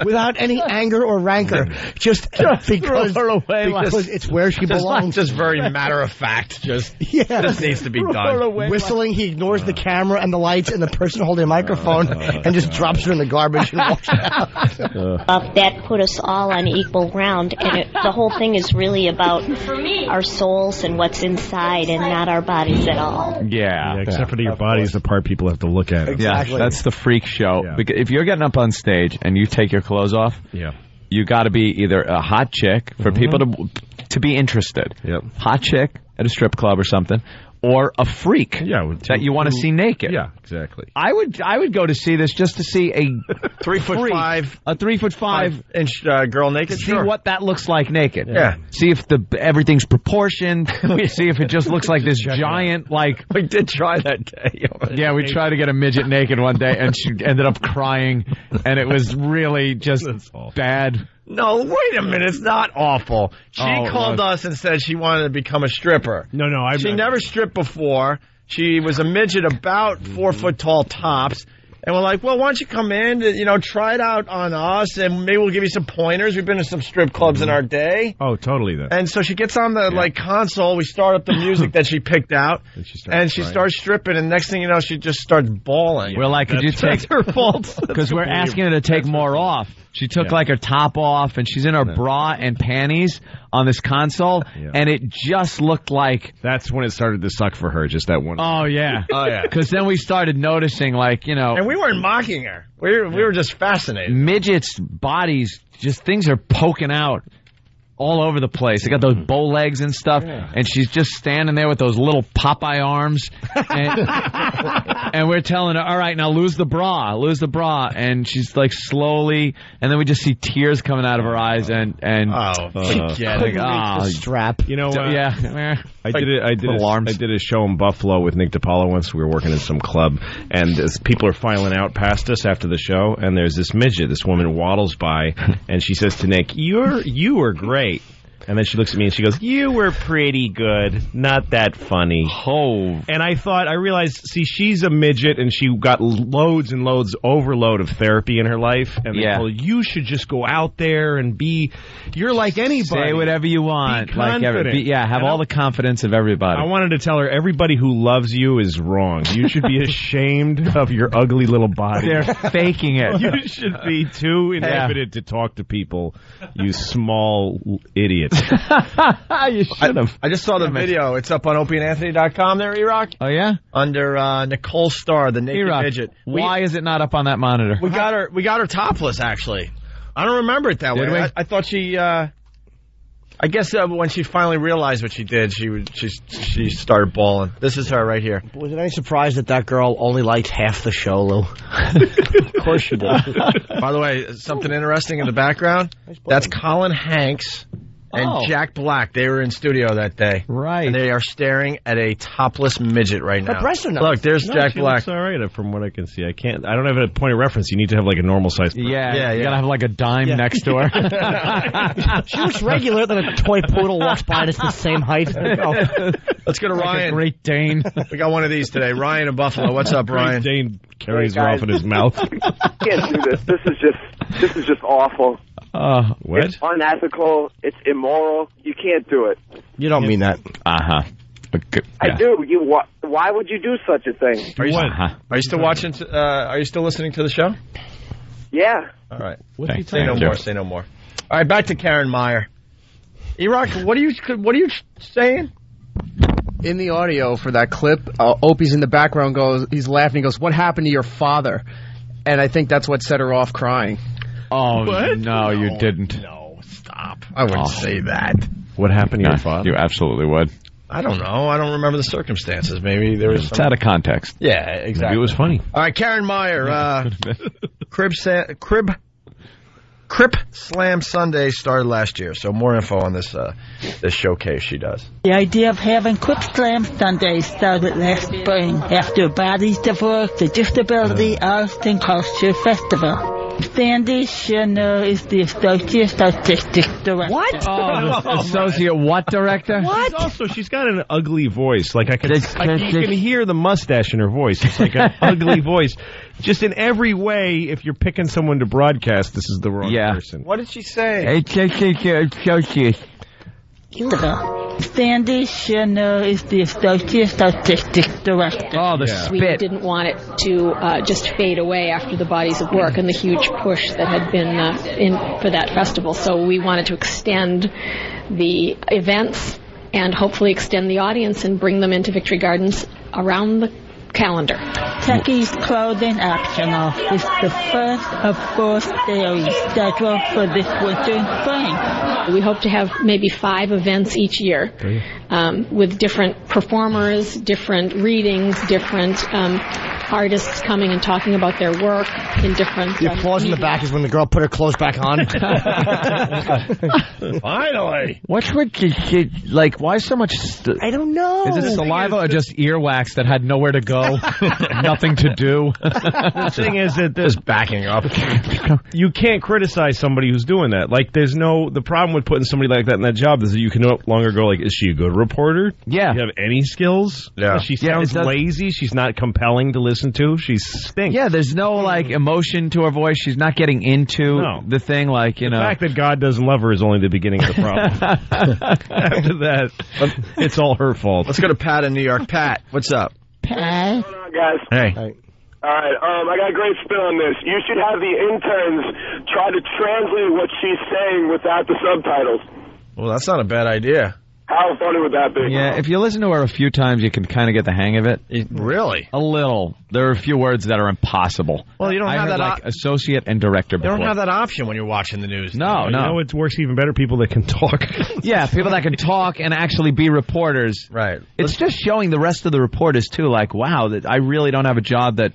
without any anger or rancor, just because throw her away because it's where she belongs. Just very matter of fact. This needs to be done. Whistling, he ignores the camera and the lights and the person holding a microphone and just drops her in the garbage and walks out. That put us all on equal ground, and the whole thing is really about our souls and what's inside and not our bodies at all. Yeah. Except for your body is the part people have to look at. Exactly. Yeah, that's the freak show. Yeah. Because if you're getting up on stage and you take your clothes off, you got to be either a hot chick for people to be interested. Hot chick at a strip club or something. Or a freak that you want to see naked. Yeah, exactly. I would go to see this just to see a 3'5" inch girl naked. See what that looks like naked. Yeah. See if everything's proportioned. See if it just looks like this giant We did try that day. Yeah, we tried to get a midget naked one day, and she ended up crying, and it was really just bad. No, wait a minute. It's not awful. She called us and said she wanted to become a stripper. No. She never stripped before. She was a midget about 4 foot tall tops. And we're like, well, why don't you come in, try it out on us, and maybe we'll give you some pointers. We've been to some strip clubs in our day. Oh, totally. And so she gets on the console. We start up the music that she picked out, and she starts stripping. And next thing you know, she just starts bawling. We're like, could you take her fault? Because we're asking her to take more off. She took her top off, and she's in her bra and panties on this console, and it just looked like... That's when it started to suck for her, just that one. Oh, yeah. Because then we started noticing, And we weren't mocking her. We were just fascinated. Midgets' bodies, just things are poking out all over the place. They got those bow legs and stuff, and she's just standing there with those little Popeye arms, and we're telling her, all right, now lose the bra, and she's slowly, and then we just see tears coming out of her eyes, and the strap. You know, I did a show in Buffalo with Nick DiPaolo once. We were working in some club, and as people are filing out past us after the show, and there's this midget, this woman waddles by, and she says to Nick, "You are great." And then she looks at me and she goes, "You were pretty good, not that funny." Oh. And I realized, see, she's a midget and she got loads and loads, overload of therapy in her life. And they told her, you should just go out there and you're like anybody. Say whatever you want. Be confident. Have all the confidence of everybody. I wanted to tell her, everybody who loves you is wrong. You should be ashamed of your ugly little body. They're faking it. You should be too inhibited to talk to people, you small idiot. You should have. I just saw the video. It's up on opieandanthony.com there, E-Rock. Oh, yeah? Under Nicole Starr, the naked midget. Why is it not up on that monitor? We got her topless, actually. I don't remember it that way. I thought she... I guess when she finally realized what she did, she started bawling. This is her right here. Was it any surprise that girl only liked half the show, Lou? Of course she did. By the way, something interesting in the background. That's Colin Hanks and Jack Black. They were in studio that day. Right. And they are staring at a topless midget right now. Look, there's Jack she Black. Looks all right from what I can see. I don't have a point of reference. You need to have like a normal size person. Yeah. You gotta have like a dime next to her. She looks regular, then a toy poodle walks by and it's the same height. Let's go to Ryan. A Great Dane. We got one of these today. Ryan in Buffalo. What's up, Ryan? Great Dane carries her off in his mouth. Can't do this. This is just awful. What? It's unethical. It's immoral. You can't do it. You don't mean that. Uh-huh. I do. Why would you do such a thing? Are you still watching? Are you still listening to the show? Yeah. All right. Say no more. All right, back to Karen Meyer. E-Rock, what are you saying? In the audio for that clip, Opie's in the background he's laughing, he goes, "What happened to your father?" And I think that's what set her off crying. Oh, no, you didn't. No, stop. I wouldn't say that. What happened to your father? You absolutely would. I don't know. I don't remember the circumstances. Maybe there was It's out of context. Yeah, exactly. Maybe it was funny. All right, Karen Meyer, Crip Slam Sunday started last year, so more info on this showcase she does. The idea of having Crip Slam Sunday started last spring after Bodies Divorce, the Disability Arts and Culture Festival. Sandy Shinner is the Associate Artistic Director. What? Oh, Associate what director? What? She's got an ugly voice. Like you can hear the mustache in her voice. It's like an ugly voice. Just in every way, if you're picking someone to broadcast, this is the wrong person. What did she say? Associate. Sandy Shinner is the Associate Artistic Director. Oh, the spit. We didn't want it to just fade away after the Bodies of Work and the huge push that had been for that festival. So we wanted to extend the events and hopefully extend the audience and bring them into Victory Gardens around the calendar. Techies Clothing Optional is the first of 4 series scheduled for this winter and spring. We hope to have maybe 5 events each year with different performers, different readings, different artists coming and talking about their work in different... The applause in the back is when the girl put her clothes back on. Finally! What's with shit? Like, why so much... I don't know. Is it saliva or just earwax that had nowhere to go? Nothing to do? The thing is that just backing up. You can't criticize somebody who's doing that. Like, the problem with putting somebody like that in that job is that you can no longer go like, is she a good reporter? Yeah. Do you have any skills? Yeah. She sounds lazy. She's not compelling to listen to. She stinks. Yeah, there's no, like, emotion to her voice. She's not getting into the thing, like, you know. The fact that God doesn't love her is only the beginning of the problem. After that, it's all her fault. Let's go to Pat in New York. Pat, what's up? Pat. What's going on, guys? Hey. All right, I got a great spin on this. You should have the interns try to translate what she's saying without the subtitles. Well, that's not a bad idea. How funny would that be? Yeah, if you listen to her a few times, you can kind of get the hang of it. Really? A little. There are a few words that are impossible. Well, you don't have that like associate and director before. You don't have that option when you're watching the news. No. You know, it works even better. People that can talk. Yeah, people that can talk and actually be reporters. Right. It's just showing the rest of the reporters too. Like, wow, that I really don't have a job that.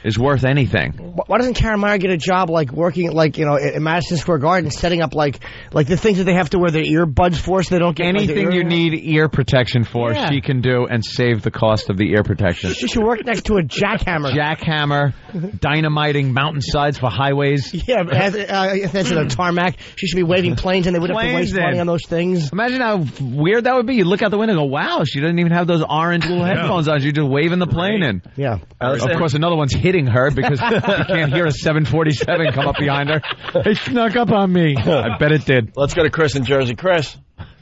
is worth anything. Why doesn't Karen Meyer get a job like working like in Madison Square Garden, setting up like the things that they have to wear their earbuds for so they don't get anything you need ear protection for? Yeah. She can do and save the cost of the ear protection. She should work next to a jackhammer. Jackhammer, dynamiting mountainsides for highways. Yeah, if that's a tarmac, she should be waving planes, and they would have to waste money on those things. Imagine how weird that would be. You look out the window and go, wow, she doesn't even have those orange little headphones on. She's just waving the plane in. Yeah. Of course, another one's hitting her because you can't hear a 747 come up behind her. It snuck up on me. I bet it did. Let's go to Chris in Jersey. Chris.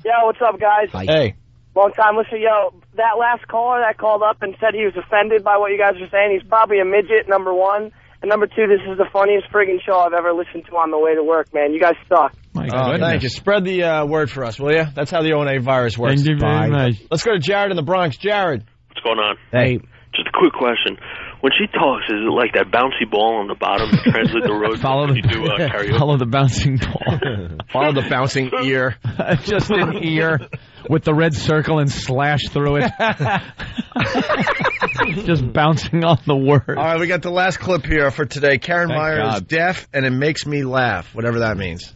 Yo, what's up, guys? Hi. Hey. Long time listener. Yo, that last caller that called up and said he was offended by what you guys were saying, he's probably a midget, number one. And number two, this is the funniest friggin' show I've ever listened to on the way to work, man. You guys suck. Thank you. Spread the word for us, will you? That's how the ONA virus works. Thank you very much. Let's go to Jared in the Bronx. Jared. What's going on? Hey. Just a quick question. When she talks, is it like that bouncy ball on the bottom to translate the road? Follow the bouncing ball. Follow the bouncing ear. Just an ear with the red circle and slash through it. Just bouncing on the word. All right, we got the last clip here for today. Karen Meyer is deaf, and it makes me laugh, whatever that means.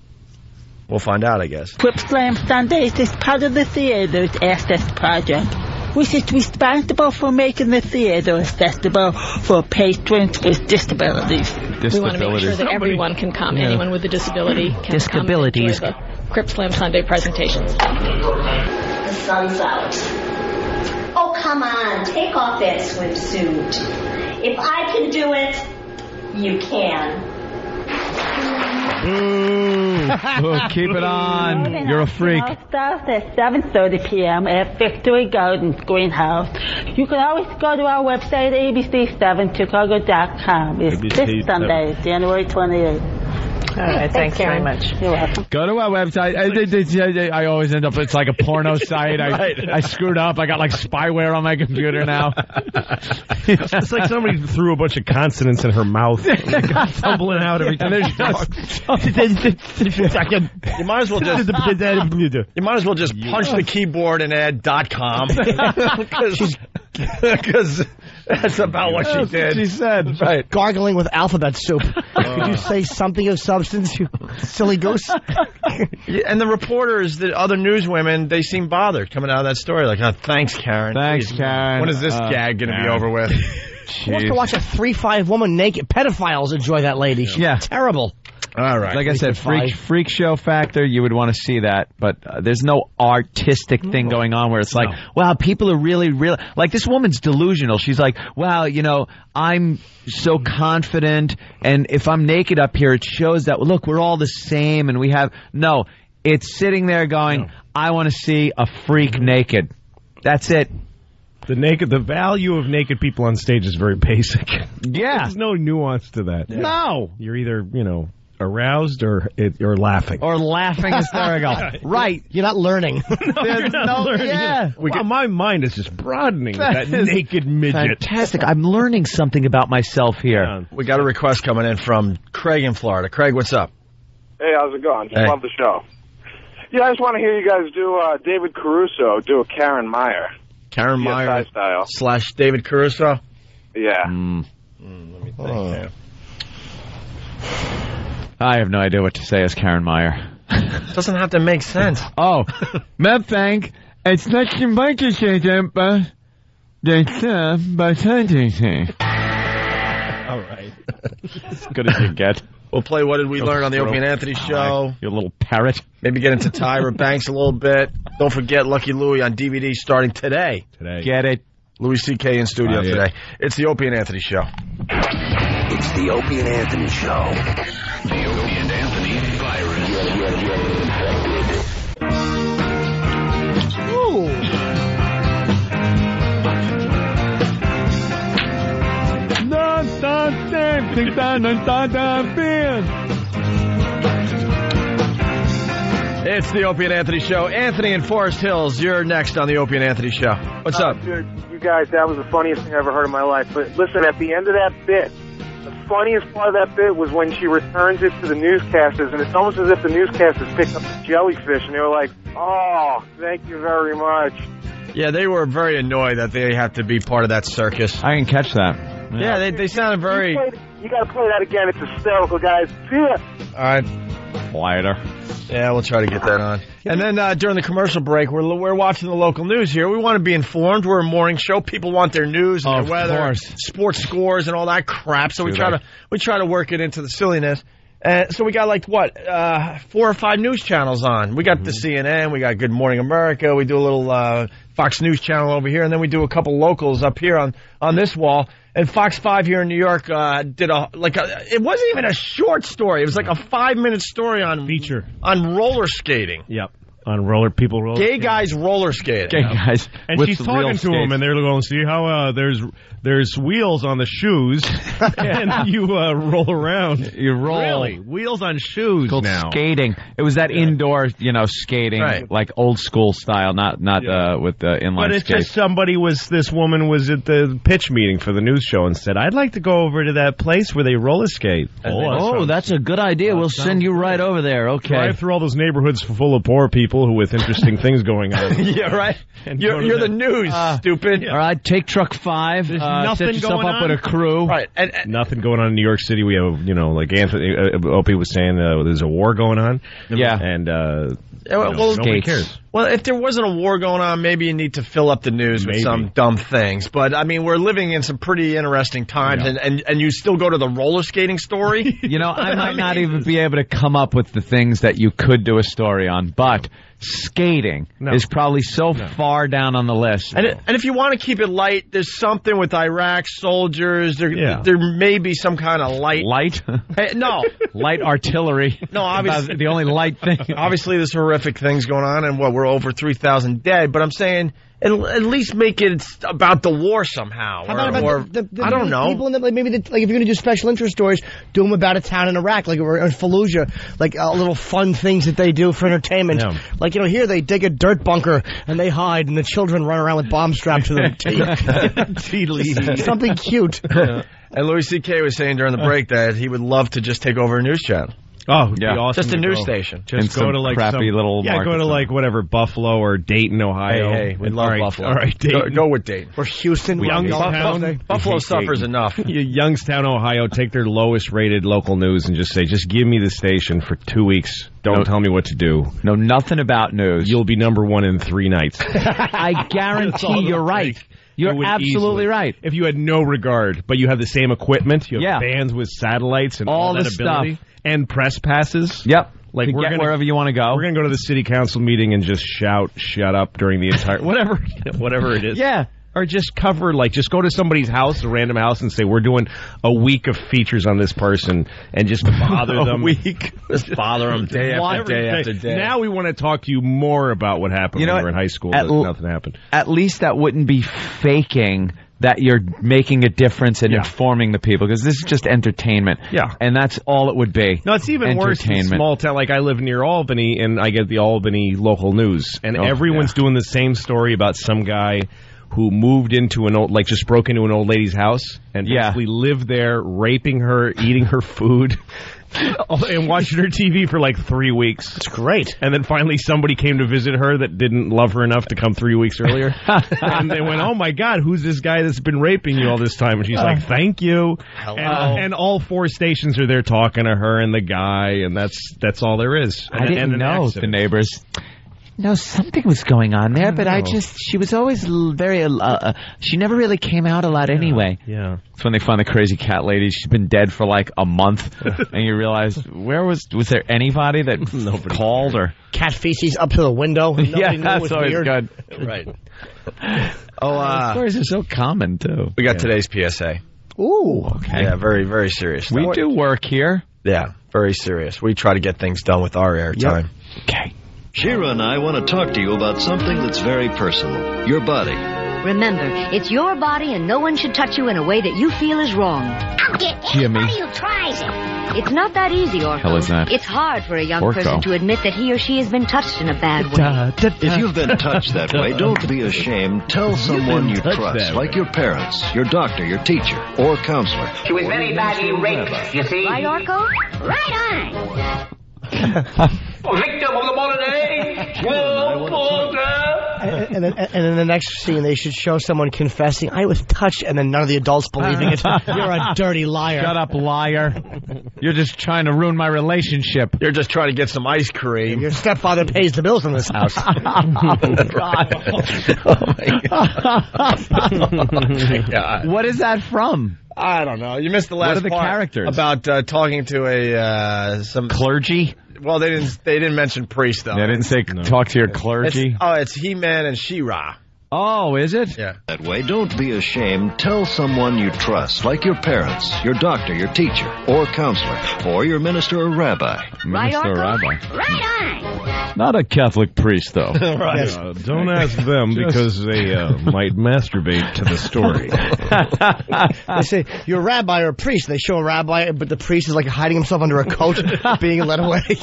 We'll find out, I guess. Quip Slam Sundays is part of the theater's Access Project, which is responsible for making the theater accessible for patrons with disabilities. We want to make sure that everyone can come. Yeah. Anyone with a disability can come and enjoy the Crip Slam Sunday presentations. The sun's out. Oh, come on. Take off that swimsuit. If I can do it, you can. Keep it on. You're a freak. Starts at 7:30 p.m. at Victory Gardens Greenhouse. You can always go to our website, abc7chicago.com. It's this Sunday, January 28th. All right, thanks very much. You're welcome. Go to our website. I always end up, it's like a porno site. I screwed up. I got like spyware on my computer now. It's like somebody threw a bunch of consonants in her mouth. Like, tumbling out every time. You might as well just punch the keyboard and add .com. Because that's about what she did. She said. Right. Gargling with alphabet soup. Could you say something of substance, you silly goose? And the reporters, the other newswomen, they seem bothered coming out of that story. Like, thanks, Karen. Thanks, Karen. When is this gag going to be over with? Who wants to watch a 3'5" woman naked? Pedophiles enjoy that lady. She's terrible. All right. Like I said, freak show factor, you would want to see that, but there's no artistic thing going on where it's like, wow, people are really, like this woman's delusional. She's like, wow, I'm so confident, and if I'm naked up here, it shows that, look, we're all the same, and we have, no, it's sitting there going, I want to see a freak naked. That's it. The value of naked people on stage is very basic. Yeah. There's no nuance to that. Yeah. No. You're either, aroused or laughing. Or laughing hysterical. Right. You're not learning. You're not learning. Yeah. My mind is just broadening with that naked midget. Fantastic. I'm learning something about myself here. Yeah. We got a request coming in from Craig in Florida. Craig, what's up? Hey, how's it going? Just love the show. Yeah, I just want to hear you guys do David Caruso do a Karen Meyer. Karen Meyer style / David Caruso? Yeah. Let me think here. I have no idea what to say as Karen Meyer. Doesn't have to make sense. Oh, Mephank, it's not but all right. As good as you get. We'll play What Did We Learn on the Opie and Anthony Show. You little parrot. Maybe get into Tyra Banks a little bit. Don't forget Lucky Louie on DVD starting today. Get it. Louis C.K. in studio today. It's the Opie and Anthony Show. It's the Opie and Anthony Show. The Opie and Anthony virus. Ooh. It's the Opie and Anthony Show. Anthony in Forest Hills, you're next on the Opie and Anthony Show. What's up? Dude, you guys, that was the funniest thing I ever heard in my life. But listen, at the end of that bit, the funniest part of that bit was when she returns it to the newscasters, and it's almost as if the newscasters picked up the jellyfish, and they were like, oh, thank you very much. Yeah, they were very annoyed that they had to be part of that circus. I didn't catch that. Yeah, they sounded very... You got to play that again. It's hysterical, guys. See ya. All right. Quieter. Yeah, we'll try to get that on. And then during the commercial break, we're watching the local news here. We want to be informed. We're a morning show. People want their news and their weather, sports scores, and all that crap. So we try to work it into the silliness. So we got 4 or 5 news channels on. We got the CNN. We got Good Morning America. We do a little Fox News channel over here, and then we do a couple locals up here on this wall. And Fox 5 here in New York did it wasn't even a short story. It was like a 5-minute story on roller skating. Yep. On people roller Gay guys roller skating. Gay guys. And she's talking to him, and they're going, see how there's wheels on the shoes, and you roll around. You roll. Really? Wheels on shoes called now. Skating. It was that indoor, skating, like old school style, not with the inline But it's skates. just this woman was at the pitch meeting for the news show and said, I'd like to go over to that place where they roller skate. Oh, that's a good idea. We'll send you right over there. Okay. Drive through all those neighborhoods full of poor people who with interesting things going on. Yeah, right. You're the news, stupid. All right, take truck 5. Nothing set yourself going up on. with a crew. Right. And nothing going on in New York City. We have, like Anthony, Opie was saying, there's a war going on. Yeah. And, nobody cares. Well, if there wasn't a war going on, maybe you need to fill up the news with some dumb things. But, I mean, we're living in some pretty interesting times, and you still go to the roller skating story? I might not even be able to come up with the things that you could do a story on, but skating is probably so far down on the list. And if you want to keep it light, there's something with Iraq soldiers. There may be some kind of light. Light? No. Light artillery. No, obviously. The only light thing. Obviously, there's horrific things going on, and we're over 3,000 dead. But I'm saying, at least make it about the war somehow. How about the I don't know. People in maybe if you're going to do special interest stories, do them about a town in Iraq, or in Fallujah, little fun things that they do for entertainment. Yeah. Here they dig a dirt bunker and they hide, and the children run around with bombs strapped to them. Something cute. And Louis C.K. was saying during the break that he would love to just take over a news channel. Oh, it'd be awesome. Just a news station. Just go to crappy little market. go to whatever, Buffalo or Dayton, Ohio. Hey, we love Buffalo. All right, Dayton. Go with Dayton. Or Houston. Youngstown. Buffalo suffers enough. Youngstown, Ohio, take their lowest rated local news and just say, just give me the station for 2 weeks. Don't tell me what to do. Know nothing about news. You'll be number 1 in 3 nights. I guarantee you're right. You're absolutely right. If you had no regard, but you have the same equipment, you have vans with satellites and all that ability, stuff. And press passes. Yep. Like we're gonna, wherever you want to go. We're going to go to the city council meeting and just shout, shut up during the entire, whatever it is. Yeah. Or just cover, just go to somebody's house, a random house, and say, we're doing a week of features on this person, and just bother them. A week? Just bother them day after day after day. Now we want to talk to you more about what happened when you were in high school. Nothing happened. At least that wouldn't be faking that you're making a difference and informing the people, because this is just entertainment. Yeah. And that's all it would be. No, it's even worse in small town. Like, I live near Albany, and I get the Albany local news, and everyone's doing the same story about some guy who moved into just broke into an old lady's house and basically lived there, raping her, eating her food, and watching her TV for 3 weeks. It's great. And then finally somebody came to visit her that didn't love her enough to come 3 weeks earlier. And they went, oh my God, who's this guy that's been raping you all this time? And she's like, thank you. Hello. And all 4 stations are there talking to her and the guy, and that's all there is. I didn't know the neighbors. No, something was going on there, but she was always very, she never really came out a lot anyway. Yeah. It's when they find the crazy cat lady. She's been dead for a month, and you realize, was there anybody that called or? Cat feces up to the window. Yeah, that's always weird. good. Right. Stories are so common, too. We got today's PSA. Ooh. Okay. Yeah, very, very serious. We do work here. Yeah, very serious. We try to get things done with our airtime. Yep. Okay. Shira and I want to talk to you about something that's very personal. Your body. Remember, it's your body and no one should touch you in a way that you feel is wrong. I'll get anybody who tries it. It's not that easy, Orko. Hell is that? It's hard for a young person to admit that he or she has been touched in a bad way. If you've been touched that way, don't be ashamed. Tell someone you trust, like your parents, your doctor, your teacher, or counselor. She was very badly raped, you see. Right, Orko? Right on. Victim of the modern age, Will Porter. And in the next scene, they should show someone confessing, I was touched, and then none of the adults believing it. You're a dirty liar. Shut up, liar. You're just trying to ruin my relationship. You're just trying to get some ice cream. Your stepfather pays the bills in this house. Oh, God. Oh, my God. What is that from? I don't know. You missed the last part. What are the characters? About talking to some clergy? Well, they didn't mention priest, though. They didn't say talk to your clergy? It's He-Man and She-Ra. Oh, is it? Yeah. That way, don't be ashamed. Tell someone you trust, like your parents, your doctor, your teacher, or counselor, or your minister or rabbi. Minister or rabbi. Right on. Not a Catholic priest, though. Right. Don't ask them because they might masturbate to the story. They say, you're a rabbi or a priest. They show a rabbi, but the priest is like hiding himself under a coat, being led away.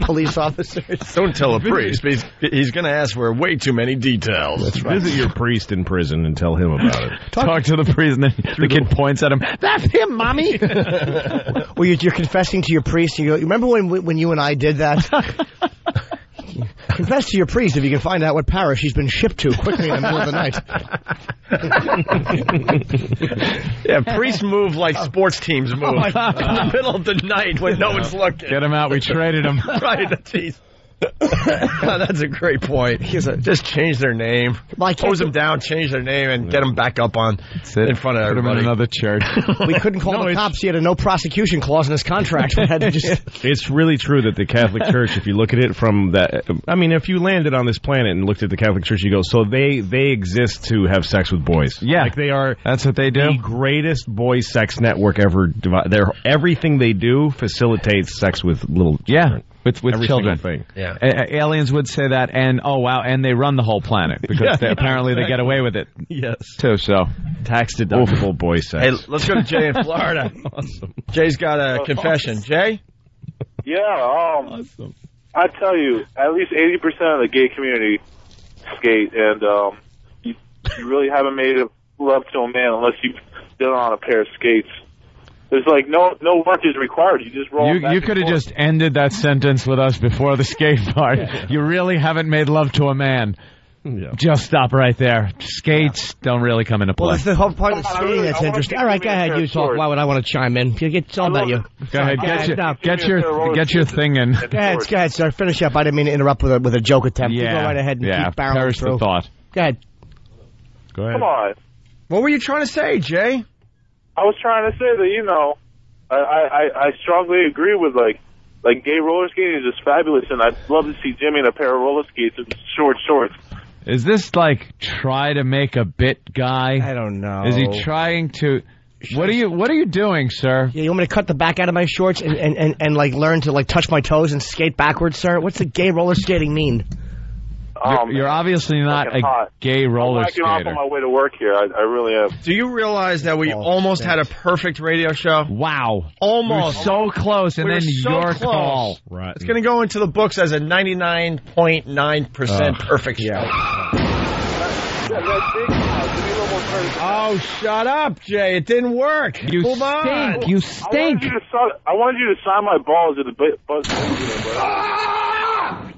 Police officers. Don't tell a priest. He's going to ask for way too many details. That's right. Visit your priest in prison and tell him about it. Talk to the priest, and then the kid points at him. That's him, Mommy. Well, you're confessing to your priest. You go, remember when you and I did that? Confess to your priest if you can find out what parish he's been shipped to quickly in the middle of the night. Yeah, priests move like sports teams move. In the middle of the night when no one's looking. Get him out. We traded him. Right, jeez. That's a great point. Just change their name. Close them down, change their name, and get them back up in front of everybody. Put them in another church. We couldn't call the cops. He had a no prosecution clause in his contract. We had to just... It's really true that the Catholic Church, if you look at it from that... I mean, if you landed on this planet and looked at the Catholic Church, you go, so they exist to have sex with boys. Yeah. Like they are... That's what they do. The greatest boy sex network ever. Everything they do facilitates sex with little children. With children. Thing. Yeah. Aliens would say that, and and they run the whole planet because apparently they get away with it. Yes. Too, so. Tax deductible boy sex. Hey, let's go to Jay in Florida. Awesome. Jay's got a confession. Jay? Yeah, awesome. I tell you, at least 80% of the gay community skate, and you really haven't made love to a man unless you've done it on a pair of skates. There's like no work is required. You just roll. You could have just ended that sentence with us before the skate part. Yeah. You really haven't made love to a man. Yeah. Just stop right there. Skates don't really come into play. Well, that's the whole part of the skating that's interesting. All right, go ahead. You talk. Why would I want to chime in? It's all about you. Go ahead. Get your thing in. Go ahead, sir. Finish up. I didn't mean to interrupt with a joke attempt. Yeah. You go right ahead and keep barreling perish through. the thought. Go ahead. Come on. What were you trying to say, Jay? I was trying to say that, I strongly agree with, like gay roller skating is just fabulous, and I'd love to see Jimmy in a pair of roller skates and short shorts. Is this, try to make a bit guy? I don't know. Is he trying to... What are you doing, sir? Yeah, you want me to cut the back out of my shorts and learn to, touch my toes and skate backwards, sir? What's the gay roller skating mean? You're obviously not a gay roller skater. I'm on my way to work here. I really am. Do you realize that we almost had a perfect radio show? Wow. Almost. We're so close, and then your call. Right. It's going to go into the books as a 99.9% perfect show. Oh, shut up, Jay. It didn't work. You stink. You stink. I wanted you to sign my balls at the buzz.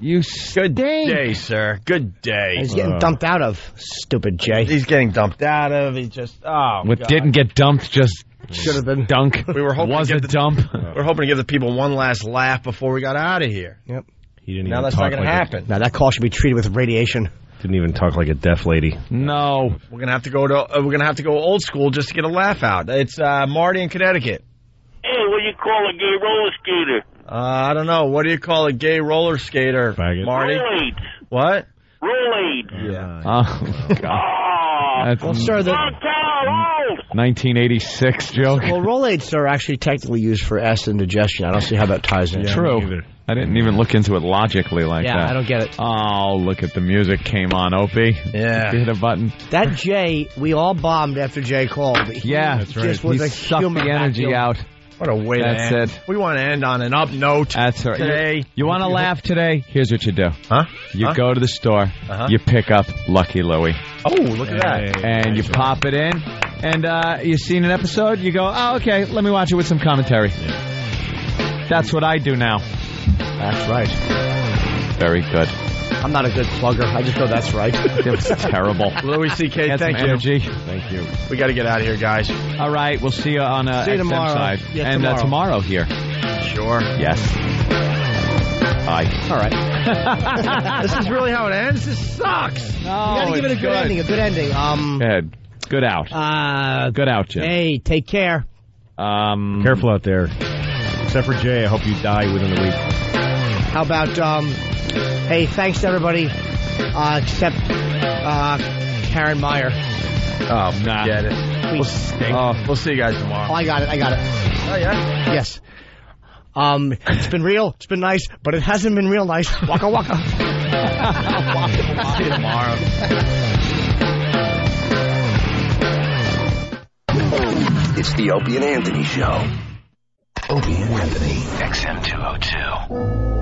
You stink. Good day, sir. Good day. He's getting dumped out of. Stupid Jay. He's getting dumped out of. He just, didn't get dumped, just should have been dunk. We were hoping was a dump. We were hoping to give the people one last laugh before we got out of here. Yep. Now that's not going to happen. Now that call should be treated with radiation. Didn't even talk like a deaf lady. No. We're going to have to go old school just to get a laugh out. It's Marty in Connecticut. Hey, what do you call a gay roller skater? I don't know. What do you call a gay roller skater, Faggot. Marty? Rollade. What? Rollade. Yeah. Oh, God. Well, sir, the 1986 joke. Well, Rolaids are actually technically used for acid indigestion. I don't see how that ties in. True. I didn't even look into it logically like that. Yeah, I don't get it. Oh, look at the music came on, Opie. Yeah. Hit a button. That Jay, we all bombed after Jay called. Yeah, that's right. Just was he sucked the energy out. What a way to end. That's it. We want to end on an up note. That's right. Today. You want to laugh today? Here's what you do. Huh? You go to the store. You pick up Lucky Louie. Oh, look at that. And you pop it in. And you've seen an episode. You go, oh, okay, let me watch it with some commentary. That's what I do now. That's right. Very good. I'm not a good plugger. I just go, that's right. It's terrible. Louis C.K., thank you. Energy. Thank you. We got to get out of here, guys. All right, we'll see you on See you XM tomorrow. side. Yeah, and tomorrow here. Sure. Yes. Bye. All right. This is really how it ends? This sucks. You got to give it a good ending. A good ending. Good out. Good out, Jim. Hey, take care. Careful out there. Except for Jay, I hope you die within the week. How about, hey, thanks to everybody, except Karen Meyer. Oh, nah. Get it. We'll see you guys tomorrow. Oh, I got it. Oh, yeah? Yes. It's been real, it's been nice, but it hasn't been real nice. Waka waka. See you tomorrow. It's the Opie and Anthony Show. Opie and Anthony, XM 202.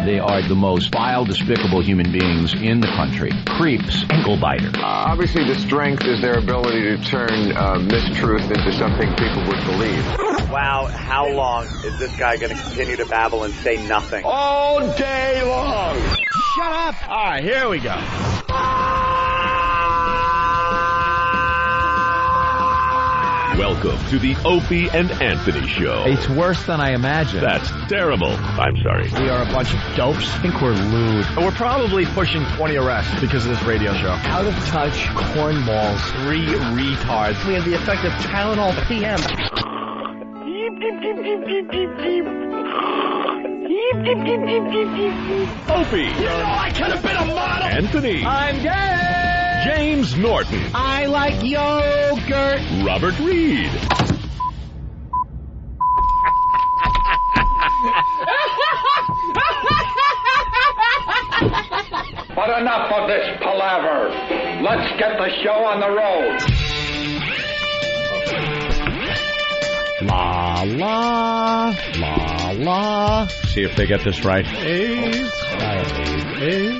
They are the most vile, despicable human beings in the country. Creeps, ankle biters. Obviously, the strength is their ability to turn mistruth into something people would believe. Wow, how long is this guy going to continue to babble and say nothing? All day long. Shut up. All right, here we go. Welcome to the Opie and Anthony Show. It's worse than I imagined. That's terrible. I'm sorry. We are a bunch of dopes. I think we're lewd. And we're probably pushing 20 arrests because of this radio show. Out of touch cornballs. 3 retards. We have the effect of Tylenol PM. Opie. You know I could have been a model. Anthony. I'm gay. James Norton. I like yogurt. Robert Reed. But enough of this palaver. Let's get the show on the road. La la la la. See if they get this right.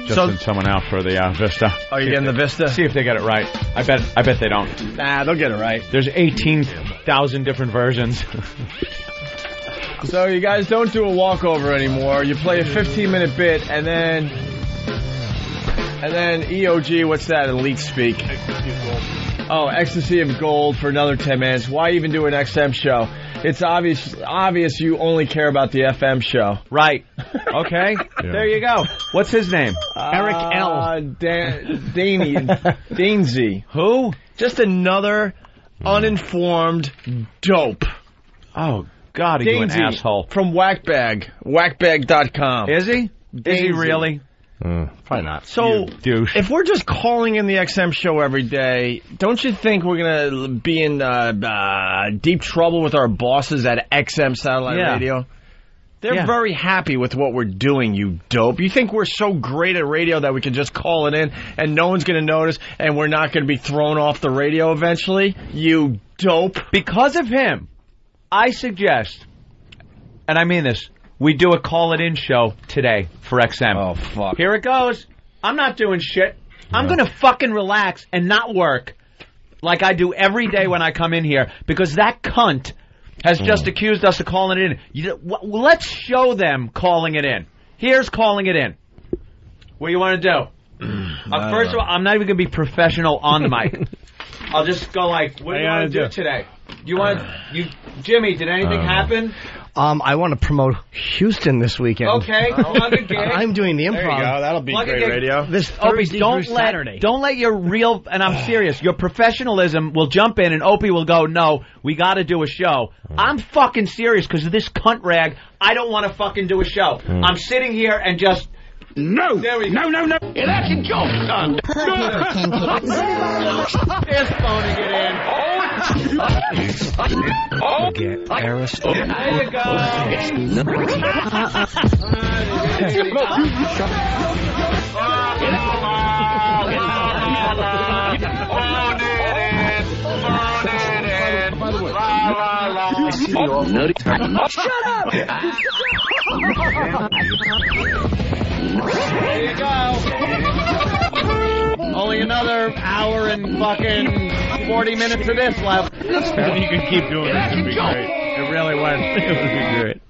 Just send someone out for the Vista. Oh, you getting the Vista? See if they get it right. I bet they don't. Nah, they'll get it right. There's 18,000 different versions. So you guys don't do a walkover anymore. You play a 15-minute bit, and then EOG, what's that, elite speak? Oh, Ecstasy of Gold for another 10 minutes. Why even do an XM show? It's obvious you only care about the FM show. Right. Okay. Yeah. There you go. What's his name? Eric L. Dainsy. Who? Just another uninformed dope. Oh, God, are you an asshole. From Whackbag. Whackbag.com. Is he? Dainsy. Is he really? Probably not. So, if we're just calling in the XM show every day, don't you think we're going to be in deep trouble with our bosses at XM Satellite Radio? They're very happy with what we're doing, you dope. You think we're so great at radio that we can just call it in and no one's going to notice and we're not going to be thrown off the radio eventually? You dope. Because of him, I suggest, and I mean this, we do a call-it-in show today for XM. Oh, fuck. Here it goes. I'm not doing shit. I'm going to fucking relax and not work like I do every day when I come in here because that cunt has just accused us of calling it in. Let's show them calling it in. Here's calling it in. What do you want to do? First of all, I'm not even going to be professional on the mic. I'll just go like, what do you want to do today? Jimmy, did anything happen? I want to promote Houston this weekend. Okay, plug a gig. I'm doing the improv. There you go. That'll be great radio. This Thursday through Saturday. Don't let your real, and I'm serious, your professionalism will jump in and Opie will go, no, we got to do a show. I'm fucking serious because of this cunt rag. I don't want to fucking do a show. I'm sitting here and just... No! There we go. No! Yeah, that's a joke, son! There's phoning it in. Get Aristotle. There you go. Shut up! There you go. Only another hour and fucking 40 minutes of this left. You can keep doing it. It'll be great. It really was. It would be great.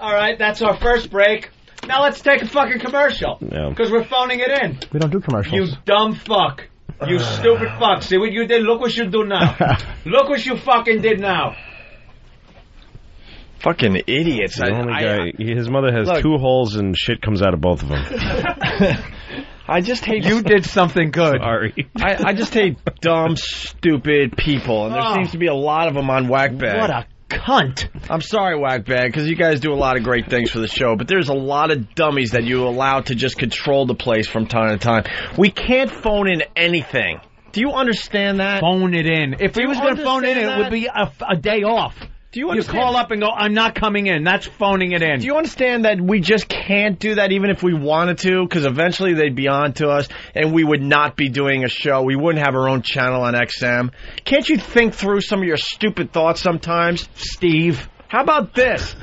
All right, that's our first break. Now let's take a fucking commercial. Because we're phoning it in. We don't do commercials. You dumb fuck. You stupid fuck. See what you did? Look what you do now. Look what you fucking did now. Fucking idiots. His mother has two holes and shit comes out of both of them. I just hate... You did something good. Sorry. I just hate dumb, stupid people, and there seems to be a lot of them on Whackbag. What a cunt. I'm sorry, Whackbag, because you guys do a lot of great things for the show, but there's a lot of dummies that you allow to just control the place from time to time. We can't phone in anything. Do you understand that? Phone it in. If he was going to phone it in, it would be a day off. Do you understand? You call up and go, I'm not coming in. That's phoning it in. Do you understand that we just can't do that even if we wanted to? Because eventually they'd be on to us and we would not be doing a show. We wouldn't have our own channel on XM. Can't you think through some of your stupid thoughts sometimes, Steve? How about this?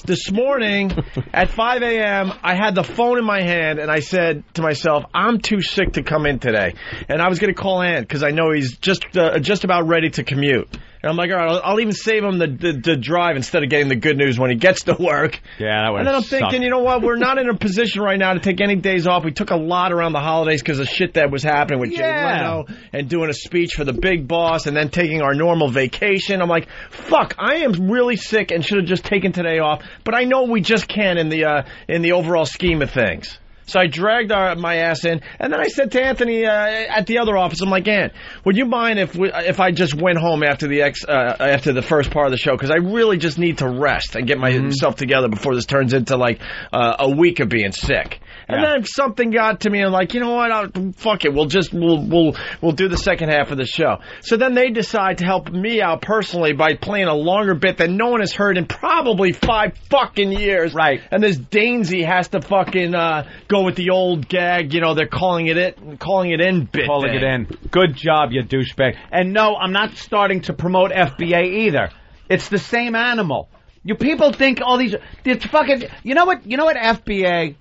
This morning at 5 a.m., I had the phone in my hand, and I said to myself, I'm too sick to come in today. And I was going to call Ann because I know he's just about ready to commute. And I'm like, all right, I'll even save him the drive instead of getting the good news when he gets to work. Yeah, that would. And then I'm thinking, you know what? We're not in a position right now to take any days off. We took a lot around the holidays because of shit that was happening with Jay Leno and doing a speech for the big boss and then taking our normal vacation. I'm like, fuck, I am really sick and should have just taken today off. But I know we just can't in the overall scheme of things. So I dragged my ass in, and then I said to Anthony at the other office, I'm like, Ant, would you mind if I just went home after the first part of the show? Because I really just need to rest and get myself together before this turns into like a week of being sick. And then something got to me, and like, you know what? Fuck it. We'll do the second half of the show. So then they decide to help me out personally by playing a longer bit that no one has heard in probably 5 fucking years. Right. And this Dainsy has to fucking go with the old gag. You know, they're calling it in bit. Calling it in. Good job, you douchebag. And no, I'm not starting to promote FBA either. It's the same animal. You people think all these. It's fucking. You know what? FBA.com,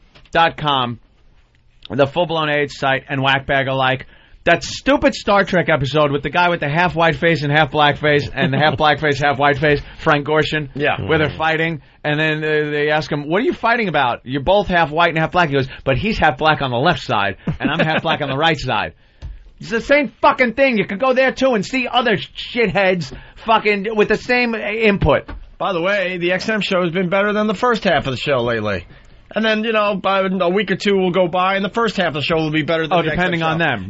the full-blown AIDS site, and Whackbag alike. That stupid Star Trek episode with the guy with the half white face and half black face, and the half black face, half white face, Frank Gorshin, where they're fighting, and then they ask him, what are you fighting about? You're both half white and half black. He goes, but he's half black on the left side, and I'm half black on the right side. It's the same fucking thing. You can go there, too, and see other shitheads fucking with the same input. By the way, the XM show has been better than the first half of the show lately. And then, you know, by a week or two will go by, and the first half of the show will be better than the depending on them.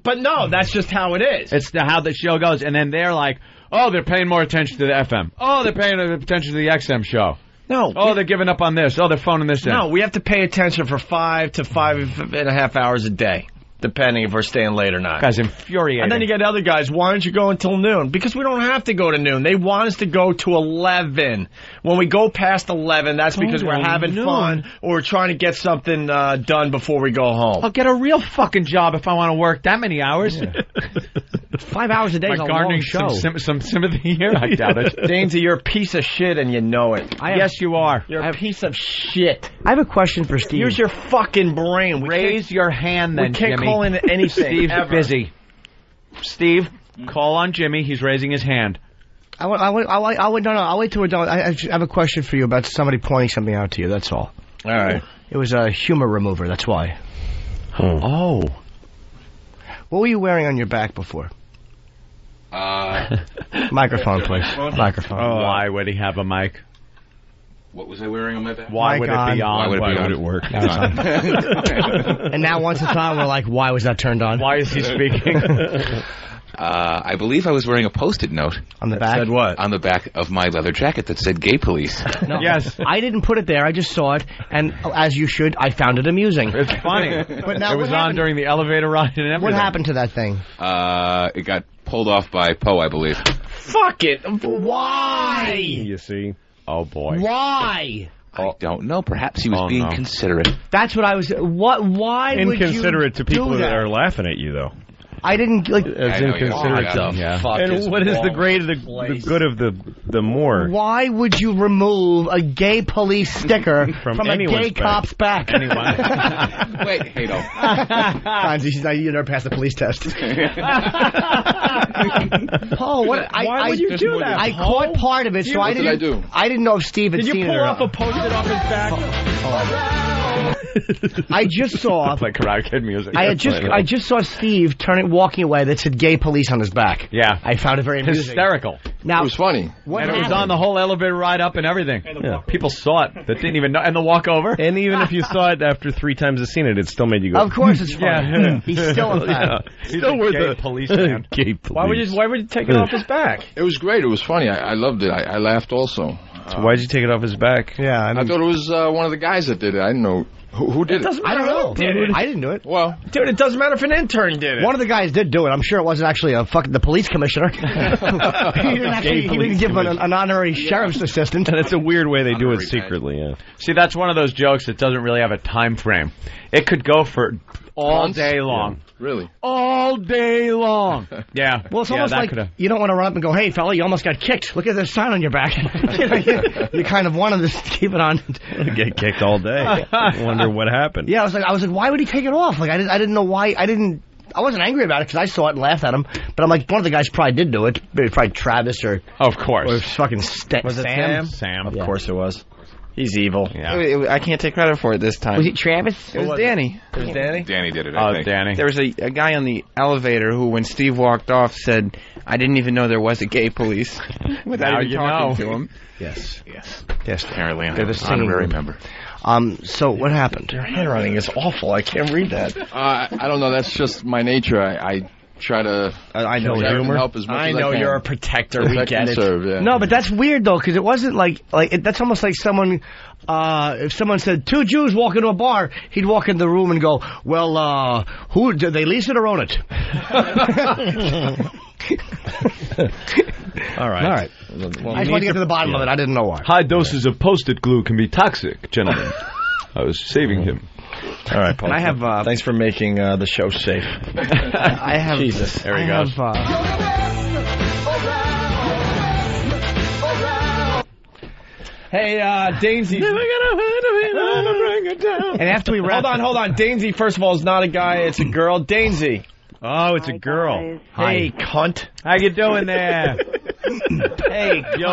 But no, that's just how it is. It's how the show goes. And then they're like, oh, they're paying more attention to the FM. Oh, they're paying attention to the XM show. No. Oh, they're giving up on this. Oh, they're phoning this in. No, we have to pay attention for 5 to 5.5 hours a day, depending if we're staying late or not. Guy's infuriating. And then you get other guys, why don't you go until noon? Because we don't have to go to noon. They want us to go to 11. When we go past 11, that's because we're having fun or we're trying to get something done before we go home. I'll get a real fucking job if I want to work that many hours. Yeah. 5 hours a day is a long show. Some sympathy here? I doubt it. Dainty, you're a piece of shit and you know it. Yes, you are. You're a piece of shit. I have a question for Steve. Use your fucking brain. Raise your hand then, Jimmy. We can't call in anything. Steve's ever. busy. Steve, call on Jimmy. He's raising his hand. I'll wait till we're done. I have a question for you about somebody pointing something out to you. That's all. All right. It was a humor remover. That's why. Oh. What were you wearing on your back before? Microphone, please. Microphone. Why would he have a mic? What was I wearing on my back? Why would it be on? Why would it work? And now once it's on, we're like, why was that turned on? Why is he speaking? I believe I was wearing a Post-it note. On the back? Said what? On the back of my leather jacket that said gay police. No, yes. I didn't put it there. I just saw it. And as you should, I found it amusing. It's funny. But now it was on during the elevator ride and everything. What happened to that thing? It got pulled off by Poe, I believe. Fuck it. Why? You see? Oh, boy. Why? I don't know. Perhaps he was being considerate. That's what I was... Why would you inconsiderate to people do that are laughing at you, though. I didn't like. As inconsiderate. And what is the good of the more? Why would you remove a gay police sticker from a gay cop's back? Wait, hey, no. You never passed the police test. Paul, why would you do that? I caught part of it, so I didn't know if Steve had seen it. Did you pull off a Post-it off his back? I just saw like Karate Kid music. I just saw Steve walking away that said "gay police" on his back. Yeah, I found it very amusing. Hysterical. Now it was funny, and it was on the whole elevator ride up and everything. People saw it that didn't even know, and the walk over. And even if you saw it after 3 times you've seen it, it still made you go. Of course, it's funny. He's still a fan. Still with the police man. Gay police. Why would you take it off his back? It was great. It was funny. I loved it. I laughed also. So why'd you take it off his back? Yeah, I thought it was one of the guys that did it. I didn't know. Who did it? I don't know. I didn't do it. Well, dude, it doesn't matter if an intern did it. One of the guys did do it. I'm sure it wasn't actually the police commissioner. He didn't give him an honorary sheriff's assistant. And it's a weird way they do it secretly. Yeah. See, that's one of those jokes that doesn't really have a time frame. It could go for all day long. Yeah, really? All day long. Yeah. Well, it's almost like you don't want to run up and go, "Hey, fella, you almost got kicked. Look at this sign on your back." You kind of wanted to keep it on. Get kicked all day. Wonder what happened. Yeah, I was like, why would he take it off? Like, I didn't know why. I wasn't angry about it because I saw it and laughed at him. But I'm like, one of the guys probably did do it. Maybe probably Travis or... Of course. Or fucking was it Sam? Sam. Of course it was. He's evil. Yeah. I can't take credit for it this time. Was it Travis? It was Danny. It was Danny? Danny did it, I think. Danny. There was a guy on the elevator who, when Steve walked off, said, I didn't even know there was a gay police without even talking to him. Yes. Apparently, They're the I'm same. an honorary member. So what happened? Your handwriting is awful. I can't read that. I don't know. That's just my nature. I try to help as much I as know I can. you're a protector. We Protect get and it. serve, yeah. No, but that's weird though, because it wasn't like that's almost like someone. If someone said 2 Jews walk into a bar, he'd walk in the room and go, "Well, who do they lease it or own it?" All right. Well, I just want to get to the bottom of it. I didn't know why. High doses of Post-it glue can be toxic, gentlemen. I was saving him. All right, Paul. And I have. Thanks for making the show safe. I have. Jesus. There he goes. Hey, Dainsy. And after we wrap, Hold on. Dainsy, first of all, is not a guy. It's a girl. Dainsy. Oh, it's a girl. Guys. Hey, cunt. How you doing there? Hey, you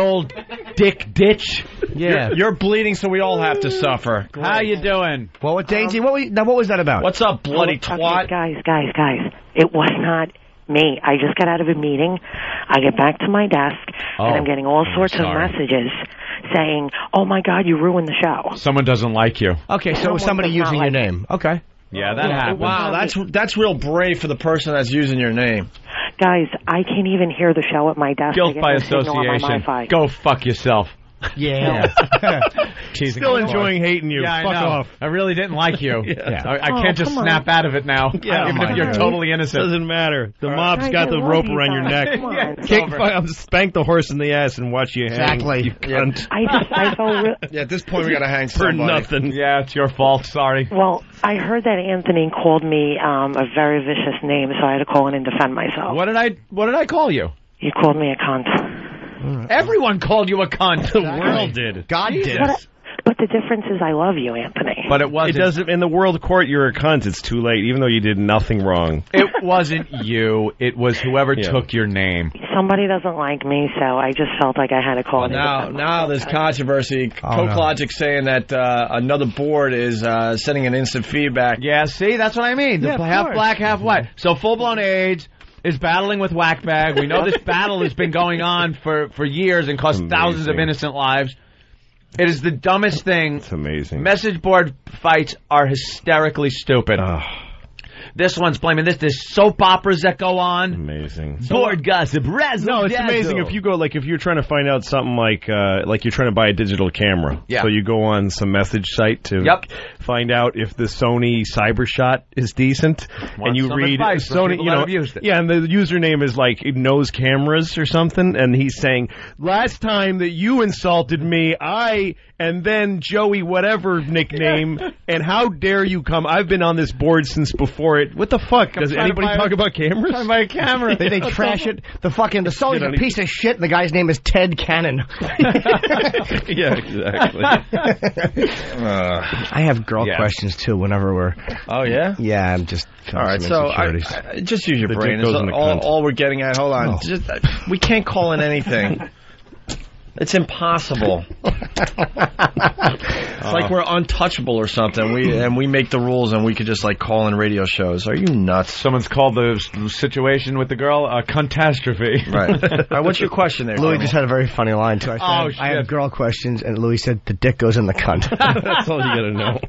old dick ditch. Yeah. You're bleeding, so we all have to suffer. How you doing? Well, what Daisy? What was that about? What's up, bloody twat? Guys. It was not me. I just got out of a meeting. I get back to my desk, and I'm getting all sorts of messages saying, "Oh my God, you ruined the show." Someone doesn't like you. Okay, so somebody using your name. Okay. Yeah, that happened. Wow, that's real brave for the person that's using your name. Guys, I can't even hear the show at my desk. Guilt by association. Go fuck yourself. Yeah. Still enjoying hating you. Yeah, Fuck I know. off. I really didn't like you. Yeah. I can't just snap out of it now, even if you're totally innocent. Doesn't matter. The mob's got the rope around your neck. Spank the horse in the ass and watch you hang. Exactly. You cunt. I felt Yeah, at this point we gotta hang For somebody. nothing. Yeah, it's your fault. Sorry. Well, I heard that Anthony called me a very vicious name, so I had to call in and defend myself. What did I call you? You called me a cunt. Everyone called you a cunt. The world did. God did. But the difference is I love you, Anthony. But it wasn't. It doesn't. In the world court, you're a cunt. It's too late, even though you did nothing wrong. It wasn't you. It was whoever took your name. Somebody doesn't like me, so I just felt like I had to call in. Now there's controversy. Coke Logic saying that another board is sending an instant feedback. Yeah, see, that's what I mean. Yeah, half black, half white. So full-blown AIDS is battling with whackbag. We know this battle has been going on for years and cost thousands of innocent lives. It is the dumbest thing. It's amazing. Message board fights are hysterically stupid. This one's blaming this. There's soap operas that go on. Amazing. Board gossip. No, it's amazing if you go, like, if you're trying to find out something like you're trying to buy a digital camera. Yeah. So you go on some message site to find out if the Sony CyberShot is decent. And you read Sony, yeah, and the username is like, it knows cameras or something. And he's saying, last time that you insulted me, and then Joey whatever nickname, and how dare you come? I've been on this board since before it. What the fuck? Does anybody talk about cameras? Trying to buy a camera. They trash it. The Sony's a piece of shit, and the guy's name is Ted Cannon. Yeah, exactly. I have girl questions, too, whenever we're... Oh, yeah? Yeah, I'm just... All right, so just use your brain. All we're getting at. Hold on. We can't call in anything. It's impossible. It's like we're untouchable or something. We make the rules and we could just like call in radio shows. Are you nuts? Someone's called the situation with the girl a cuntastrophe. Right. All right. What's your question there? Louis just had a very funny line too. I said, I have girl questions, and Louis said the dick goes in the cunt. That's all you gotta know.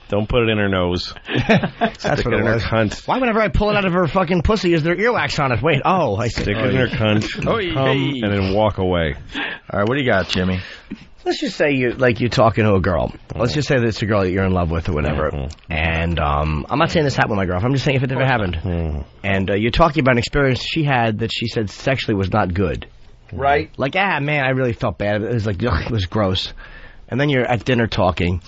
Don't put it in her nose. That's what it was. Cunt. Why whenever I pull it out of her fucking pussy is there earwax on it? Wait, I see. Stick it in her cunt, come, and then walk away. All right, what do you got, Jimmy? Let's just say you're talking to a girl. Let's just say that it's a girl that you're in love with or whatever. And I'm not saying this happened with my girlfriend. I'm just saying if it ever happened. And you're talking about an experience she had that she said sexually was not good. Right. Like, man, I really felt bad. It was like, it was gross. And then you're at dinner talking,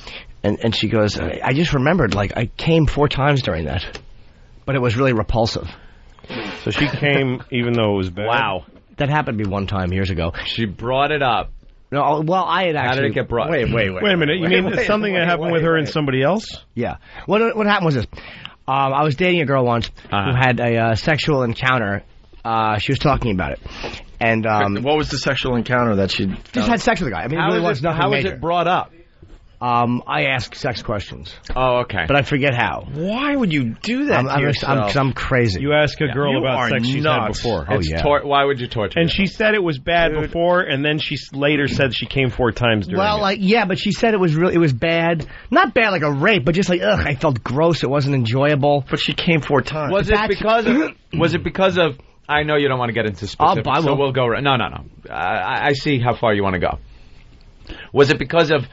and she goes, I just remembered, like, I came 4 times during that. But it was really repulsive. So she came even though it was bad? Wow. That happened to me one time years ago. She brought it up. No, well, I had actually... How did it get brought? Wait a minute. You mean something that happened with her and somebody else? Yeah. What happened was this. I was dating a girl once who had a sexual encounter. She was talking about it. And what was the sexual encounter that she just had sex with the guy? I mean, it really was nothing How was major. it brought up? I ask sex questions. Oh, okay. But I forget how. Why would you do that to yourself? I'm crazy. You ask a girl about sex she's had before. Oh, yeah. Why would you torture And yourself? she said it was bad before, and then she later said she came 4 times during it. But she said it was bad. Not bad like a rape, but just like, ugh, I felt gross. It wasn't enjoyable. But she came 4 times. Was it because of... I know you don't want to get into specifics, so we'll go... No. I see how far you want to go. Was it because of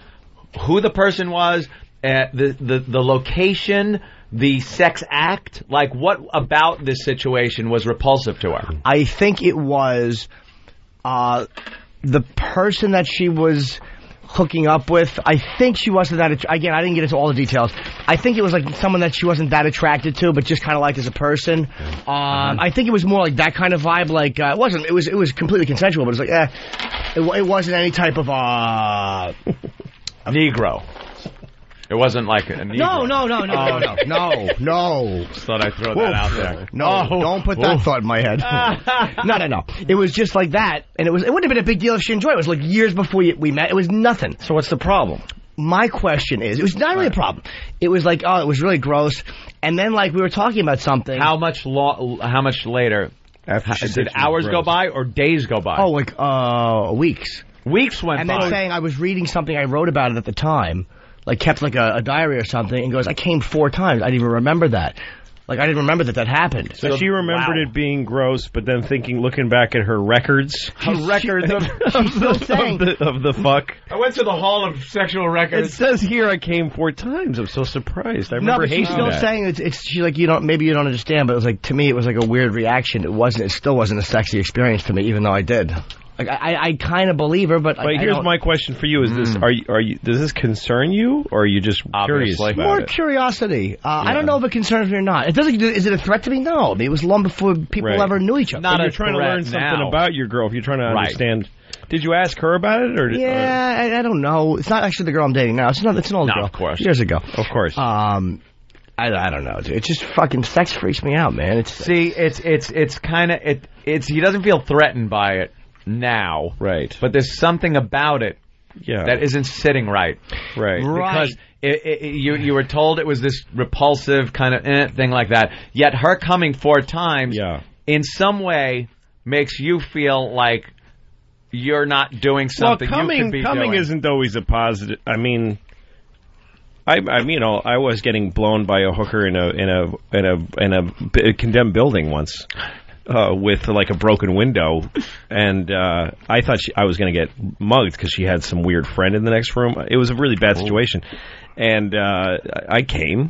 who the person was, the location, the sex act? Like, what about this situation was repulsive to her? I think it was the person that she was hooking up with. I think she wasn't that... Again, I didn't get into all the details. I think it was like someone that she wasn't that attracted to, but just kind of liked as a person. I think it was more like that kind of vibe. Like, it wasn't... It was completely consensual, but it was like, it wasn't any type of... Negro. It wasn't like a Negro. No. Just thought I'd throw that out there. No, don't put that thought in my head. No. It was just like that, and it wouldn't have been a big deal if she enjoyed it. It was like years before we met. It was nothing. So what's the problem? My question is, it was not really a problem. It was like, it was really gross, and then like we were talking about something. How much later? Did hours go by or days go by? Oh, like weeks. Weeks went by. And then saying I was reading something, I wrote about it at the time, like kept like a diary or something, and goes, I came 4 times. I didn't even remember that. Like, I didn't remember that happened. So she remembered it being gross, but then looking back at her records. Her records of the fuck. I went to the Hall of Sexual Records. It says here I came 4 times. I'm so surprised. I remember hating that. She's still saying she's like, maybe you don't understand, but it was like, to me, it was like a weird reaction. It still wasn't a sexy experience to me, even though I did. Like, I kind of believe her, but here's my question for you: Is this are you? Does this concern you, or are you just curious about More it? Curiosity. I don't know if it concerns me or not. It doesn't. Is it a threat to me? No. I mean, it was long before people ever knew each other. Not you're trying to learn something about your girl. If you're trying to understand. Did you ask her about it, or? I don't know. It's not actually the girl I'm dating now. It's an old girl. Of course. Years ago. Of course. I don't know. It's just fucking sex freaks me out, man. It's kind of he doesn't feel threatened by it now, right? But there's something about it that isn't sitting right. Because you were told it was this repulsive kind of thing like that, yet her coming 4 times in some way makes you feel like you're not doing something you could be coming doing. Isn't always a positive. I mean, I was getting blown by a hooker in a condemned building once. With like a broken window, and I thought I was going to get mugged because she had some weird friend in the next room. It was a really bad situation, and I came,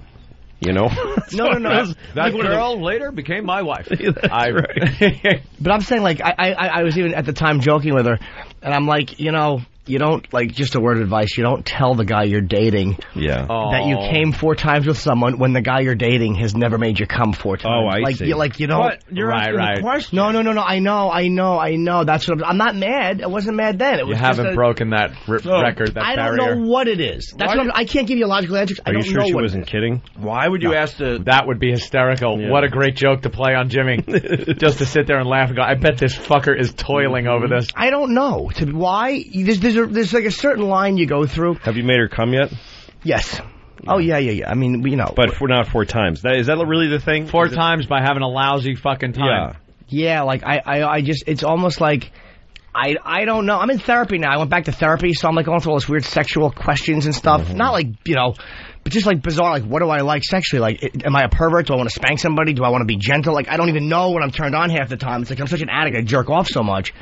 No. That girl later became my wife. That's right. But I'm saying, like, I was even at the time joking with her, and I'm like, you don't, like, just a word of advice, you don't tell the guy you're dating that you came 4 times with someone when the guy you're dating has never made you come 4 times. Oh, I see. You don't... What? You're asking a question. No, I know. That's what I'm not mad. I wasn't mad then. It was you haven't broken that record, that I barrier. don't know what it is. That's what I can't give you a logical answer. Are you sure she wasn't kidding? Why would you ask the... That would be hysterical. Yeah. What a great joke to play on Jimmy. Just to sit there and laugh and go, I bet this fucker is toiling over this. I don't know. Why? There's like a certain line you go through. Have you made her come yet? Yes. Oh, yeah. I mean, But not 4 times. Is that really the thing? 4 times by having a lousy fucking time. Yeah, like, I just, it's almost like, I don't know. I'm in therapy now. I went back to therapy, so I'm like going through all this weird sexual questions and stuff. Not like, but just like bizarre, like, what do I like sexually? Like, am I a pervert? Do I want to spank somebody? Do I want to be gentle? Like, I don't even know when I'm turned on half the time. It's like I'm such an addict. I jerk off so much.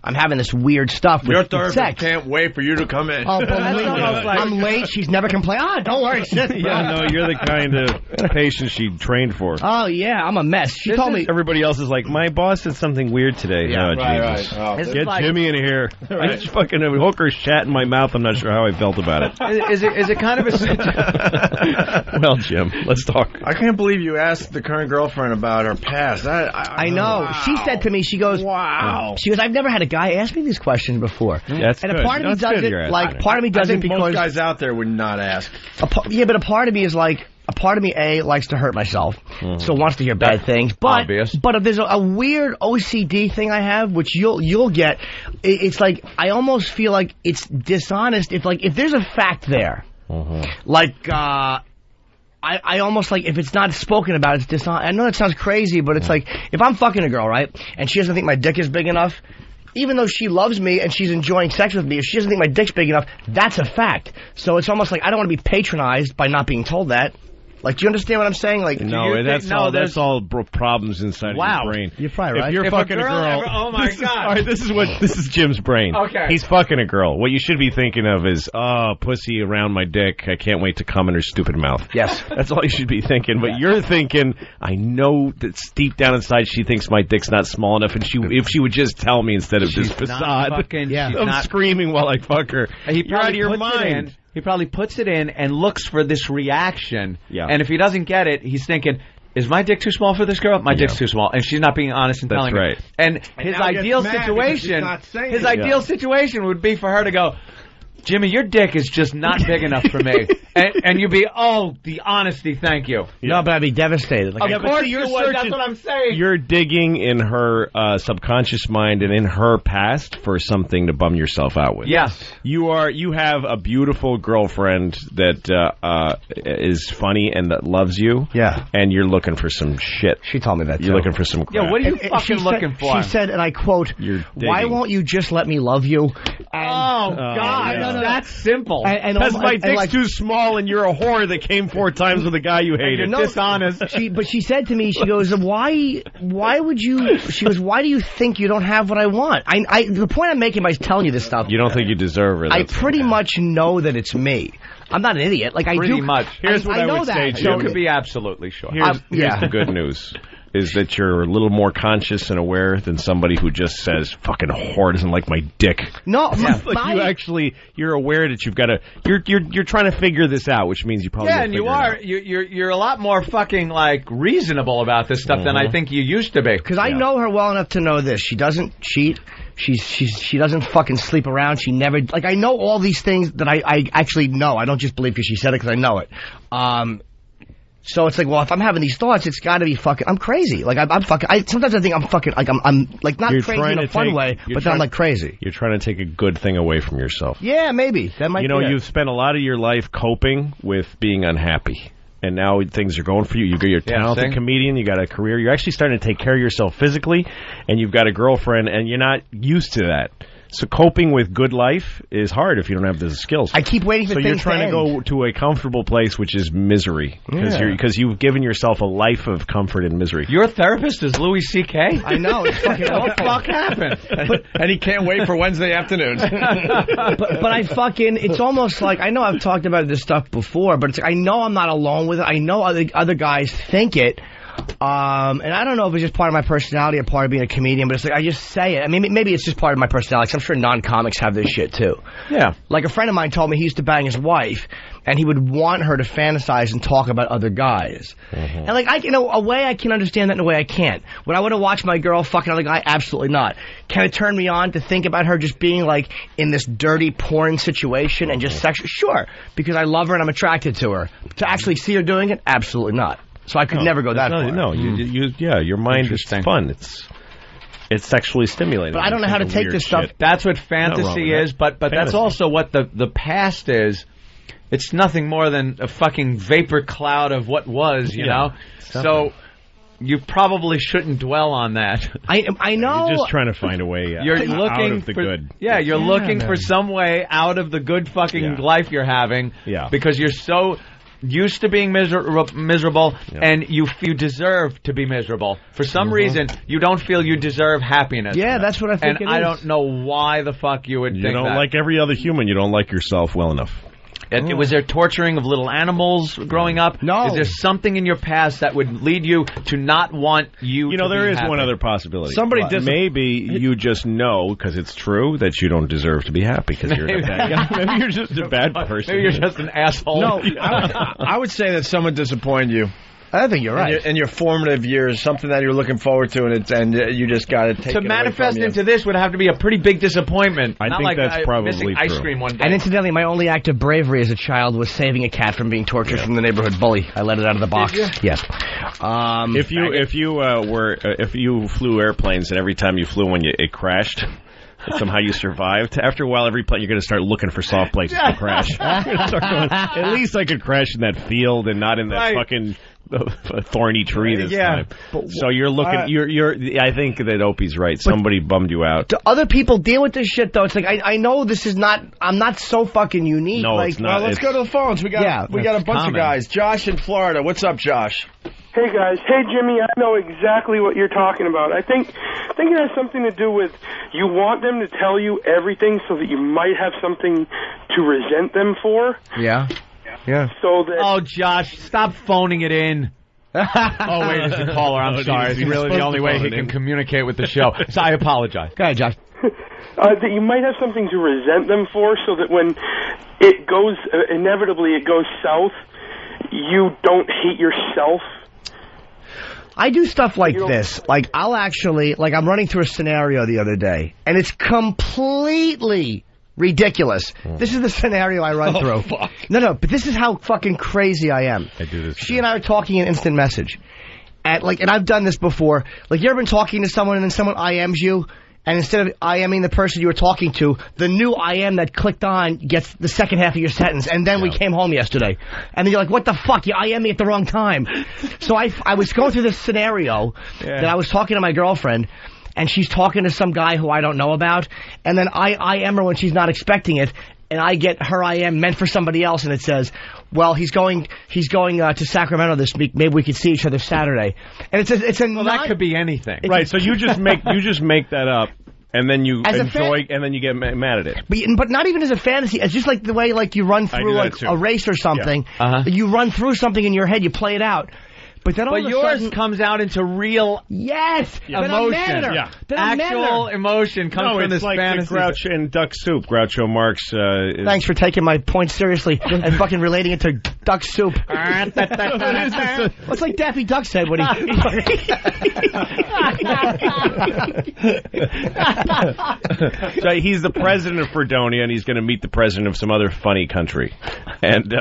I'm having this weird stuff with Your therapist sex. can't wait for you to come in. Oh, believe me. I'm late. She's never complained. Don't worry. Sit. You're the kind of patient she trained for. Oh, yeah. I'm a mess. She told me. Everybody else is like, my boss said something weird today. Yeah, Jesus. Right. Get Jimmy in here. I just fucking have a hooker's chat in my mouth. I'm not sure how I felt about it. Is it kind of a... Well, Jim, let's talk. I can't believe you asked the current girlfriend about her past. I know. Wow. She said to me, she goes, wow. She goes, I've never had a guy ask me these questions before. That's and good. a part of me does it, like, part of me does it because... most guys out there would not ask. But a part of me is like, a part of me, A, likes to hurt myself, so wants to hear bad things. But if there's a weird OCD thing I have, which you'll get, it's like I almost feel like it's dishonest. If there's a fact there, I almost like if it's not spoken about, it's dishonest. I know that sounds crazy, but it's like if I'm fucking a girl, right, and she doesn't think my dick is big enough, even though she loves me and she's enjoying sex with me, if she doesn't think my dick's big enough, that's a fact. So it's almost like I don't want to be patronized by not being told that. Like, do you understand what I'm saying? Like, that's all problems inside of your brain. You're probably right. If you're fucking a girl, oh my God! All right, this is Jim's brain. Okay, he's fucking a girl. What you should be thinking of is, pussy around my dick. I can't wait to come in her stupid mouth. Yes, that's all you should be thinking. But you're thinking, I know that deep down inside she thinks my dick's not small enough, and if she would just tell me instead of this facade. I'm screaming while I fuck her. You're out of your mind. He probably puts it in and looks for this reaction. Yeah. And if he doesn't get it, he's thinking, is my dick too small for this girl? My dick's too small. And she's not being honest and telling me. And his ideal situation would be for her to go, Jimmy, your dick is just not big enough for me. And you'd be, the honesty, thank you. No, but I'd be devastated. Like, of course you would, that's what I'm saying. You're digging in her subconscious mind and in her past for something to bum yourself out with. Yes. You have a beautiful girlfriend that is funny and that loves you. Yeah. And you're looking for some shit. She told me that, You're looking for some crap. Yeah, what are you fucking looking for? She said, and I quote, why won't you just let me love you? God. That's simple. Because my dick's too small and you're a whore that came 4 times with a guy you hated. You're dishonest. But she said to me, she goes, why would you, she goes, why do you think you don't have what I want? The point I'm making by telling you this stuff. You don't think you deserve it. I pretty much know that it's me. I'm not an idiot. Like, I pretty do. much. Here's what I would say, Jim. You could be absolutely sure. Here's the good news. Is that you're a little more conscious and aware than somebody who just says, fucking whore doesn't like my dick. No, you're aware that you've got to, you're trying to figure this out, which means you probably and you are. You're a lot more fucking, like, reasonable about this stuff than I think you used to be. Because I know her well enough to know this. She doesn't cheat. She doesn't fucking sleep around. She never, like, I know all these things that I actually know. I don't just believe because she said it because I know it. So it's like, well, if I'm having these thoughts, it's got to be fucking. I'm crazy. Like I'm fucking. Sometimes I think I'm fucking. Like I'm like not crazy in a fun way, but then I'm like crazy. You're trying to take a good thing away from yourself. Yeah, maybe that might. You've spent a lot of your life coping with being unhappy, and now things are going for you. You're a talented comedian. You got a career. You're actually starting to take care of yourself physically, and you've got a girlfriend, and you're not used to that. So coping with good life is hard if you don't have the skills. I keep waiting for things to end. So you're trying to go to a comfortable place, which is misery, because you've given yourself a life of comfort in misery. Your therapist is Louis C.K.? I know. It's fucking what the fuck happened? And he can't wait for Wednesday afternoons. but I fucking, it's almost like, I know I've talked about this stuff before, but I know I'm not alone with it. I know other guys think it. And I don't know if it's just part of my personality or part of being a comedian, but it's like I just say it. I mean, maybe it's just part of my personality, 'cause I'm sure non-comics have this shit too. Yeah. Like a friend of mine told me he used to bang his wife, and he would want her to fantasize and talk about other guys. And like, a way I can understand that, in a way I can't. Would I want to watch my girl fuck another guy? Absolutely not. Can it turn me on to think about her just being like in this dirty porn situation and just sexual? Sure, because I love her and I'm attracted to her. To actually see her doing it? Absolutely not. So I could never go that far. No, your mind is fun. It's sexually stimulating. But I don't know how to take this stuff. That's what fantasy is, but that's also what the past is. It's nothing more than a fucking vapor cloud of what was, you know? So you probably shouldn't dwell on that. I know. You're just trying to find a way out of the good. Yeah, you're looking for some way out of the good fucking life you're having because you're so used to being miserable, and you deserve to be miserable. For some reason, you don't feel you deserve happiness. Yeah, that's what I think. And I don't know why the fuck you would think that. You don't like every other human. You don't like yourself well enough. Was there torturing of little animals growing up? No. Is there something in your past that would lead you to not want you to there be is happy? one other possibility. Maybe you just know, because it's true, that you don't deserve to be happy because you're a bad guy. Maybe you're just a bad person. Maybe you're just an asshole. No, I would say that someone disappointed you. I think you're right. In your formative years, something that you're looking forward to, and you just got to take to it manifest away from into this would have to be a pretty big disappointment. I Not think like that's probably missing true. ice cream one day. And incidentally, my only act of bravery as a child was saving a cat from being tortured from the neighborhood bully. I let it out of the box. Yes. If you flew airplanes and every time you flew one, it crashed. Somehow you survived. After a while, every plane you're going to start looking for soft places to crash. At least I could crash in that field and not in that fucking thorny tree this time. So you're looking. You're. I think that Opie's right. Somebody bummed you out. Do other people deal with this shit though? It's like I know this is not. I'm not so fucking unique. No, like, it's not. Let's go to the phones. We got a bunch of guys. Josh in Florida. What's up, Josh? Hey guys, hey Jimmy, I know exactly what you're talking about. I think it has something to do with you want them to tell you everything so that you might have something to resent them for. Yeah. So that. Oh, Josh, stop phoning it in. Oh, wait, it's a caller. I'm sorry. It's really the only way he can communicate with the show. So I apologize. Go ahead, Josh. That you might have something to resent them for, so that when it goes inevitably it goes south, you don't hate yourself. I do stuff like this. Like, I'm running through a scenario the other day, and it's completely ridiculous. This is the scenario I run through. Fuck. No, but this is how fucking crazy I am. I do this. She and I are talking in instant message. And I've done this before. Like, you ever been talking to someone and then someone IMs you? And instead of IMing the person you were talking to, the new IM that clicked on gets the second half of your sentence. And then we came home yesterday. And then you're like, what the fuck? You IM me at the wrong time. So I was going through this scenario that I was talking to my girlfriend, and she's talking to some guy who I don't know about. And then I IM her when she's not expecting it. And I get her IM meant for somebody else, and it says, well, he's going to Sacramento this week. Maybe we could see each other Saturday. And that could be anything. Right, so you just make that up. And then you enjoy, and then you get mad at it. But not even as a fantasy. It's just like the way you run through a race or something. Yeah. You run through something in your head, you play it out. But yours comes out into real emotion. Actual emotion comes from this fantasy. No, it's like the Groucho and Duck Soup. Groucho Marx Thanks for taking my point seriously and fucking relating it to Duck Soup. What's like Daffy Duck said when he... So he's the president of Fredonia, and he's going to meet the president of some other funny country. And...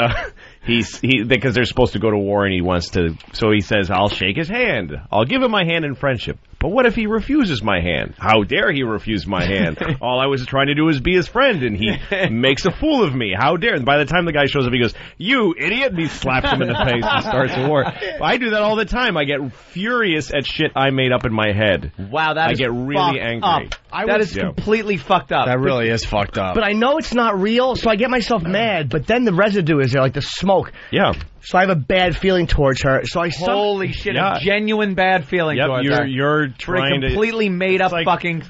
because they're supposed to go to war, and he wants to, so he says, I'll shake his hand. I'll give him my hand in friendship. But what if he refuses my hand? How dare he refuse my hand? All I was trying to do is be his friend, and he makes a fool of me. How dare? And by the time the guy shows up, he goes, you idiot, and he slaps him in the face and starts a war. I do that all the time. I get furious at shit I made up in my head. Wow, I get really angry. That is completely fucked up. That really is fucked up. But I know it's not real, so I get myself mad, but then the residue is there, like the smoke. Yeah. So I have a bad feeling towards her. So Holy shit, a genuine bad feeling towards her. You're trying to... completely made up fucking...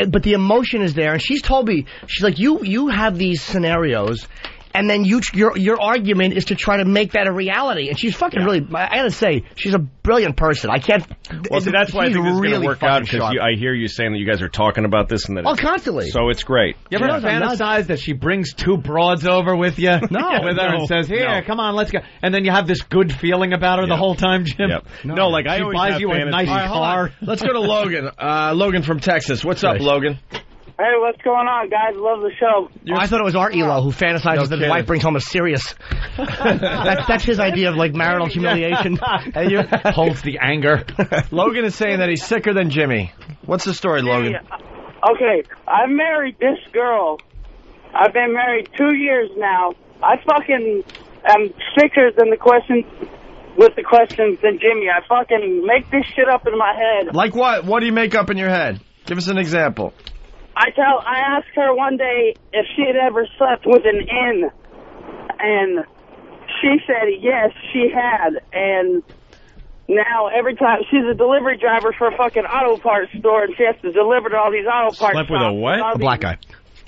But the emotion is there, and she's told me, she's like, you have these scenarios, and then your argument is to try to make that a reality. And she's fucking really, I gotta say, she's a brilliant person. I can't... Well, see, that's why I think this is going to work out, because I hear you saying that you guys are talking about this. And that constantly. So it's great. You ever fantasize that she brings two broads over with you? No. With her and says, here, come on, let's go. And then you have this good feeling about her the whole time, Jim? Yep. No, like I always buys you a nice car. Let's go to Logan. Logan from Texas. What's up, Logan? Hey, what's going on, guys? Love the show. I thought it was Art Elo who fantasizes that his wife brings home a Sirius. That's his idea of, like, marital humiliation. And holds the anger. Logan is saying that he's sicker than Jimmy. What's the story, Logan? Okay, I married this girl. I've been married 2 years now. I fucking am sicker than the questions than Jimmy. I fucking make this shit up in my head. Like what? What do you make up in your head? Give us an example. I asked her one day if she had ever slept with an N, and she said yes, she had. And now every time she's a delivery driver for a fucking auto parts store, and she has to deliver to all these auto parts. Slept with a what? A black guy.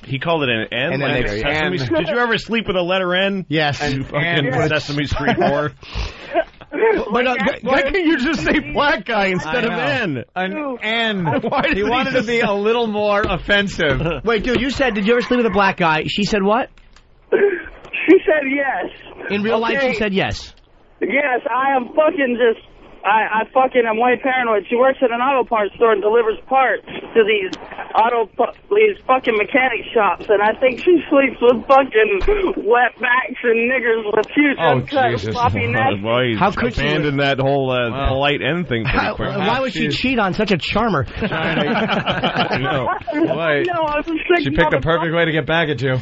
He called it an N. And Did you ever sleep with a letter N? Yes. You fucking Sesame Street whore. Why can't you just say black guy instead of N? An N. He wanted to be a little more offensive. Wait, dude, you said, did you ever sleep with a black guy? She said what? She said yes. In real life, she said yes. Yes, I am fucking just... I'm way paranoid. She works at an auto parts store and delivers parts to these fucking mechanic shops, and I think she sleeps with fucking wetbacks and niggers with huge uncut floppy necks. How could she abandon that whole polite end thing pretty quick? Why would she cheat on such a charmer? I know. Why? She picked the perfect way to get back at you.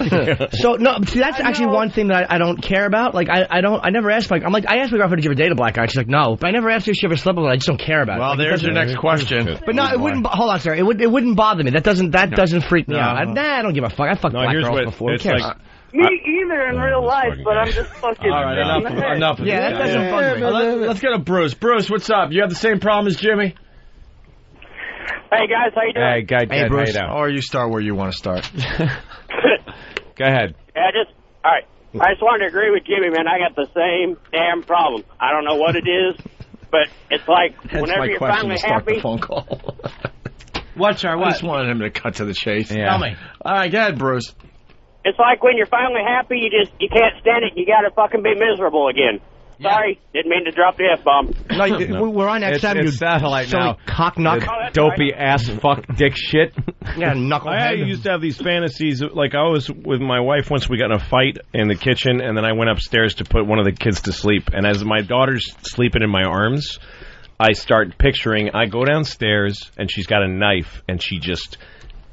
So no, see, that's actually one thing that I don't care about. Like I never asked. Like I asked my girlfriend, did you ever date a black guy? She's like, no. But I never asked her if she ever slept with one. I just don't care about it. Well, there's your next question. But no, it wouldn't. Hold on, sir. It wouldn't bother me. That doesn't freak me out. I don't give a fuck. I fucked black girls before. Who cares? Me either in real life, but I'm just fucking... All right, enough of that doesn't bug me. Let's go to Bruce. Bruce, what's up? You have the same problem as Jimmy? Hey, guys, how you doing? Hey, Bruce. Or you start where you want to start. Go ahead. All right. I just wanted to agree with Jimmy, man. I got the same damn problem. I don't know what it is, but it's like whenever you're finally happy... phone call. What, sir? What? I just wanted him to cut to the chase. Yeah. Tell me. All right, go ahead, Bruce. It's like when you're finally happy, you can't stand it. You got to fucking be miserable again. Sorry, didn't mean to drop the F-bomb. No, we're on XM. It's satellite now. Cock knock. Dopey ass fuck dick shit. Yeah, knucklehead. I used to have these fantasies. Like I was with my wife once. We got in a fight in the kitchen, and then I went upstairs to put one of the kids to sleep. And as my daughter's sleeping in my arms, I start picturing. I go downstairs, and she's got a knife, and she just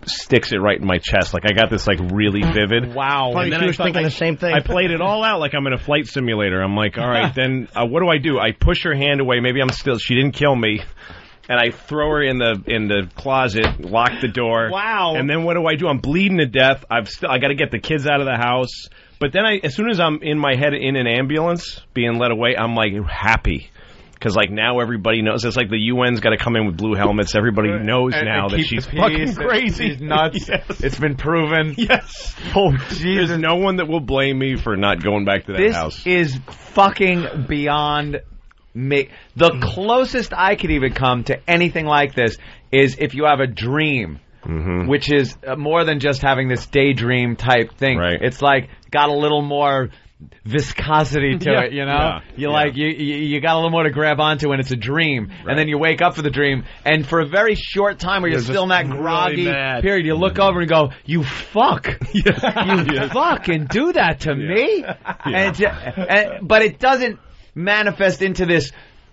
sticks it right in my chest. Like I got this like really vivid. Wow. And then she was thinking the same thing. I played it all out like I'm in a flight simulator. I'm like, all right, then what do? I push her hand away. Maybe she didn't kill me. And I throw her in the closet, lock the door. Wow. And then what do? I'm bleeding to death. I got to get the kids out of the house. But then as soon as I'm in my head in an ambulance being led away, I'm like happy. Because, like, now everybody knows. It's like the UN's got to come in with blue helmets. Everybody knows now that she's fucking crazy. She's nuts. Yes. It's been proven. Yes. Oh, Jesus. There's no one that will blame me for not going back to that house. This is fucking beyond me. The closest I could even come to anything like this is if you have a dream. Mm-hmm. Which is more than just having this daydream type thing. Right. It's like got a little more viscosity to it, you know? You got a little more to grab onto when it's a dream. Right. And then you wake up for the dream, and for a very short time where you're still in that groggy period, you look over and go, you fuck. You fucking do that to me? But it doesn't manifest into this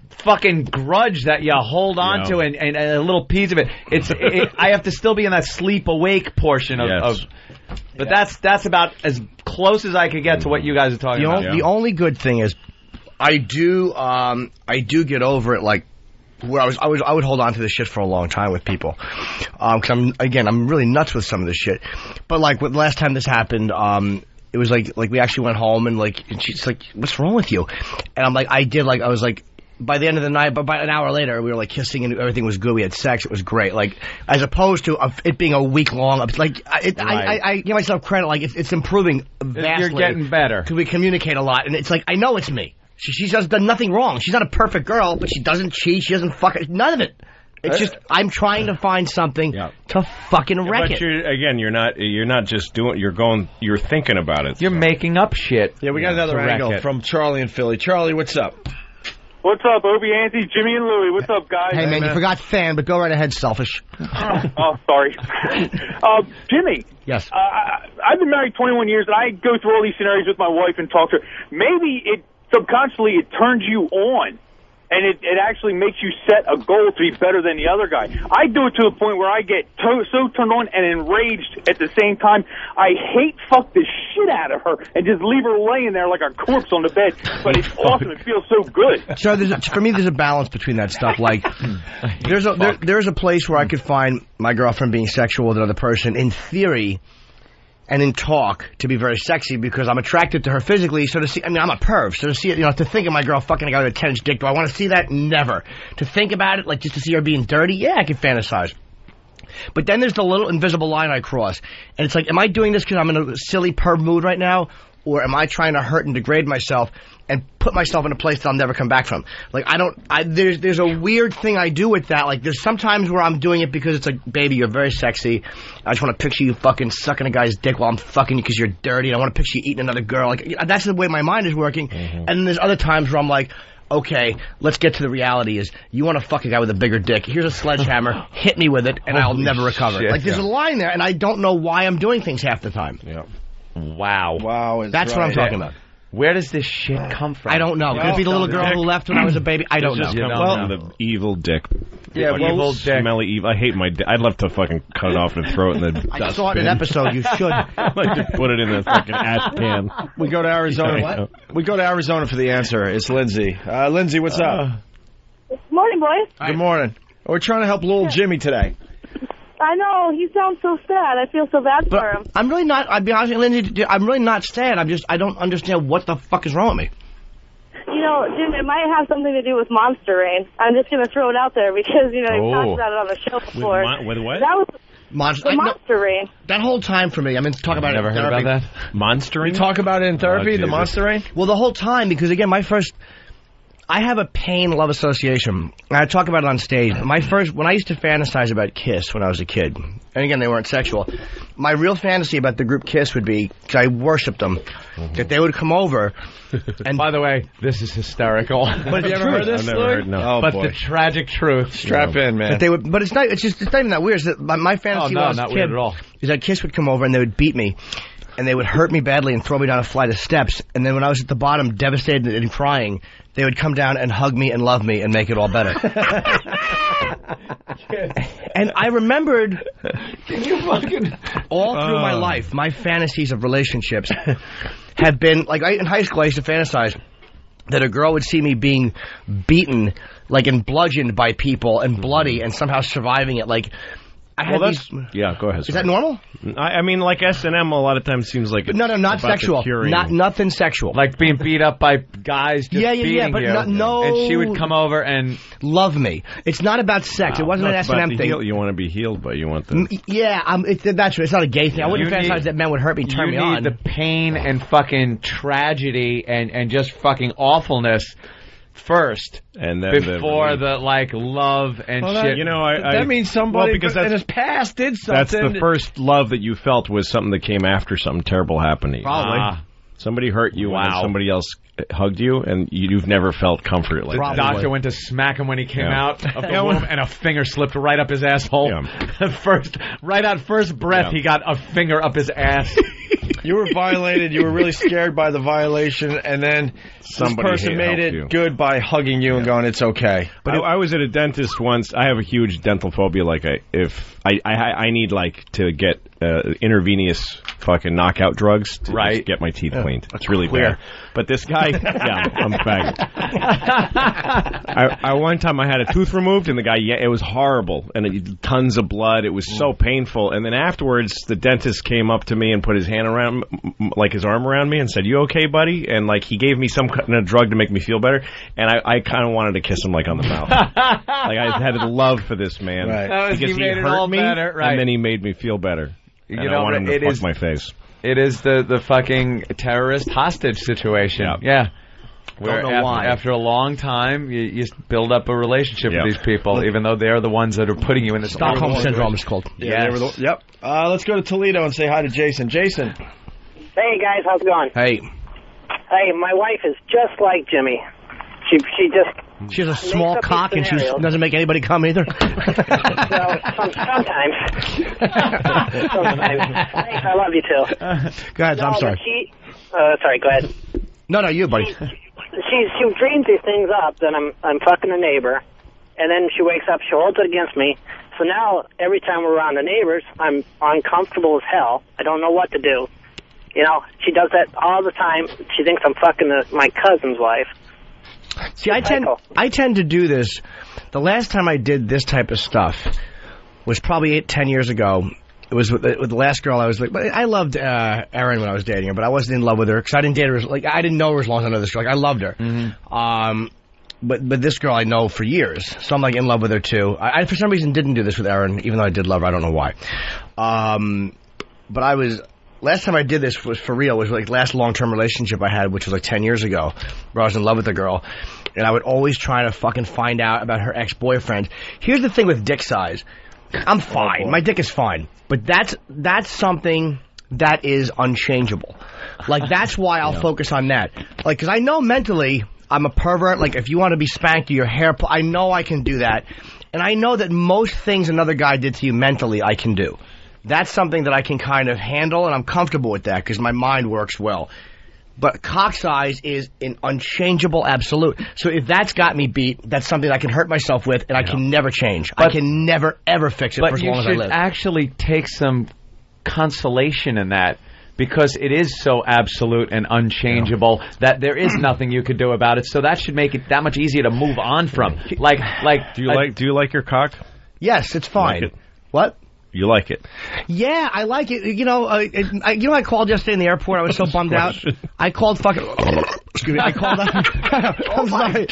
fucking grudge that you hold on to and a little piece of it. I have to still be in that sleep awake portion of but that's about as close as I could get to what you guys are talking about. The only good thing is I do get over it, like where I would hold on to this shit for a long time with people. 'Cause I'm really nuts with some of this shit. But like the last time this happened, it was like we actually went home and she's like, what's wrong with you? And I'm like, I was like, by the end of the night, but by an hour later, we were like kissing and everything was good. We had sex. It was great. Like, as opposed to it being a week long. Like, I give myself credit. Like, it's improving vastly. You're getting better. Because we communicate a lot. And it's like, I know it's me. She's just done nothing wrong. She's not a perfect girl, but she doesn't cheat. She doesn't fuck it. None of it. It's just, I'm trying to find something to fucking wreck it. You're not just doing, you're thinking about it. You're making up shit. Yeah, we got another angle from Charlie in Philly. Charlie, what's up? What's up, Opie, Anthony, Jimmy, and Louie? What's up, guys? Hey, man, you forgot fan, but go right ahead, selfish. Oh, sorry. Jimmy. Yes. I've been married 21 years, and I go through all these scenarios with my wife and talk to her. Maybe subconsciously it turns you on, and it actually makes you set a goal to be better than the other guy. I do it to the point where I get so turned on and enraged at the same time. I fuck the shit out of her and just leave her laying there like a corpse on the bed. But it's awesome. It feels so good. So for me, there's a balance between that stuff. Like, there's a place where I could find my girlfriend being sexual with another person, in theory, and in talk, to be very sexy because I'm attracted to her physically. So I'm a perv. So to think of my girl fucking a guy with a 10-inch dick, do I want to see that? Never. To think about it, like just to see her being dirty, yeah, I can fantasize. But then there's the little invisible line I cross. And it's like, am I doing this because I'm in a silly perv mood right now? or am I trying to hurt and degrade myself and put myself in a place that I'll never come back from? Like, there's a weird thing I do with that. Like, there's sometimes where I'm doing it because it's like, baby, you're very sexy. I just want to picture you fucking sucking a guy's dick while I'm fucking you because you're dirty. And I want to picture you eating another girl. Like, that's the way my mind is working. And then there's other times where I'm like, okay, let's get to the reality is you want to fuck a guy with a bigger dick. Here's a sledgehammer. Hit me with it, and I'll never recover. Shit, like, there's a line there, and I don't know why I'm doing things half the time. Yeah. Wow. That's what I'm talking about. Where does this shit come from? I don't know. Could it be the little girl who left when I was a baby? I don't know. The evil dick. Yeah, evil dick. Smelly evil. I hate my dick. I'd love to fucking cut it off and throw it in the dustbin. I saw it in an episode. You should. I'd like to put it in the fucking ash can. We go to Arizona. We go to Arizona for the answer. It's Lindsay. Lindsay, what's up? Morning, boys. Good morning. We're trying to help little Jimmy today. I know, he sounds so sad. I feel so bad for him. I'm really not, I'll be honest with you, Lindsay, I'm really not sad. I don't understand what the fuck is wrong with me. You know, Jim, it might have something to do with Monster Rain. I'm just going to throw it out there because, you know, you've talked about it on the show before. With what? That was Monster Rain. That whole time for me, I mean, talk about Never it. heard about that? Monster Rain? We talk about it in therapy, the Monster Rain? Well, the whole time, because again, I have a pain-love association. I talk about it on stage. When I used to fantasize about Kiss when I was a kid, and again, they weren't sexual, my real fantasy about the group Kiss would be, because I worshipped them, that they would come over. And by the way, this is hysterical. But have you ever heard this? I've never heard, no. Oh, but boy. the tragic truth. Strap in, man. That they would, but it's not even that weird. It's that my fantasy when I was a kid weird at all. is that Kiss would come over and they would beat me. And they would hurt me badly and throw me down a flight of steps. And then when I was at the bottom, devastated and crying, they would come down and hug me and love me and make it all better. And I remembered all through my life, my fantasies of relationships have been, like in high school I used to fantasize that a girl would see me being beaten, like, and bludgeoned by people and bloody and somehow surviving it. Like, yeah, go ahead. Is that normal? I mean, like S&M a lot of times seems like no, not sexual. Nothing sexual. Like being beat up by guys just beating but you. No. And she would come over and love me. It's not about sex. It wasn't an S&M thing. You want to be healed, but you want the... that's true. It's not a gay thing. I wouldn't fantasize that men would hurt me, turn me on. You need the pain and fucking tragedy and just fucking awfulness first, and then before the like love and shit. You know, that means somebody in his past did something. That's the first love that you felt was something that came after something terrible happened to you. Probably. Somebody hurt you and then somebody else hugged you, and you've never felt comfort like that. The doctor went to smack him when he came out of the womb, and a finger slipped right up his asshole. Right on first breath, he got a finger up his ass. You were violated. You were really scared by the violation, and then this person made it good by hugging you and going, "It's okay." But I was at a dentist once. I have a huge dental phobia. Like, if I need like to get intravenous fucking knockout drugs to just get my teeth cleaned. That's really bad. But this guy, I'm faggot. One time I had a tooth removed, and the guy, it was horrible, and tons of blood. It was so painful. And then afterwards, the dentist came up to me and put his hand around, like his arm around me, and said, "You okay, buddy?" And like he gave me some kind of drug to make me feel better, and I kind of wanted to kiss him like on the mouth. Like I had a love for this man because he hurt me, and then he made me feel better. And I wanted him to fuck my face. It is the fucking terrorist hostage situation. Yeah. Where Don't know why. After a long time, you build up a relationship with these people, even though they're the ones that are putting you in the Stockholm Syndrome is called. Yep. Let's go to Toledo and say hi to Jason. Jason. Hey, guys. How's it going? Hey. Hey, my wife is just like Jimmy. She has a small cock and she doesn't make anybody come either. Well, sometimes. Thanks, I love you too. Go ahead, I'm sorry. Sorry, go ahead. No, you, buddy. She dreams these things up that I'm fucking a neighbor, and then she wakes up, she holds it against me. So now every time we're around the neighbors, I'm uncomfortable as hell. I don't know what to do. You know, she does that all the time. She thinks I'm fucking my cousin's wife. See, I tend to do this. The last time I did this type of stuff was probably 10 years ago. It was with the last girl I was like, I loved Erin when I was dating her, but I wasn't in love with her because I didn't date her. Like, I didn't know her as long as I know this girl. Like, I loved her. Mm-hmm. But this girl I know for years, so I'm like in love with her too. I for some reason didn't do this with Erin, even though I did love her. I don't know why. But last time I did this was for real. Was like last long-term relationship I had, which was like 10 years ago, where I was in love with a girl, and I would always try to fucking find out about her ex-boyfriend. Here's the thing with dick size. I'm fine. My dick is fine. But that's something that is unchangeable. Like, that's why I'll focus on that. Like, because I know mentally I'm a pervert. Like, if you want to be spanked or your hair, I know I can do that. And I know that most things another guy did to you mentally, I can do. That's something that I can kind of handle, and I'm comfortable with that because my mind works well. But cock size is an unchangeable absolute. So if that's got me beat, that's something I can hurt myself with, and I can never change. I can never, ever fix it for as long as I live. But you should actually take some consolation in that, because it is so absolute and unchangeable that there is nothing you could do about it. So that should make it that much easier to move on from. Do you like your cock? Yes, it's fine. Like it? What? You like it? Yeah, I like it. You know, I called yesterday in the airport. I was so bummed out. I called fucking. Excuse me. I called. I'm sorry.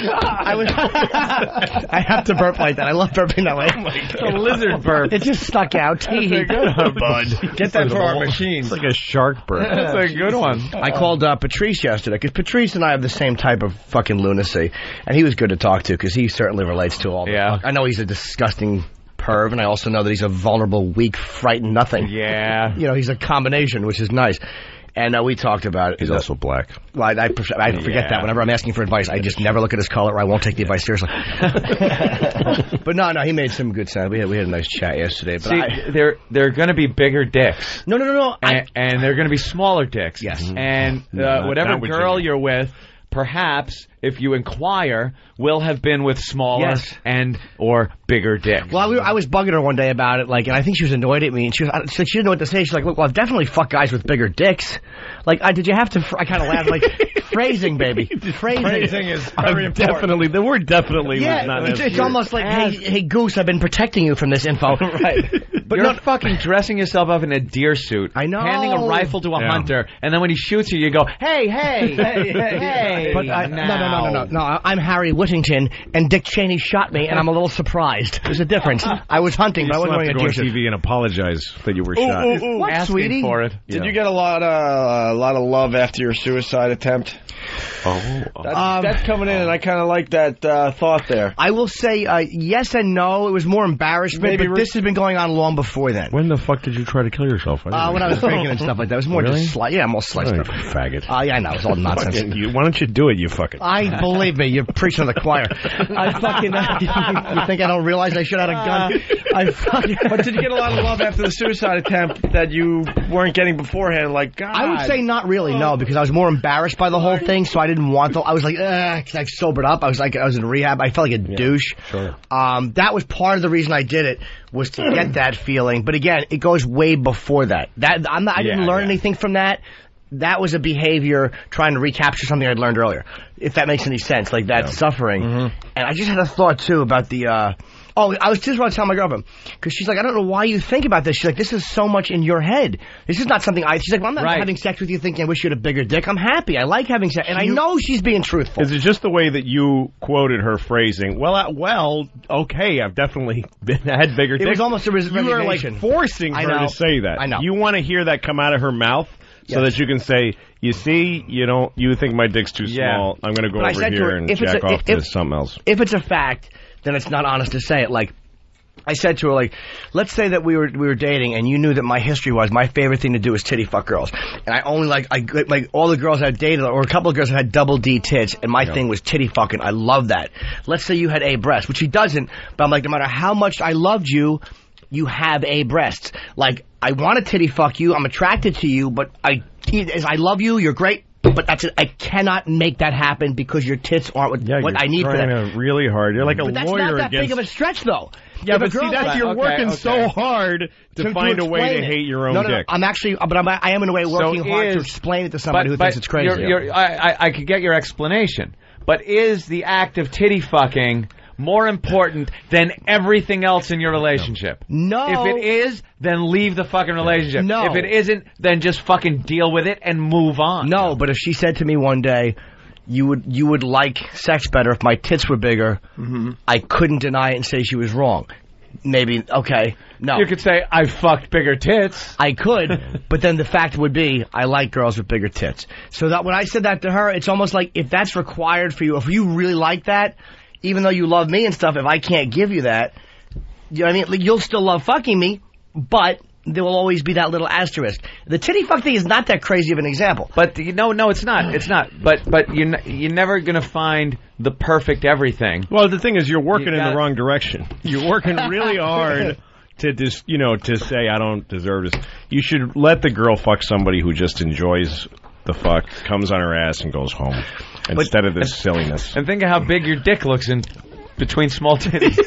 I have to burp like that. I love burping that way. Oh my God. A lizard burp. It just stuck out. That's a good one, bud. Get that for our machines. It's like a shark burp. That's a good one. I called Patrice yesterday because Patrice and I have the same type of fucking lunacy, and he was good to talk to because he certainly relates to all the fuck. I know he's a disgusting perv, and I also know that he's a vulnerable, weak, frightened nothing. Yeah. You know, he's a combination, which is nice. And we talked about it. He's also black. Well, I forget that. Whenever I'm asking for advice, I just never look at his color, or I won't take the advice seriously. But no, he made some good sense. We had a nice chat yesterday. But they're going to be bigger dicks. No. And they're going to be smaller dicks. Yes. And whatever girl you're with, perhaps, if you inquire, will have been with smaller and or bigger dicks. Well, I was bugging her one day about it, and I think she was annoyed at me, and she didn't know what to say. She's like, "Look, well, I've definitely fucked guys with bigger dicks." Like, did you have to? I kind of laughed, like, phrasing, baby. Phrasing is very important. Definitely, the word "definitely" was not. It's almost like, hey, Goose, I've been protecting you from this info. Right. But you're fucking dressing yourself up in a deer suit. I know. Handing a rifle to a hunter, and then when he shoots you, you go, "Hey." But no. I'm Harry Whittington, and Dick Cheney shot me, and I'm a little surprised. There's a difference. I was hunting, but I wasn't wearing a deer suit. Go on TV and apologize that you were shot. What, asking sweetie? For it. Did you get a lot of love after your suicide attempt? That's coming in, and I kind of like that thought there. I will say yes and no. It was more embarrassment, but this has been going on long before then. When the fuck did you try to kill yourself? When I was drinking and stuff like that. It was more just slight. Yeah, more slight stuff. Faggot. Yeah, I know. It's all nonsense. Why don't you do it, you fucking... Believe me, you're preaching to the choir. You think I don't realize I should have had a gun? But did you get a lot of love after the suicide attempt that you weren't getting beforehand? Like, God. I would say not really, no, because I was more embarrassed by the whole thing, so I didn't want to. I was like, because I sobered up. I was in rehab. I felt like a douche. Sure. That was part of the reason I did it, was to get that feeling. But again, it goes way before that. I didn't learn anything from that. That was a behavior trying to recapture something I'd learned earlier, if that makes any sense, like that suffering. And I just had a thought, too, about the... I was just about to tell my girlfriend, because she's like, I don't know why you think about this. She's like, this is so much in your head. This is not something she's like, well, I'm not having sex with you thinking I wish you had a bigger dick. I'm happy. I like having sex. And I know she's being truthful. Is it just the way that you quoted her phrasing? Well, okay, I've definitely had bigger dicks. It was almost a resignation. You are like forcing her to say that. I know. You want to hear that come out of her mouth? So that you can say, you see, you think my dick's too small. I'm going to go over here and jack off to something else. If it's a fact, then it's not honest to say it. Like, I said to her, like, let's say that we were dating, and you knew that my history was my favorite thing to do is titty fuck girls, and I only like all the girls I dated, or a couple of girls that had double D tits, and my thing was titty fucking. I love that. Let's say you had A breasts, which he doesn't, but I'm like, no matter how much I loved you, you have A breasts. Like, I want to titty fuck you. I'm attracted to you, but I love you. You're great. But that's it. I cannot make that happen because your tits aren't what I need for that. You're trying really hard. You're like a lawyer against... That's not that big of a stretch, though. Yeah, but see, you're working so hard to find a way to hate your own dick. I'm actually... But I am in a way working hard to explain it to somebody who thinks it's crazy. I could get your explanation. But is the act of titty fucking more important than everything else in your relationship? No. If it is, then leave the fucking relationship. No. If it isn't, then just fucking deal with it and move on. No, but if she said to me one day, you would like sex better if my tits were bigger, I couldn't deny it and say she was wrong. maybe, okay, no. You could say, I fucked bigger tits. I could, but then the fact would be, I like girls with bigger tits. So that when I said that to her, it's almost like if that's required for you, if you really like that, even though you love me and stuff, if I can't give you that, you know what I mean? Like, you'll still love fucking me, but there will always be that little asterisk. The titty fuck thing is not that crazy of an example. But no, it's not. It's not. But you're never gonna find the perfect everything. Well, the thing is, you're working in the wrong direction. You're working really hard to just, to say I don't deserve this. You should let the girl fuck somebody who just enjoys the fuck, comes on her ass, and goes home instead of this silliness. And think of how big your dick looks in between small titties.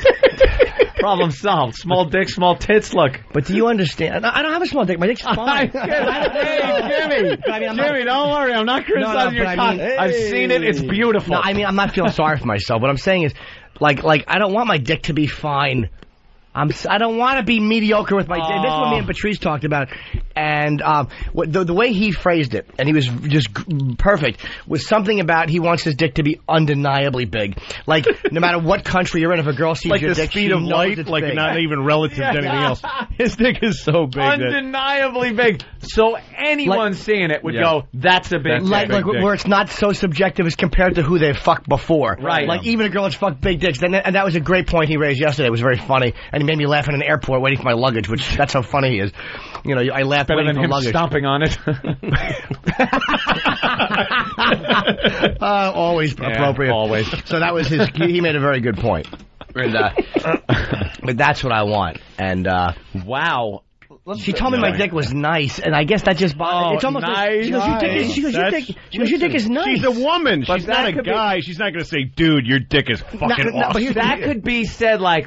Problem solved. Small dick, small tits. Look. But do you understand? I don't have a small dick. My dick's fine. Hey, Jimmy, don't worry. I'm not criticizing your cock. I've seen it. It's beautiful. No, I mean, I'm not feeling sorry for myself. What I'm saying is, like, I don't want my dick to be fine. I don't want to be mediocre with my dick. This is what me and Patrice talked about. And the way he phrased it, and he was just perfect, was something about he wants his dick to be undeniably big. Like, no matter what country you're in, if a girl sees like your the dick, speed of light, like big. not even relative to anything else. His dick is so big. Undeniably big. So anyone seeing it would go, that's a big dick. Like where it's not so subjective as compared to who they've fucked before. Right. Like, even a girl that's fucked big dicks. And that was a great point he raised yesterday. It was very funny. And he made me laugh in an airport waiting for my luggage, which that's how funny he is. You know, I laugh better waiting than for him luggage. stomping on it. Always appropriate. Always. So that was his. He made a very good point. And, but that's what I want. And wow. She told me my dick was nice, and I guess that just bothered. It's almost nice. She goes, your dick is nice. She's a woman. But she's not a guy. She's not going to say, dude, your dick is fucking awesome. But that could be said like,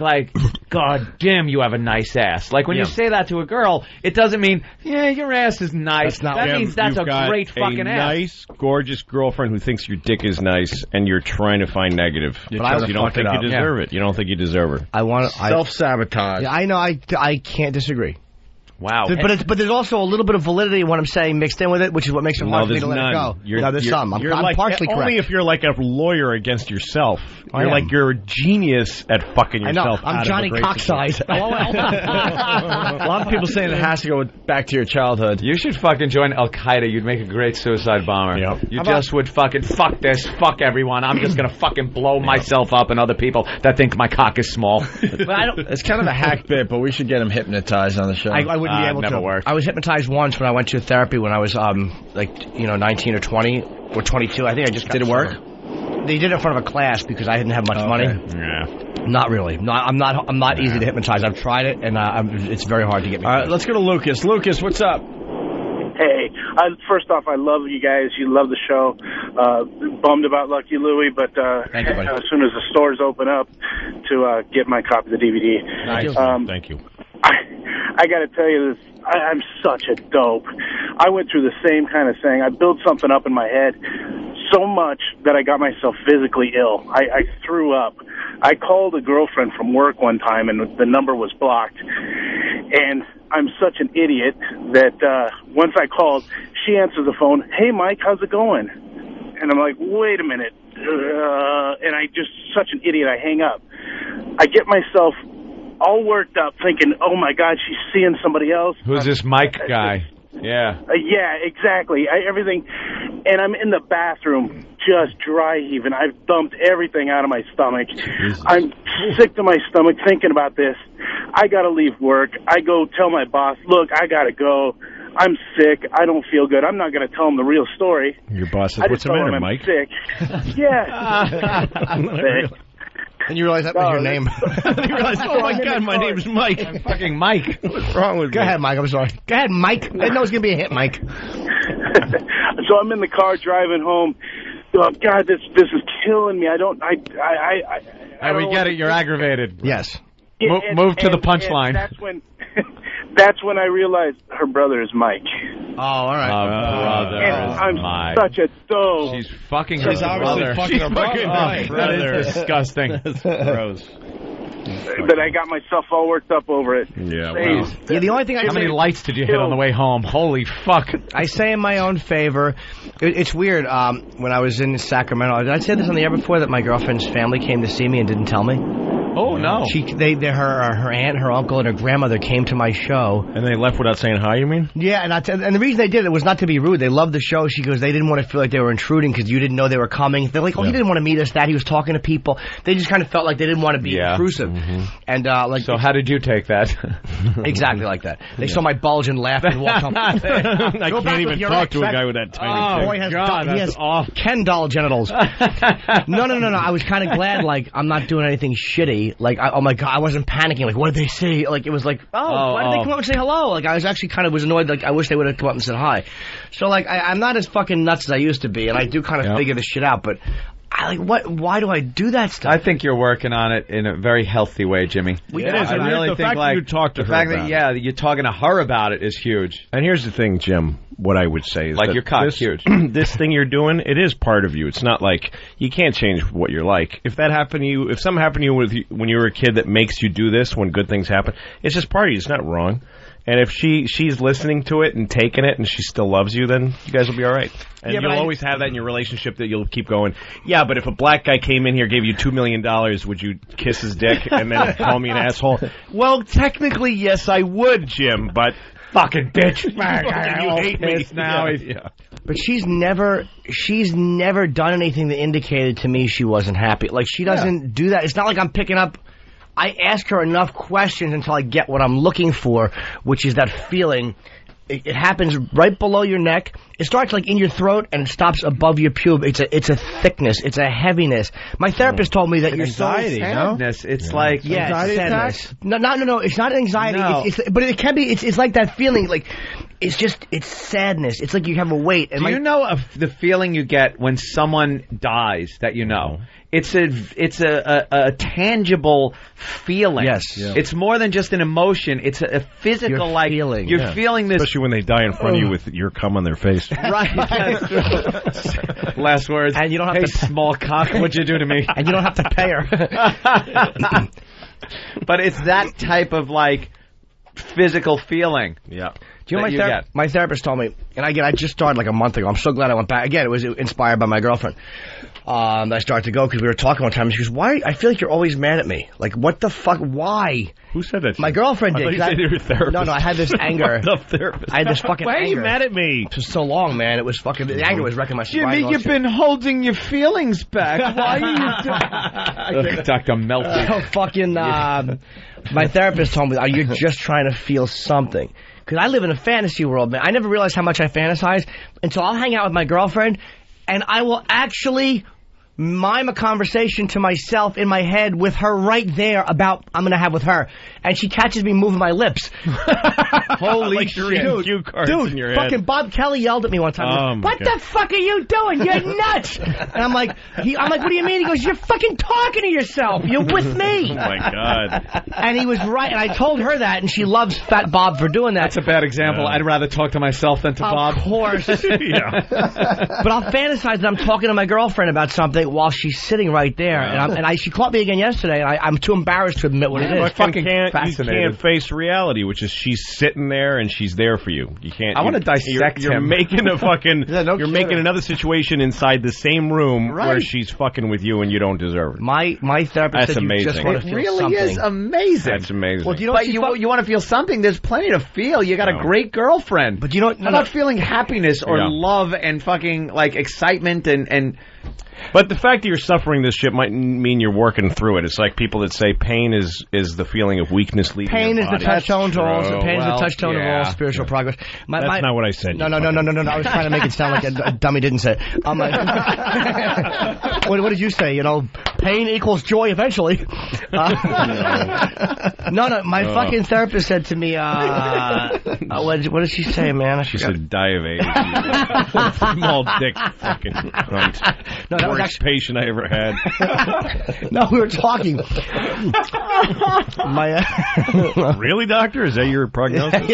God damn, you have a nice ass. Like, when you say that to a girl, it doesn't mean, yeah, your ass is nice. That means that's a great fucking ass. Nice, gorgeous girlfriend who thinks your dick is nice, and you're trying to find negative. But you don't think you deserve it. You don't think you deserve her. I want self-sabotage. Yeah, I know. I can't disagree. Wow. But there's also a little bit of validity in what I'm saying mixed in with it, which is what makes it hard for me to let it go. There's some. I'm partially correct. Only if you're like a lawyer against yourself. You're a genius at fucking yourself. I know. I'm Johnny Cockside. A lot of people saying it has to go back to your childhood. You should fucking join Al-Qaeda. You'd make a great suicide bomber. Yep. You just would fucking fuck this, fuck everyone. I'm just going to fucking blow myself up and other people that think my cock is small. It's kind of a hack bit, but we should get him hypnotized on the show. I wouldn't be able never to. Worked. I was hypnotized once when I went to therapy when I was 19 or 20 or 22. I think I just got Did it work? They did it in front of a class because I didn't have much money. Yeah. Not really. No, I'm not easy to hypnotize. I've tried it, and it's very hard to get me. All right, let's go to Lucas. Lucas, what's up? Hey, first off, I love you guys. You love the show. Bummed about Lucky Louie, but Thank you, buddy. As soon as the stores open up, to get my copy of the DVD. Nice. Thank you. I got to tell you this. I'm such a dope. I went through the same kind of thing. I built something up in my head so much that I got myself physically ill. I threw up. I called a girlfriend from work one time, and the number was blocked. And I'm such an idiot that once I called, she answers the phone, "Hey, Mike, how's it going?" And I'm like, wait a minute. And I just, such an idiot, I hang up. I get myself all worked up thinking, oh, my God, she's seeing somebody else. Who's this Mike guy? Yeah. Yeah, exactly. Everything. And I'm in the bathroom just dry heaving. I've dumped everything out of my stomach. Jesus. I'm sick to my stomach thinking about this. I got to leave work. I go tell my boss, look, I got to go. I'm sick. I don't feel good. I'm not going to tell him the real story. Your boss says, what's the matter, Mike? I'm sick. Yeah. I'm sick. And you realize that was your name. You realize, oh my God, my name's Mike. I'm fucking Mike. What's wrong with me? Go ahead, Mike. I'm sorry. Go ahead, Mike. I didn't know it was going to be a hit, Mike. So I'm in the car driving home. Oh, God, this is killing me. We get it. You're aggravated. Yes. Move to the punchline. That's when I realized her brother is Mike. Oh, all right. I'm such a dope. She's fucking She's her brother. Fucking her brother. That is disgusting. That's gross. But I got myself all worked up over it. Yeah, well. Yeah, the only thing How many lights did you hit on the way home? Holy fuck. I say in my own favor, it's weird, when I was in Sacramento, did I say this on the air before, that my girlfriend's family came to see me and didn't tell me? Oh, Oh, no. Her aunt, her uncle, and her grandmother came to my show. And they left without saying hi, you mean? Yeah, and the reason they did it was not to be rude. They loved the show. She goes, they didn't want to feel like they were intruding because you didn't know they were coming. They're like, he didn't want to meet us, that. He was talking to people. They just kind of felt like they didn't want to be intrusive. Mm-hmm. And so how did you take that? Exactly like that. They saw my bulge and laughed and walked home. I can't even talk to a guy with that tiny boy he has Ken doll genitals. No. I was kind of glad, like, I'm not doing anything shitty. Like, oh my God, I wasn't panicking. Like, what did they say? Like, it was like, why did they come up and say hello? Like, I was actually kind of annoyed. Like, I wish they would have come up and said hi. So, like, I'm not as fucking nuts as I used to be, and I do kind of figure this shit out, but why do I do that stuff? I think you're working on it in a very healthy way, Jimmy. I really think, the fact you talk to her about it. Yeah, you're talking to her about it is huge. And here's the thing, Jim. What I would say is like your cock's huge. This thing you're doing, it is part of you. It's not like you can't change what you're like. If that happened to you, if something happened to you when you were a kid that makes you do this when good things happen, it's just part of you. It's not wrong. And if she's listening to it and taking it and she still loves you, then you guys will be all right. And you'll always have that in your relationship that you'll keep going, yeah, but if a black guy came in here, gave you $2 million, would you kiss his dick and then call me an asshole? Well, technically, yes, I would, Jim, but... Fucking bitch. You hate me now. Yeah. But she's never done anything that indicated to me she wasn't happy. Like, she doesn't do that. It's not like I'm picking up... I ask her enough questions until I get what I'm looking for, which is that feeling. It happens right below your neck. It starts like in your throat and it stops above your pube. It's a thickness. It's a heaviness. My therapist told me that your anxiety, sadness. It's like anxiety attacks. No. It's not anxiety. No. But it can be. It's like that feeling. Like it's sadness. It's like you have a weight. Do you know of the feeling you get when someone dies that you know? It's a tangible feeling. Yes. Yeah. It's more than just an emotion. It's a physical feeling. You're feeling this. Especially when they die in front of you with your cum on their face. Right. That's true. Last words. And you don't have to small cock, what'd you do to me? And you don't have to pay her. But it's that type of like physical feeling. Yeah. Do you know my therapist told me, and I just started like a month ago. I'm so glad I went back. Again, it was inspired by my girlfriend. I started to go because we were talking one time. And she goes, "Why? I feel like you're always mad at me. Like, what the fuck? Why?" Who said that? My girlfriend did. I thought you said your therapist. No, I had this anger. Therapist. I had this fucking anger. Why are you mad at me? For so long, man. It was fucking... The anger was wrecking my sobriety. Jimmy, you've been holding your feelings back. Why are you doing... Dr. Melfi. So fucking... my therapist told me, you're just trying to feel something. Because I live in a fantasy world, man. I never realized how much I fantasize until I'll hang out with my girlfriend, and I will actually mime a conversation to myself in my head with her right there about I'm going to have with her. And she catches me moving my lips. Holy like shit. Dude, fucking Bob Kelly yelled at me one time. What the fuck are you doing? You're nuts. And I'm like, what do you mean? He goes, you're fucking talking to yourself. You're with me. Oh, my God. And he was right. And I told her that, and she loves Fat Bob for doing that. That's a bad example. I'd rather talk to myself than to Bob. Of course. Yeah. But I'll fantasize that I'm talking to my girlfriend about something while she's sitting right there. And she caught me again yesterday, and I'm too embarrassed to admit what it is. You can't face reality, which is she's sitting there and she's there for you. You can't. I want to dissect You're making a fucking. You're making another situation inside the same room where she's fucking with you and you don't deserve it. My therapist said amazing. You just want to feel really something. Is amazing. That's amazing. Well, do you know but you want to feel something? There's plenty to feel. You got a great girlfriend. But you know, how about feeling happiness or love and fucking like excitement and. But the fact that you're suffering this shit might mean you're working through it. It's like people that say pain is the feeling of weakness leaving pain your is body. The touchdown to all. Pain is the touchstone of all spiritual progress. That's not what I said. No. I was trying to make it sound like a dummy didn't say it. What did you say? You know, pain equals joy eventually. No. My fucking therapist said to me, what did she say, man? She said, die of AIDS. Small dick fucking cunt. No, that was worst patient I ever had. No, we were talking. Really, doctor? Is that your prognosis?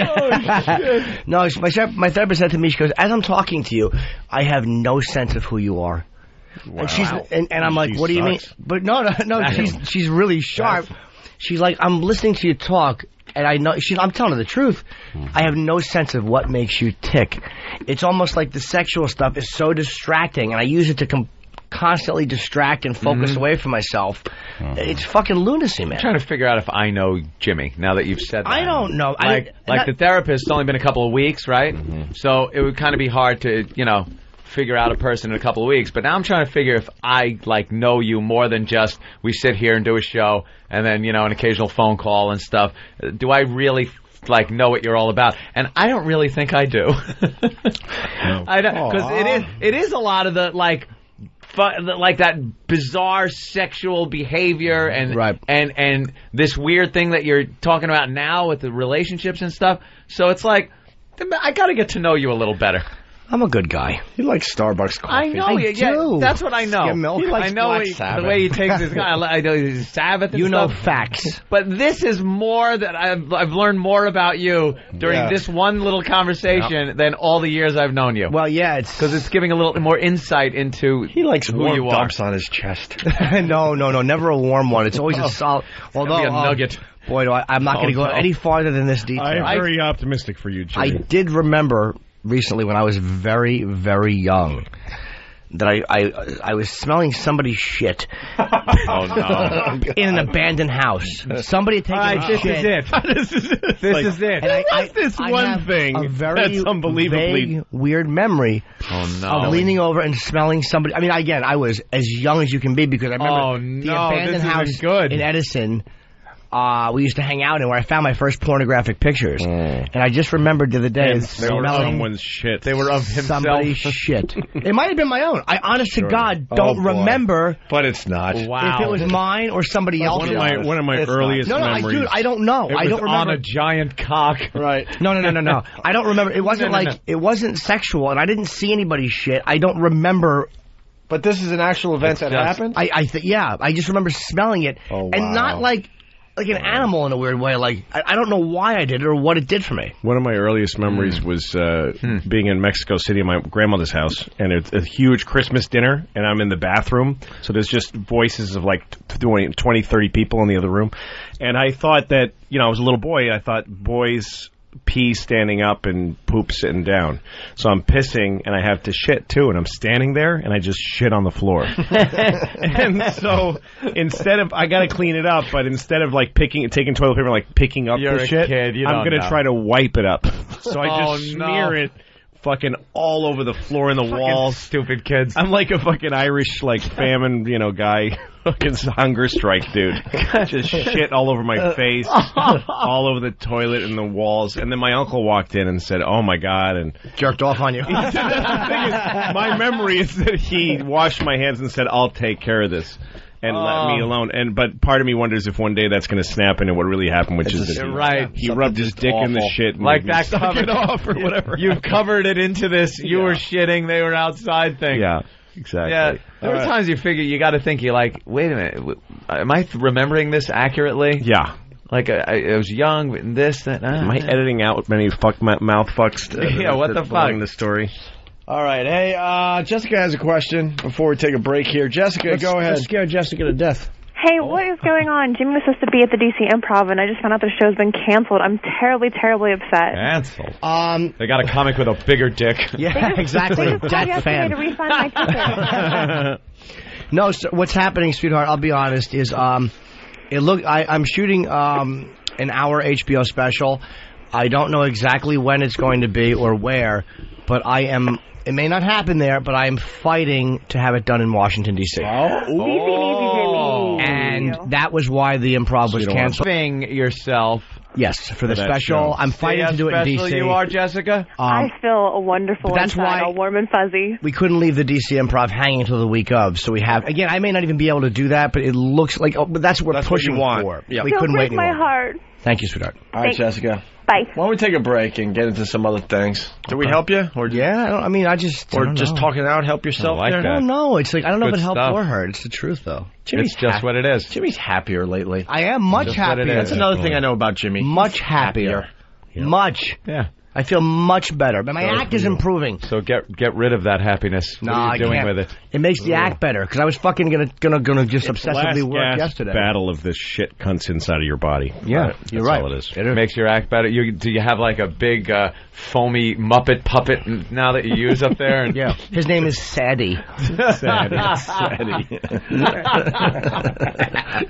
No, my therapist said to me, she goes, as I'm talking to you, I have no sense of who you are. Wow. And I'm like, what do you mean? But no, she's really sharp. She's like, I'm listening to you talk, and I know I'm telling her the truth. I have no sense of what makes you tick. It's almost like the sexual stuff is so distracting, and I use it to constantly distract and focus away from myself. It's fucking lunacy, man. I'm trying to figure out if I know Jimmy, now that you've said that. I don't know. Like the therapist's only been a couple of weeks, right? So it would kind of be hard to, figure out a person in a couple of weeks. But now I'm trying to figure if I, know you more than just we sit here and do a show and then, an occasional phone call and stuff. Do I really, know what you're all about? And I don't really think I do. I don't, because it is a lot of the, that bizarre sexual behavior and this weird thing that you're talking about now with the relationships and stuff. So it's I got to get to know you a little better. I'm a good guy. He likes Starbucks coffee. I know. Yeah, that's what I know. Skim milk. He likes the way he takes his guy. I know his Sabbath and know stuff. facts. But this is more that I've learned more about you during this one little conversation than all the years I've known you. Well, yeah, it's because it's giving a little more insight into he likes who warm you are. dumps on his chest. No, never a warm one. It's always a solid. Although a nugget. Boy, I'm not going to go any farther than this detail. I'm very optimistic for you, Jimmy. I did remember recently when I was very, very young that I was smelling somebody's shit in an abandoned house. Somebody had taken a shit. This is it. And What's this one thing a very that's unbelievably vague, weird memory of leaning over and smelling somebody. I mean, again, I was as young as you can be because I remember the abandoned house in Edison. We used to hang out in where I found my first pornographic pictures. And I just remembered the other day they were someone's shit. They were of himself. Somebody's shit. It might have been my own. I honest to God don't remember. But it's not. If it was mine or somebody else's. One of my earliest memories. Dude, I don't know. I don't remember. On a giant cock. Right. No. I don't remember. It wasn't it wasn't sexual, and I didn't see anybody's shit. I don't remember. But this is an actual event that happened? I just remember smelling it. And not like an animal in a weird way. I don't know why I did it or what it did for me. One of my earliest memories was being in Mexico City at my grandmother's house, and it's a huge Christmas dinner, and I'm in the bathroom, so there's just voices of 20, 30 people in the other room. And I thought that, I was a little boy, I thought boys pee standing up and poop sitting down. So I'm pissing and I have to shit too, and I'm standing there and I just shit on the floor. And so instead of, I gotta clean it up, but instead of taking toilet paper and picking up the shit, I'm gonna try to wipe it up. So I just smear it fucking all over the floor and the walls. Stupid kids. I'm like a fucking Irish famine, guy. Fucking hunger strike, dude. Just shit all over my face, all over the toilet and the walls. And then my uncle walked in and said, "Oh my God," and jerked off on you. My memory is that he washed my hands and said, "I'll take care of this." And let me alone. But part of me wonders if one day that's going to snap into what really happened, which is that he rubbed his dick in the shit and like that suck it off or whatever. You've covered it into this. You were shitting, they were outside thing. Yeah, exactly. Yeah, there are times you figure you got to think. You're like, wait a minute, am I remembering this accurately? Yeah. I was young, and this, that. Am I editing out many mouth fucks? Yeah, what the fuck? The story. All right. Hey, Jessica has a question before we take a break here. Jessica, go ahead. Let's scare Jessica to death. Hey, what is going on? Jimmy was supposed to be at the DC Improv, and I just found out the show's been canceled. I'm terribly, terribly upset. Canceled? They got a comic with a bigger dick. Yeah, exactly. They just called yesterday to refund my ticket. No, so what's happening, sweetheart, I'll be honest, is I'm shooting an hour HBO special. I don't know exactly when it's going to be or where, but it may not happen there, but I am fighting to have it done in Washington, D.C. And that was why the Improv was canceled. Yourself. Yes, for the special. I'm fighting to do it in D.C. You are, Jessica? I feel wonderful that's inside, why all warm and fuzzy. We couldn't leave the D.C. Improv hanging until the week of, so we have... Again, I may not even be able to do that, but it looks like... but that's what we're pushing for. Yeah. We couldn't wait my anymore. heart. Thank you, sweetheart. All right, Jessica. Bye. Why don't we take a break and get into some other things? Did we help you? Or just talking out help yourself? I don't know. It's I don't know if it helped or hurt. It's the truth, though. It's just what it is. Jimmy's happier lately. I am much happier. That's another thing I know about Jimmy. Much happier. Yeah. Much. Yeah. I feel much better. But my act is improving. So get rid of that happiness. No, what are you doing I can't. with it? It makes the act better because I was fucking gonna just obsessively work Last yesterday. battle of this shit cunts inside of your body. Yeah, you're right. All it is. It makes your act better. Do you have like a big foamy Muppet puppet now that you use up there? And yeah, his name is Sadie. Sadie.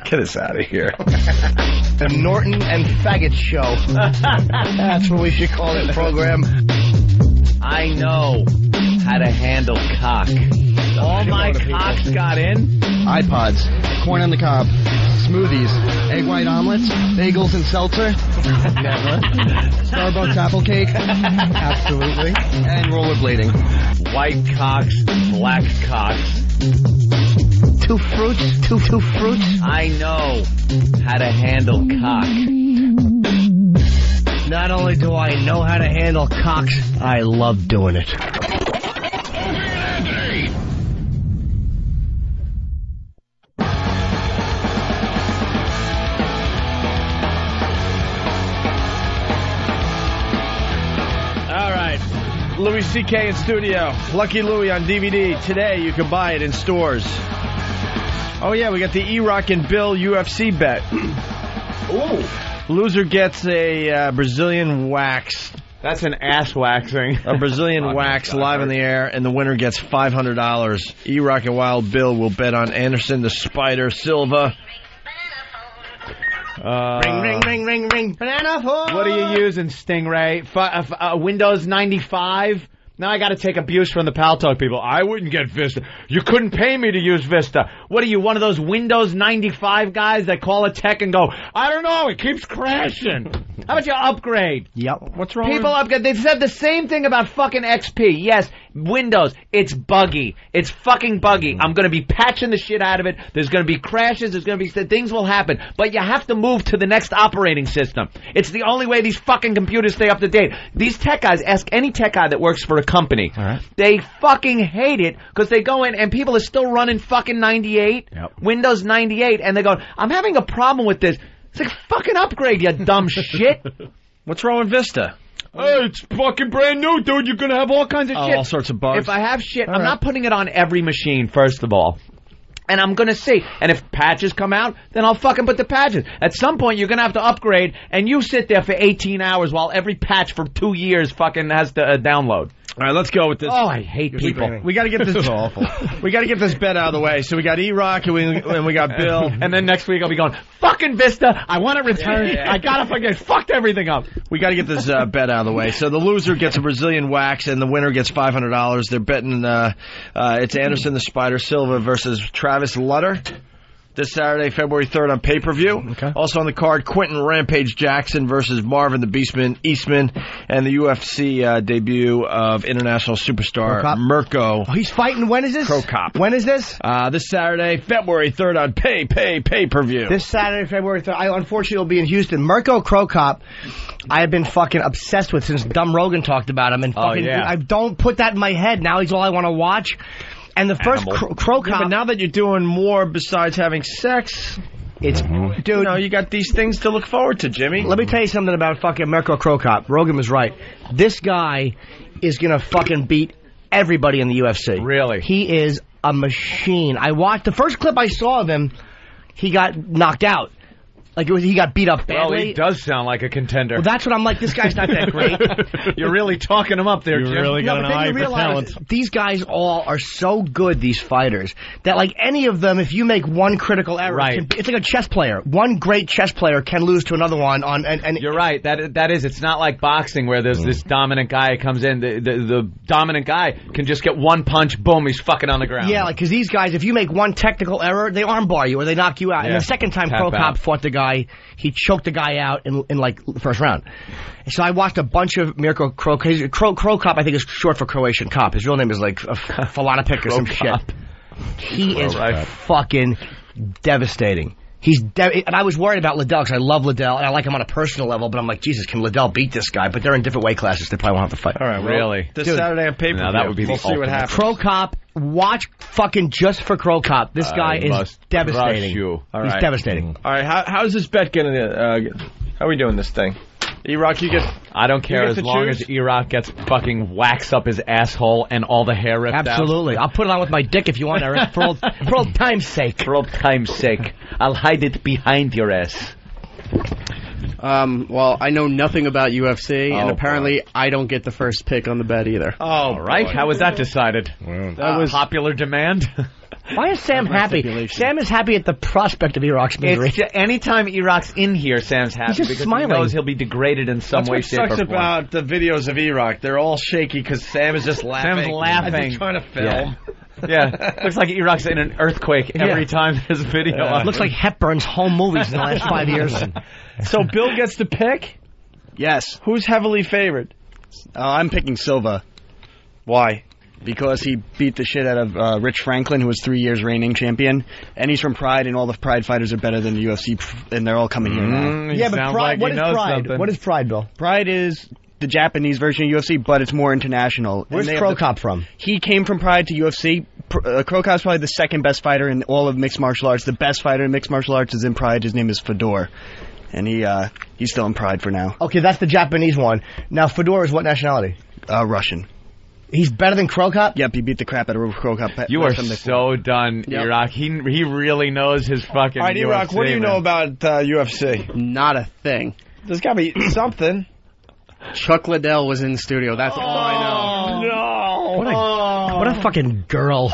Get us out of here. The Norton and Faggot Show. That's what we should call it, program. I know how to handle cock. All my cocks got in. iPods, corn on the cob, smoothies, egg white omelets, bagels and seltzer. Never. Starbucks apple cake. Absolutely. And rollerblading. White cocks, black cocks. Two fruits. I know how to handle cock. Not only do I know how to handle cocks, I love doing it. All right. Louis C.K. in studio. Lucky Louie on DVD. Today you can buy it in stores. Oh, yeah, we got the E-Rock and Bill UFC bet. Ooh. Loser gets a Brazilian wax. That's an ass waxing. A Brazilian wax live in the air, and the winner gets $500. E-Rock and Wild Bill will bet on Anderson the Spider Silva. Ring. Banana horse. What are you using, Stingray? Windows 95? Now I got to take abuse from the Pal Talk people. I wouldn't get Vista. You couldn't pay me to use Vista. What are you, one of those Windows 95 guys that call a tech and go, I don't know, it keeps crashing. How about you upgrade? Yep. What's wrong? People upgrade. They said the same thing about fucking XP. Yes, Windows, it's buggy. It's fucking buggy. I'm going to be patching the shit out of it. There's going to be crashes. There's going to be things will happen. But you have to move to the next operating system. It's the only way these fucking computers stay up to date. These tech guys, ask any tech guy that works for a company. Right. They fucking hate it because they go in and people are still running fucking 98, Windows 98, and they go, I'm having a problem with this. It's like, fucking upgrade, you dumb shit. What's wrong with Vista? Hey, it's fucking brand new, dude. You're going to have all kinds of shit. All sorts of bugs. If I have shit, I'm not putting it on every machine, first of all. And I'm going to see. And if patches come out, then I'll fucking put the patches. At some point, you're going to have to upgrade, and you sit there for 18 hours while every patch for 2 years fucking has to download. All right, let's go with this. Oh, I hate people. We got to get this awful. We got to get this bet out of the way. So we got E-Rock and we got Bill. And then next week I'll be going, fucking Vista, I want it returned. I got to fucking fucked everything up. We got to get this bet out of the way. So the loser gets a Brazilian wax and the winner gets $500. They're betting it's Anderson the Spider Silva versus Travis Lutter. This Saturday, February 3rd on pay-per-view. Okay. Also on the card, Quentin Rampage Jackson versus Marvin the Beastman Eastman, and the UFC debut of international superstar Mirko. Oh, he's fighting. When is this? Crocop. When is this? This Saturday, February 3rd on pay-per-view. This Saturday, February 3rd. I unfortunately will be in Houston. Mirko Crocop, I have been fucking obsessed with since Dumb Rogan talked about him. And fucking, I don't put that in my head. Now he's all I want to watch. And the first Crocop... Yeah, but now that you're doing more besides having sex... It's, dude, you got these things to look forward to, Jimmy. Let me tell you something about fucking Mirko Crocop. Rogan was right. This guy is going to fucking beat everybody in the UFC. Really? He is a machine. I watched the first clip I saw of him, he got knocked out. Like, he got beat up badly. Well, he does sound like a contender. Well, that's what I'm like, this guy's not that great. You're really talking him up there, Jim. You really got an eye for talent. These guys all are so good, these fighters, that like any of them, if you make one critical error, it's like a chess player. One great chess player can lose to another one. And you're right. That is. It's not like boxing where there's this dominant guy who comes in. The dominant guy can just get one punch, boom, he's fucking on the ground. Yeah, like, because these guys, if you make one technical error, they armbar you or they knock you out. Yeah. And the second time Crocop fought the guy, he choked the guy out in like the first round. And so I watched a bunch of Mirko Crocop. Crocop, I think, is short for Croatian cop. His real name is like Falanapik or some shit. He is fucking devastating. And I was worried about Liddell because I love Liddell and I like him on a personal level, but I'm like, Jesus, can Liddell beat this guy? But they're in different weight classes. They probably won't have to fight. All right, really? This Saturday on pay-per-view. Now that would be we'll see what happens. Crocop, watch fucking just for Crocop. This guy is devastating. You. He's devastating. All right, how's this bet going to... how are we doing this thing? E-Rock, you get... I don't care get as to long choose? as E-Rock gets fucking wax up his asshole and all the hair ripped out. Absolutely. I'll put it on with my dick if you want, Eric, for old time's sake. For old time's sake. I'll hide it behind your ass. Well, I know nothing about UFC, and Oh, apparently I don't get the first pick on the bet either. Oh, all right. How was that decided? That was popular demand. Why is Sam happy? Sam is happy at the prospect of E-Rock's misery. Anytime E-Rock's in here, Sam's happy He's just because smiling. he knows he'll be degraded in some That's way, what shape, or sucks form. about the videos of E-Rock. They're all shaky because Sam is just laughing. Sam's laughing. As he's trying to film. Yeah, looks like E-Rock's in an earthquake every time there's a video. up. Looks like Hepburn's home movies in the last 5 years. So Bill gets to pick? Yes. Who's heavily favored? I'm picking Silva. Why? Because he beat the shit out of Rich Franklin, who was 3 years reigning champion, and he's from Pride, and all the Pride fighters are better than the UFC, and they're all coming here now. Yeah, but Pride, what is Pride? What is Pride, Bill? Pride is the Japanese version of UFC, but it's more international. Where's Crow Cop from? He came from Pride to UFC. Crow Cop's probably the second best fighter in all of mixed martial arts. The best fighter in mixed martial arts is in Pride. His name is Fedor. And he's still in Pride for now. Okay, that's the Japanese one. Now, Fedor is what nationality? Russian. He's better than Crow Cop? Yep, he beat the crap out of Crow Cop. You are so done, Yep. E-Rock. He really knows his fucking All right, E-Rock, UFC, what do you know man. about UFC? Not a thing. There's got to be something. Chuck Liddell was in the studio. That's all I know. No. What a fucking girl.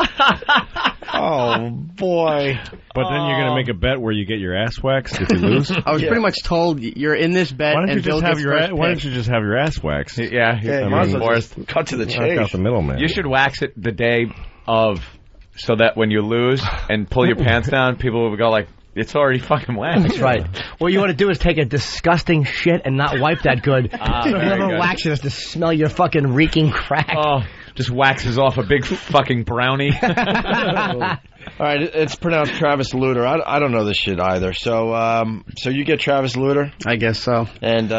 Oh, boy. But then you're going to make a bet where you get your ass waxed if you lose. I was pretty much told you're in this bet. Why don't you and Bill just have gets your first Why pick. don't you just have your ass waxed? Yeah, Yeah, might as well just cut to the Knock out chase. the middleman. You should wax it the day of, so that when you lose and pull your pants down, people will go like, "It's already fucking waxed." That's right. What you want to do is take a disgusting shit and not wipe that good. very Whoever good. waxes has to smell your fucking reeking crack. Oh, just waxes off a big fucking brownie. All right, it's pronounced Travis Luter. I don't know this shit either. So so you get Travis Luter, I guess so. and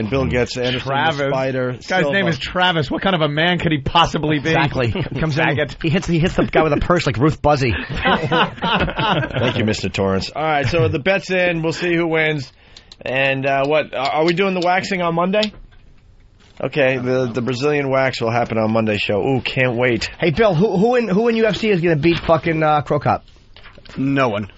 Bill gets Anderson Travis. the Spider. This guy's name is Travis. What kind of a man could he possibly be? Exactly. Comes in, he hits the guy with a purse like Ruth Buzzy. Thank you, Mr. Torrance. All right, so the bet's in. We'll see who wins. And what are we doing the waxing on Monday? Okay, the Brazilian wax will happen on Monday's show. Ooh, can't wait. Hey, Bill, who in UFC is going to beat fucking Crow Cop? No one.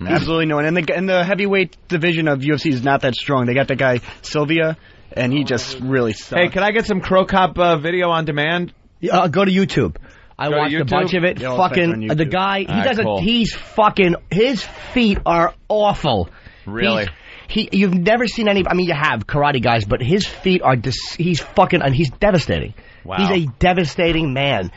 Absolutely no one. And the heavyweight division of UFC is not that strong. They got that guy Sylvia, and he just really sucks. Hey, can I get some Crow Cop video on demand? Go to YouTube. I Go to watched a YouTube? bunch of it. Yeah, I'll check on Fucking YouTube. the guy. He All right, does cool. He's fucking. His feet are awful. Really? You've never seen any. I mean, you have karate guys, but his feet are. He's fucking, and he's devastating. Wow. He's a devastating man.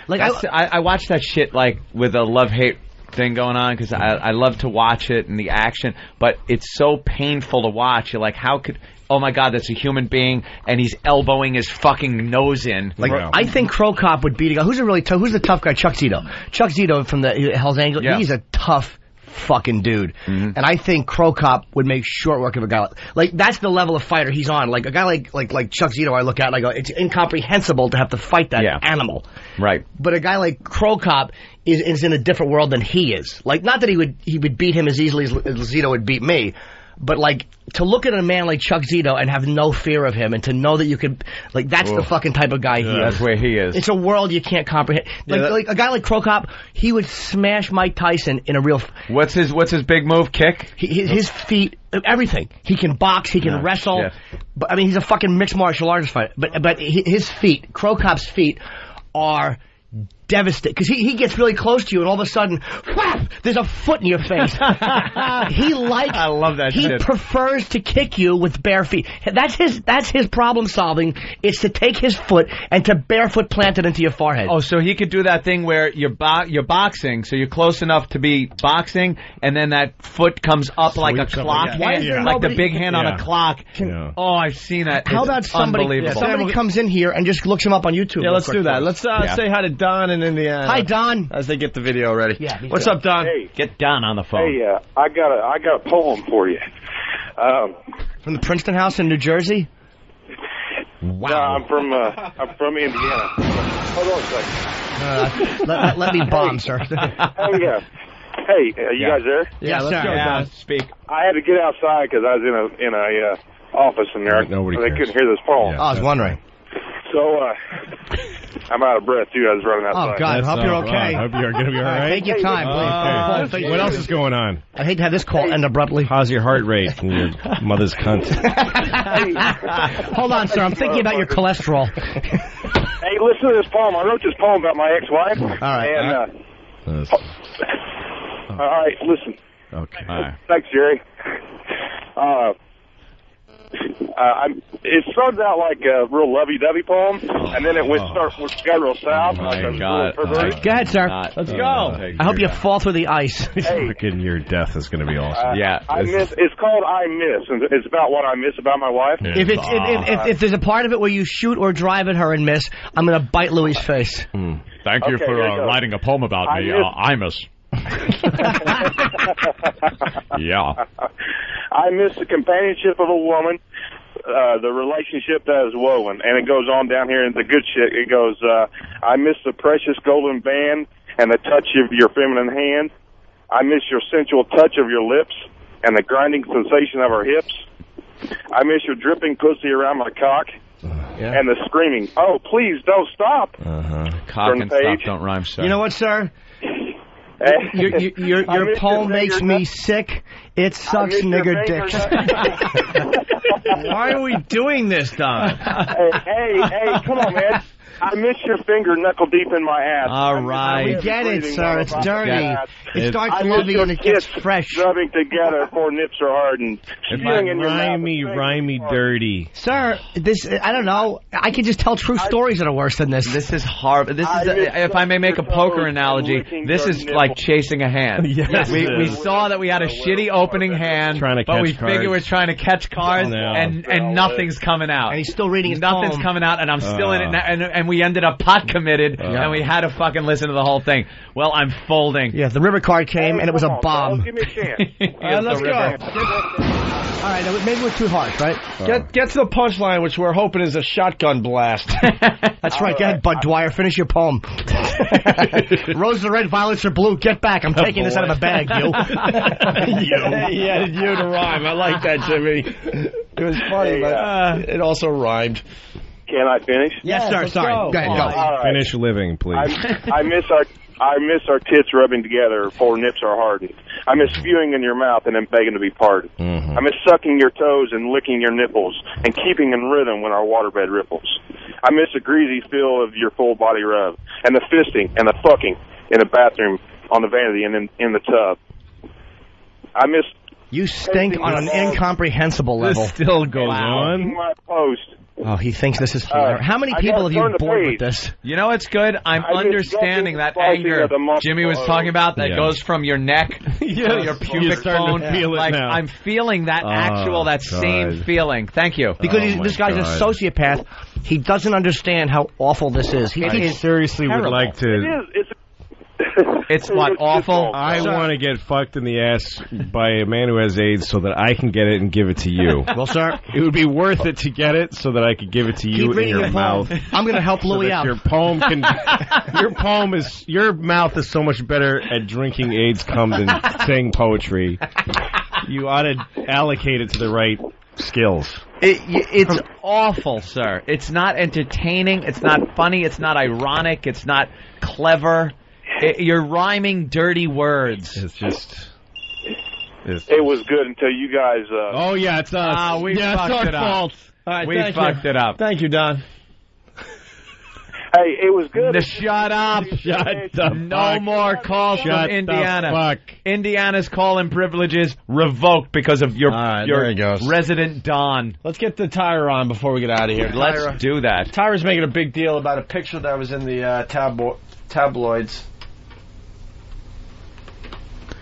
Like I watch that shit like with a love-hate thing going on because I love to watch it and the action, but it's so painful to watch. You're like, how could? Oh my God, that's a human being, and he's elbowing his fucking nose in. Like, I think Crow Cop would beat a guy. Who's the tough guy? Chuck Zito. Chuck Zito from the Hell's Angels. Yeah. He's a tough fucking dude. And I think Crow Cop would make short work of a guy. Like, that's the level of fighter he's on. Like, a guy like Chuck Zito, I look at and I go, it's incomprehensible to have to fight that animal. Right. But a guy like Crow Cop is in a different world than he is. Like, not that he would beat him as easily as Zito would beat me, but like, to look at a man like Chuck Zito and have no fear of him and to know that you could, like, that's the fucking type of guy he is. That's where he is. It's a world you can't comprehend. Like a guy like Crow Cop, he would smash Mike Tyson in a real... What's his big move? Kick? His feet, everything. He can box, he can wrestle. Yeah. But I mean, he's a fucking mixed martial artist fighter. But his feet, Crow Cop's feet, are devastating. Because he gets really close to you and all of a sudden, whap, there's a foot in your face. I love that shit. He prefers to kick you with bare feet. That's his problem solving. It's to take his foot and to barefoot plant it into your forehead. Oh, so he could do that thing where you're boxing, so you're close enough to be boxing, and then that foot comes up like a clock hand, Why is there like the nobody- big hand on a clock. Oh, I've seen that. How It's about somebody unbelievable. comes in here and just looks him up on YouTube? Yeah, real let's quick do that. for us? Let's say hi to Don in Indiana. Hi, Don. As they get the video ready. Yeah. What's up, Don? Hey. Get Don on the phone. Hey, I got a poem for you. From the Princeton House in New Jersey? Wow. No, I'm from Indiana. Hold on a second. Let me bomb, sir. Oh yeah. Hey, you guys there? Yeah, let's sir. go, Don. Speak. I had to get outside because I was in a office in there. Nobody they cares. couldn't hear this poem. Oh, I was wondering. So, I'm out of breath, too. I was running outside. Oh, God, I hope you're okay. I hope you're going to be all right. Take your time, please. What else is going on? I hate to have this call end abruptly. How's your heart rate from your mother's cunt? Hold on, sir. I'm thinking about your cholesterol. Hey, listen to this poem. I wrote this poem about my ex-wife. All right. And, all right, listen. Okay. All right. Thanks, Jerry. It started out like a real lovey-dovey poem, and then it got real south. Oh, my God. Go ahead, sir. Let's go. I hope you fall through the ice. Fucking your death is going to be awesome. It's called I Miss, and it's about what I miss about my wife. If there's a part of it where you shoot or drive at her and miss, I'm going to bite Louie's face. Thank you for writing a poem about me. I miss. Yeah. I miss the companionship of a woman, the relationship that is woven. And it goes on down here in the good shit. It goes, I miss the precious golden band and the touch of your feminine hand. I miss your sensual touch of your lips and the grinding sensation of her hips. I miss your dripping pussy around my cock and the screaming, oh, please don't stop. Cock and stop don't rhyme, sir. You know what, sir? Your poem makes me sick. It sucks nigger dicks. Why are we doing this, Don? Hey, come on, man. I miss your finger knuckle deep in my ass. All right. We get it, sir. It's dirty. It starts loving and it gets fresh. Rubbing together before nips are hardened. Rhymey, dirty. Sir, this, I don't know. I can just tell true stories that are worse than this. This is horrible. This is, if I may make a poker analogy, this is like chasing a hand. Yes. We saw that we had a shitty opening hand, but we figure we're trying to catch cards, and nothing's coming out. And he's still reading his Nothing's poem. coming out, and I'm still in it, and we ended up pot committed, and we had to fucking listen to the whole thing. Well, I'm folding. Yeah, the river card came, and it was a bomb. Give me a chance. Let's go. All right, maybe we're too harsh, right? Get to the punchline, which we're hoping is a shotgun blast. That's right. Go ahead, Bud Dwyer. Finish your poem. Roses are red, violets are blue. Get back. I'm taking this out of a bag, you. He added you to rhyme. I like that, Jimmy. It was funny, but it also rhymed. Can I finish? Yes, sir. Sorry. Go ahead. Go. Right. Finish living, please. I miss our tits rubbing together before nips are hardened. I miss spewing in your mouth and then begging to be pardoned. I miss sucking your toes and licking your nipples and keeping in rhythm when our waterbed ripples. I miss the greasy feel of your full body rub and the fisting and the fucking in the bathroom on the vanity and in the tub. I miss... You stink on an incomprehensible level. This still goes on. My post. Oh, he thinks this is hilarious. How many people have you bored with this? You know what's good? I'm understanding that anger Jimmy was talking about that goes from your neck to your pubic bone. I'm feeling that same feeling. Thank you. Because this guy's a sociopath. He doesn't understand how awful this is. He seriously would like to... It's what, awful? I want to get fucked in the ass by a man who has AIDS so that I can get it and give it to you. Well, sir, it would be worth it to get it so that I could give it to you in your mouth. I'm going to help Louie out. Your poem can. Your mouth is so much better at drinking AIDS cum than saying poetry. You ought to allocate it to the right skills. It's awful, sir. It's not entertaining. It's not funny. It's not ironic. It's not clever. You're rhyming dirty words. It's just... It was good until you guys... Oh, yeah, it's us. We fucked it up. Fault. All right, we fucked it up. Thank you, Don. Hey, it was good. Shut up. No more calls from Indiana. Indiana's call-in privileges revoked because of your resident Don. Let's get the Tyra on before we get out of here. Let's do that. Tyra's making a big deal about a picture that was in the tabloids.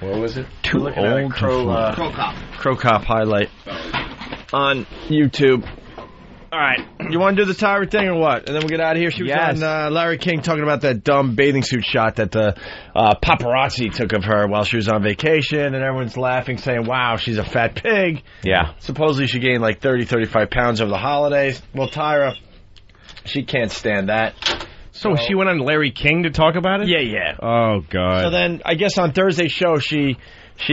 What was it? Too old Crow Cop highlight on YouTube. All right, you want to do the Tyra thing or what? And then we'll get out of here. She was on Larry King talking about that dumb bathing suit shot that the paparazzi took of her while she was on vacation, and everyone's laughing, saying, wow, she's a fat pig. Yeah. Supposedly she gained like 30, 35 pounds over the holidays. Well, Tyra, she can't stand that. So she went on Larry King to talk about it? Yeah. Oh, God. So then, I guess on Thursday's show, she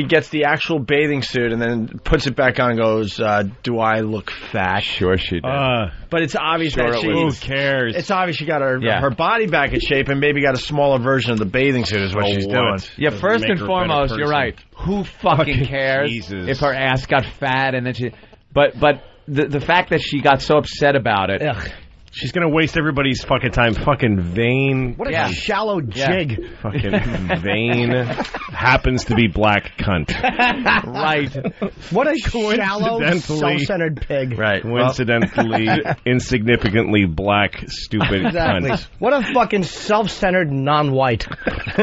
gets the actual bathing suit and then puts it back on and goes, do I look fat? Sure she did. But it's obvious that who cares? It's obvious she got her body back in shape and maybe got a smaller version of the bathing suit is what she's doing. Yeah, first and foremost, you're right. Who fucking cares if her ass got fat and then she... But the fact that she got so upset about it... Ugh. She's going to waste everybody's fucking time. Fucking vain. What a shallow jig. Fucking vain. Happens to be black cunt. Right. What a shallow, self-centered pig. Right. Coincidentally, insignificantly black, stupid cunt. What a fucking self-centered non-white.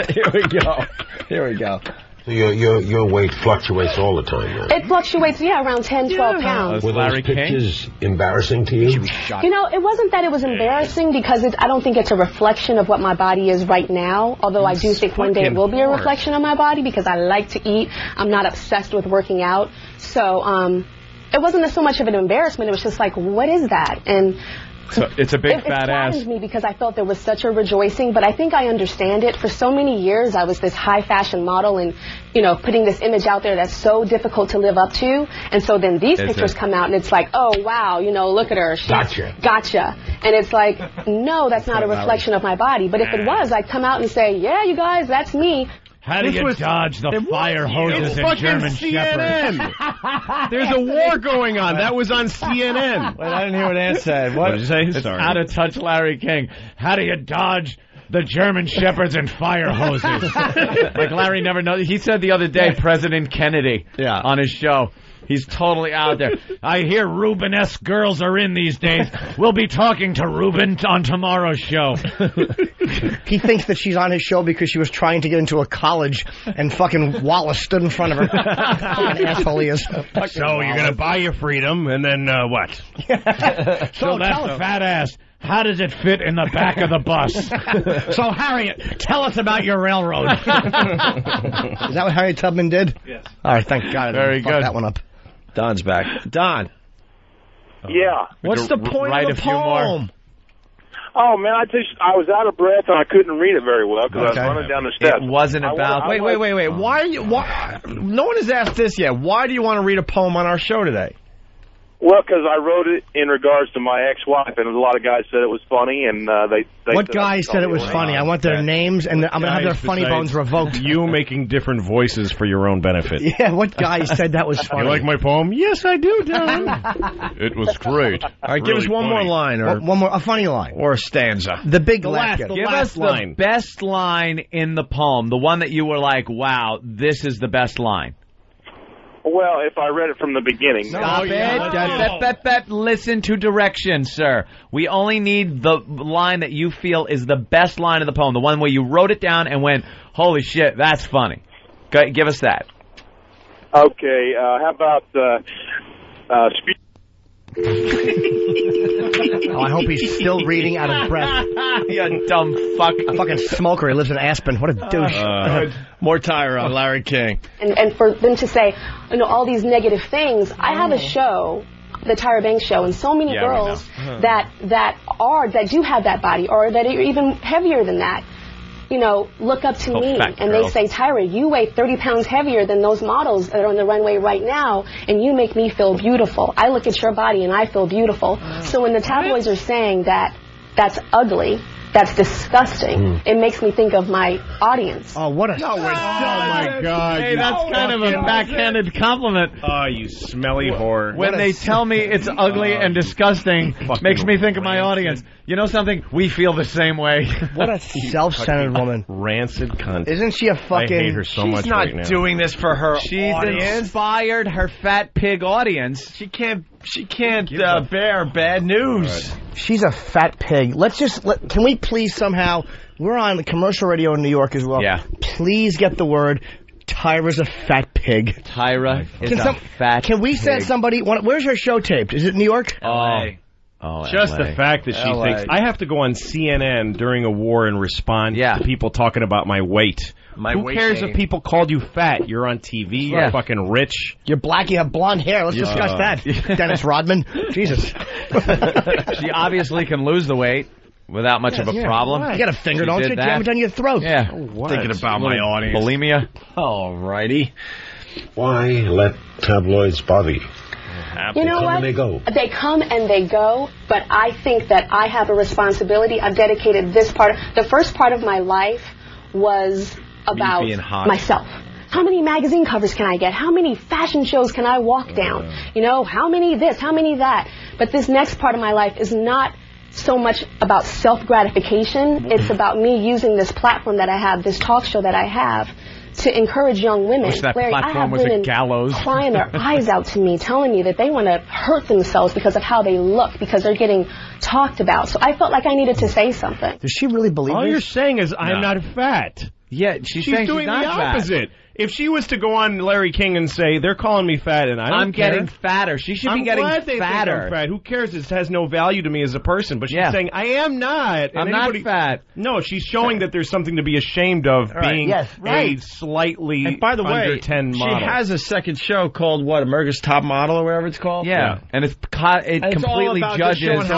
Here we go. So your weight fluctuates all the time, then? It fluctuates, around 10, 12 pounds. Were those pictures embarrassing to you? It wasn't that it was embarrassing because I don't think it's a reflection of what my body is right now, although I do think one day it will be a reflection of my body because I like to eat. I'm not obsessed with working out. So it wasn't so much of an embarrassment. It was just like, what is that? And so it's a big fat ass. It flattened me because I felt there was such a rejoicing, but I think I understand it. For so many years, I was this high fashion model and, putting this image out there that's so difficult to live up to. And so then these pictures come out and it's like, oh, wow, look at her. Gotcha. And it's like, no, that's not a reflection of my body. But if it was, I'd come out and say, yeah, you guys, that's me. How do you dodge the fire hoses and German shepherds? There's a war going on. That was on CNN. Wait, I didn't hear what Ann said. What did you say? It's Sorry. How to touch Larry King. How do you dodge the German shepherds and fire hoses? Like Larry never knows. He said the other day, President Kennedy on his show. He's totally out there. I hear Rubenesque girls are in these days. We'll be talking to Ruben on tomorrow's show. He thinks that she's on his show because she was trying to get into a college and fucking Wallace stood in front of her. Fucking asshole he is. So you're going to buy your freedom and then what? So that fat ass. How does it fit in the back of the bus? So, Harriet, tell us about your railroad. Is that what Harriet Tubman did? Yes. All right, thank God. Very good. That one up. Don's back. Don. Yeah. What's the point of the poem? Oh, man, I was out of breath and I couldn't read it very well because I was running down the steps. It wasn't about... Wait. Why? No one has asked this yet. Why do you want to read a poem on our show today? Well, because I wrote it in regards to my ex-wife, and a lot of guys said it was funny, and they what guy said it was funny? I want their names, and I'm going to have their funny bones revoked. You making different voices for your own benefit. Yeah, what guy said that was funny? You like my poem? Yes, I do, Don. It was great. All right, give us one more line, or a funny line, or a stanza. The big Give last us line. the best line in the poem, the one that you were like, wow, this is the best line. Well, if I read it from the beginning. Stop it. Listen to directions, sir. We only need the line that you feel is the best line of the poem, the one where you wrote it down and went, holy shit, that's funny. Give us that. Okay, how about Oh, I hope he's still reading out of breath. You dumb fuck. A fucking smoker. He lives in Aspen. What a douche. More Tyra on Larry King. And for them to say, all these negative things, I have a show, the Tyra Banks show, and so many girls that do have that body, or that are even heavier than that, look up to me, and they say, Tyra, you weigh 30 pounds heavier than those models that are on the runway right now, and you make me feel beautiful. I look at your body, and I feel beautiful. So when the tabloids are saying that that's ugly, that's disgusting, it makes me think of my audience. Oh, what a... Oh, my God. Hey, that's kind of a backhanded compliment. Oh, you smelly whore. When they tell me it's ugly and disgusting, makes me think of my audience. You know something? We feel the same way. What a self-centered woman. Rancid cunt. Isn't she a fucking... I hate her so much right now. She's not doing this for her She's audience. inspired her fat pig audience. She can't bear bad news. Right. She's a fat pig. Can we please somehow... We're on commercial radio in New York as well. Yeah. Please get the word... Tyra's a fat pig. Tyra is a fat Can we pig. send somebody... Where's her show taped? Is it New York? Just the fact that she thinks I have to go on CNN during a war and respond to people talking about my weight. Who cares if people called you fat? You're on TV. You're fucking rich. You're black. You have blonde hair. Let's discuss that. Dennis Rodman. Jesus. She obviously can lose the weight. without much of a problem. You got a finger, don't you? Jam it down your throat. Yeah. Thinking about my audience. Bulimia. All righty. Why let tabloids bother you? You know what? They go. They come and they go, but I think that I have a responsibility. I've dedicated this part. The first part of my life was about myself. How many magazine covers can I get? How many fashion shows can I walk down? You know, how many this, how many that? But this next part of my life is not so much about self-gratification. It's about me using this platform that I have, this talk show that I have, to encourage young women. Wish that Larry, platform I have was women a gallows. crying their eyes out to me, telling me that they want to hurt themselves because of how they look, because they're getting talked about. So I felt like I needed to say something. Does she really believe All this? you're saying is, I'm not fat. Yeah, she's saying doing she's not the opposite. If she was to go on Larry King and say, they're calling me fat and I'm getting fatter. She should be getting glad they fatter. Think I'm fat. Who cares? It has no value to me as a person. But she's saying, I am not. And I'm not fat. No, she's showing that there's something to be ashamed of being a slightly And by the way, under 10 model. she has a second show called, what, America's Top Model or whatever it's called? Yeah. And it completely judges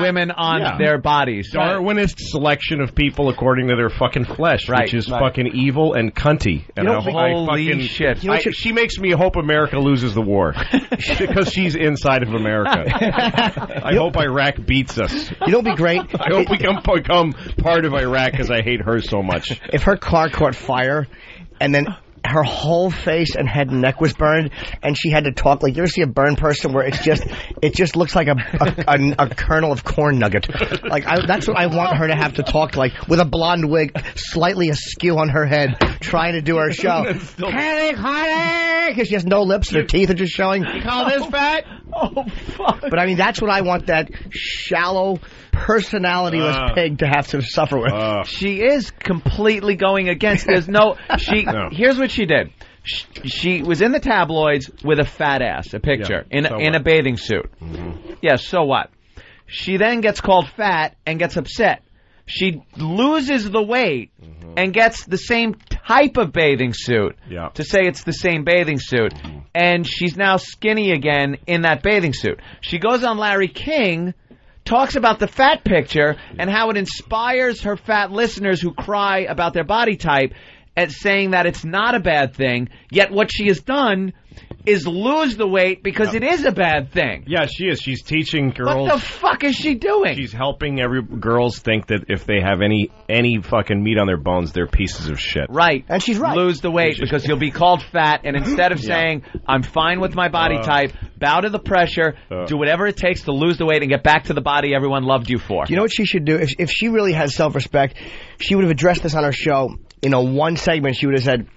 women on their bodies. Darwinist selection of people according to their fucking flesh, which is fucking evil and cunty. And holy shit. She makes me hope America loses the war because she's inside of America. I hope Iraq beats us. You know what'd be great? I hope we can become part of Iraq because I hate her so much. If her car caught fire and then her whole face and head and neck was burned, and she had to talk like, you ever see a burned person where it just looks like a kernel of corn nugget. Like that's what I want her to have to talk like, with a blonde wig slightly askew on her head, trying to do her show. Because she has no lips and her teeth are just showing. You call this fat? Oh fuck! But I mean, that's what I want that shallow, personality-less pig to have to suffer with. She is completely going against. Here's what she did. She was in the tabloids with a fat ass, a picture, in a bathing suit. Mm-hmm. Yeah, so what? She then gets called fat and gets upset. She loses the weight and gets the same type of bathing suit to say it's the same bathing suit. Mm-hmm. And she's now skinny again in that bathing suit. She goes on Larry King, talks about the fat picture and how it inspires her fat listeners who cry about their body type, and saying that it's not a bad thing, yet what she has done is lose the weight because it is a bad thing. Yeah, she is. She's teaching girls. What the fuck is she doing? She's helping girls think that if they have any fucking meat on their bones, they're pieces of shit. Right. And she's right. Lose the weight because you'll be called fat, and instead of saying, I'm fine with my body type, bow to the pressure, do whatever it takes to lose the weight and get back to the body everyone loved you for. You know what she should do? If she really has self-respect, she would have addressed this on her show. One segment, she would have said,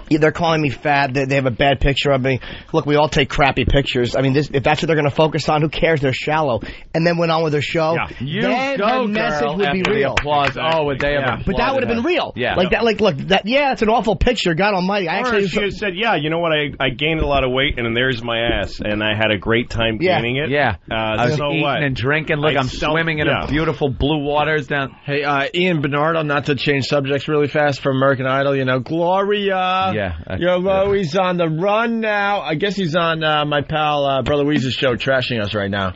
they're calling me fat, they have a bad picture of me. Look, we all take crappy pictures. I mean, if that's what they're going to focus on, who cares? They're shallow. And then went on with her show. Yeah. Then her message would be real. Applause. Oh, would they have But that would have been real. Yeah. Like that. Like, look, it's an awful picture. God Almighty. She had said, you know what? I gained a lot of weight, and there's my ass, and I had a great time gaining it. Yeah. I was eating and drinking. Look, I'm swimming in a beautiful blue waters down. Hey, Ian Bernardo, not to change subjects really fast for American Idol, Gloria. Yeah. He's on the run now. I guess he's on my pal Brother Weeze's show, trashing us right now.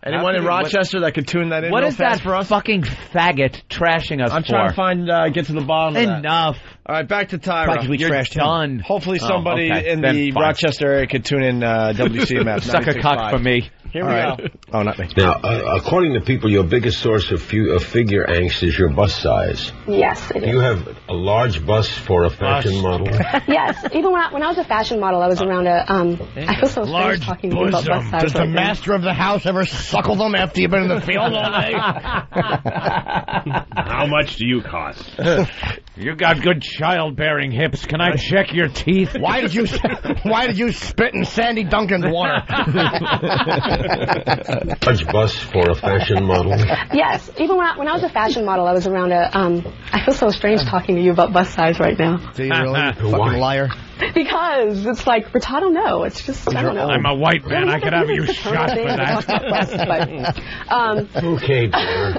Anyone in Rochester that could tune that in? What is that for us? Fucking faggot trashing us I'm trying to find, get to the bottom of that. Enough. All right, back to Tyra. You're done. Hopefully somebody in the Rochester area could tune in WCMF. Suck a cock for me. Here we go. Oh, not me. Now, according to people, your biggest source of figure angst is your bust size. Yes, it is. Do you have a large bust for a fashion model? Yes. Even when I was a fashion model, I was around I feel so strange talking to you about bust size. Does the master of the house ever suckle them after you've been in the field all day? How much do you cost? You got good childbearing hips. Can I check your teeth? Why did you spit in Sandy Duncan's water? Large bust for a fashion model? Yes. Even when I was a fashion model, I was around I feel so strange talking to you about bust size right now. Do you really? Fucking liar. Because it's like, I don't know. It's just, I don't know. I'm a white man. I could have you shot for that. Okay, dear.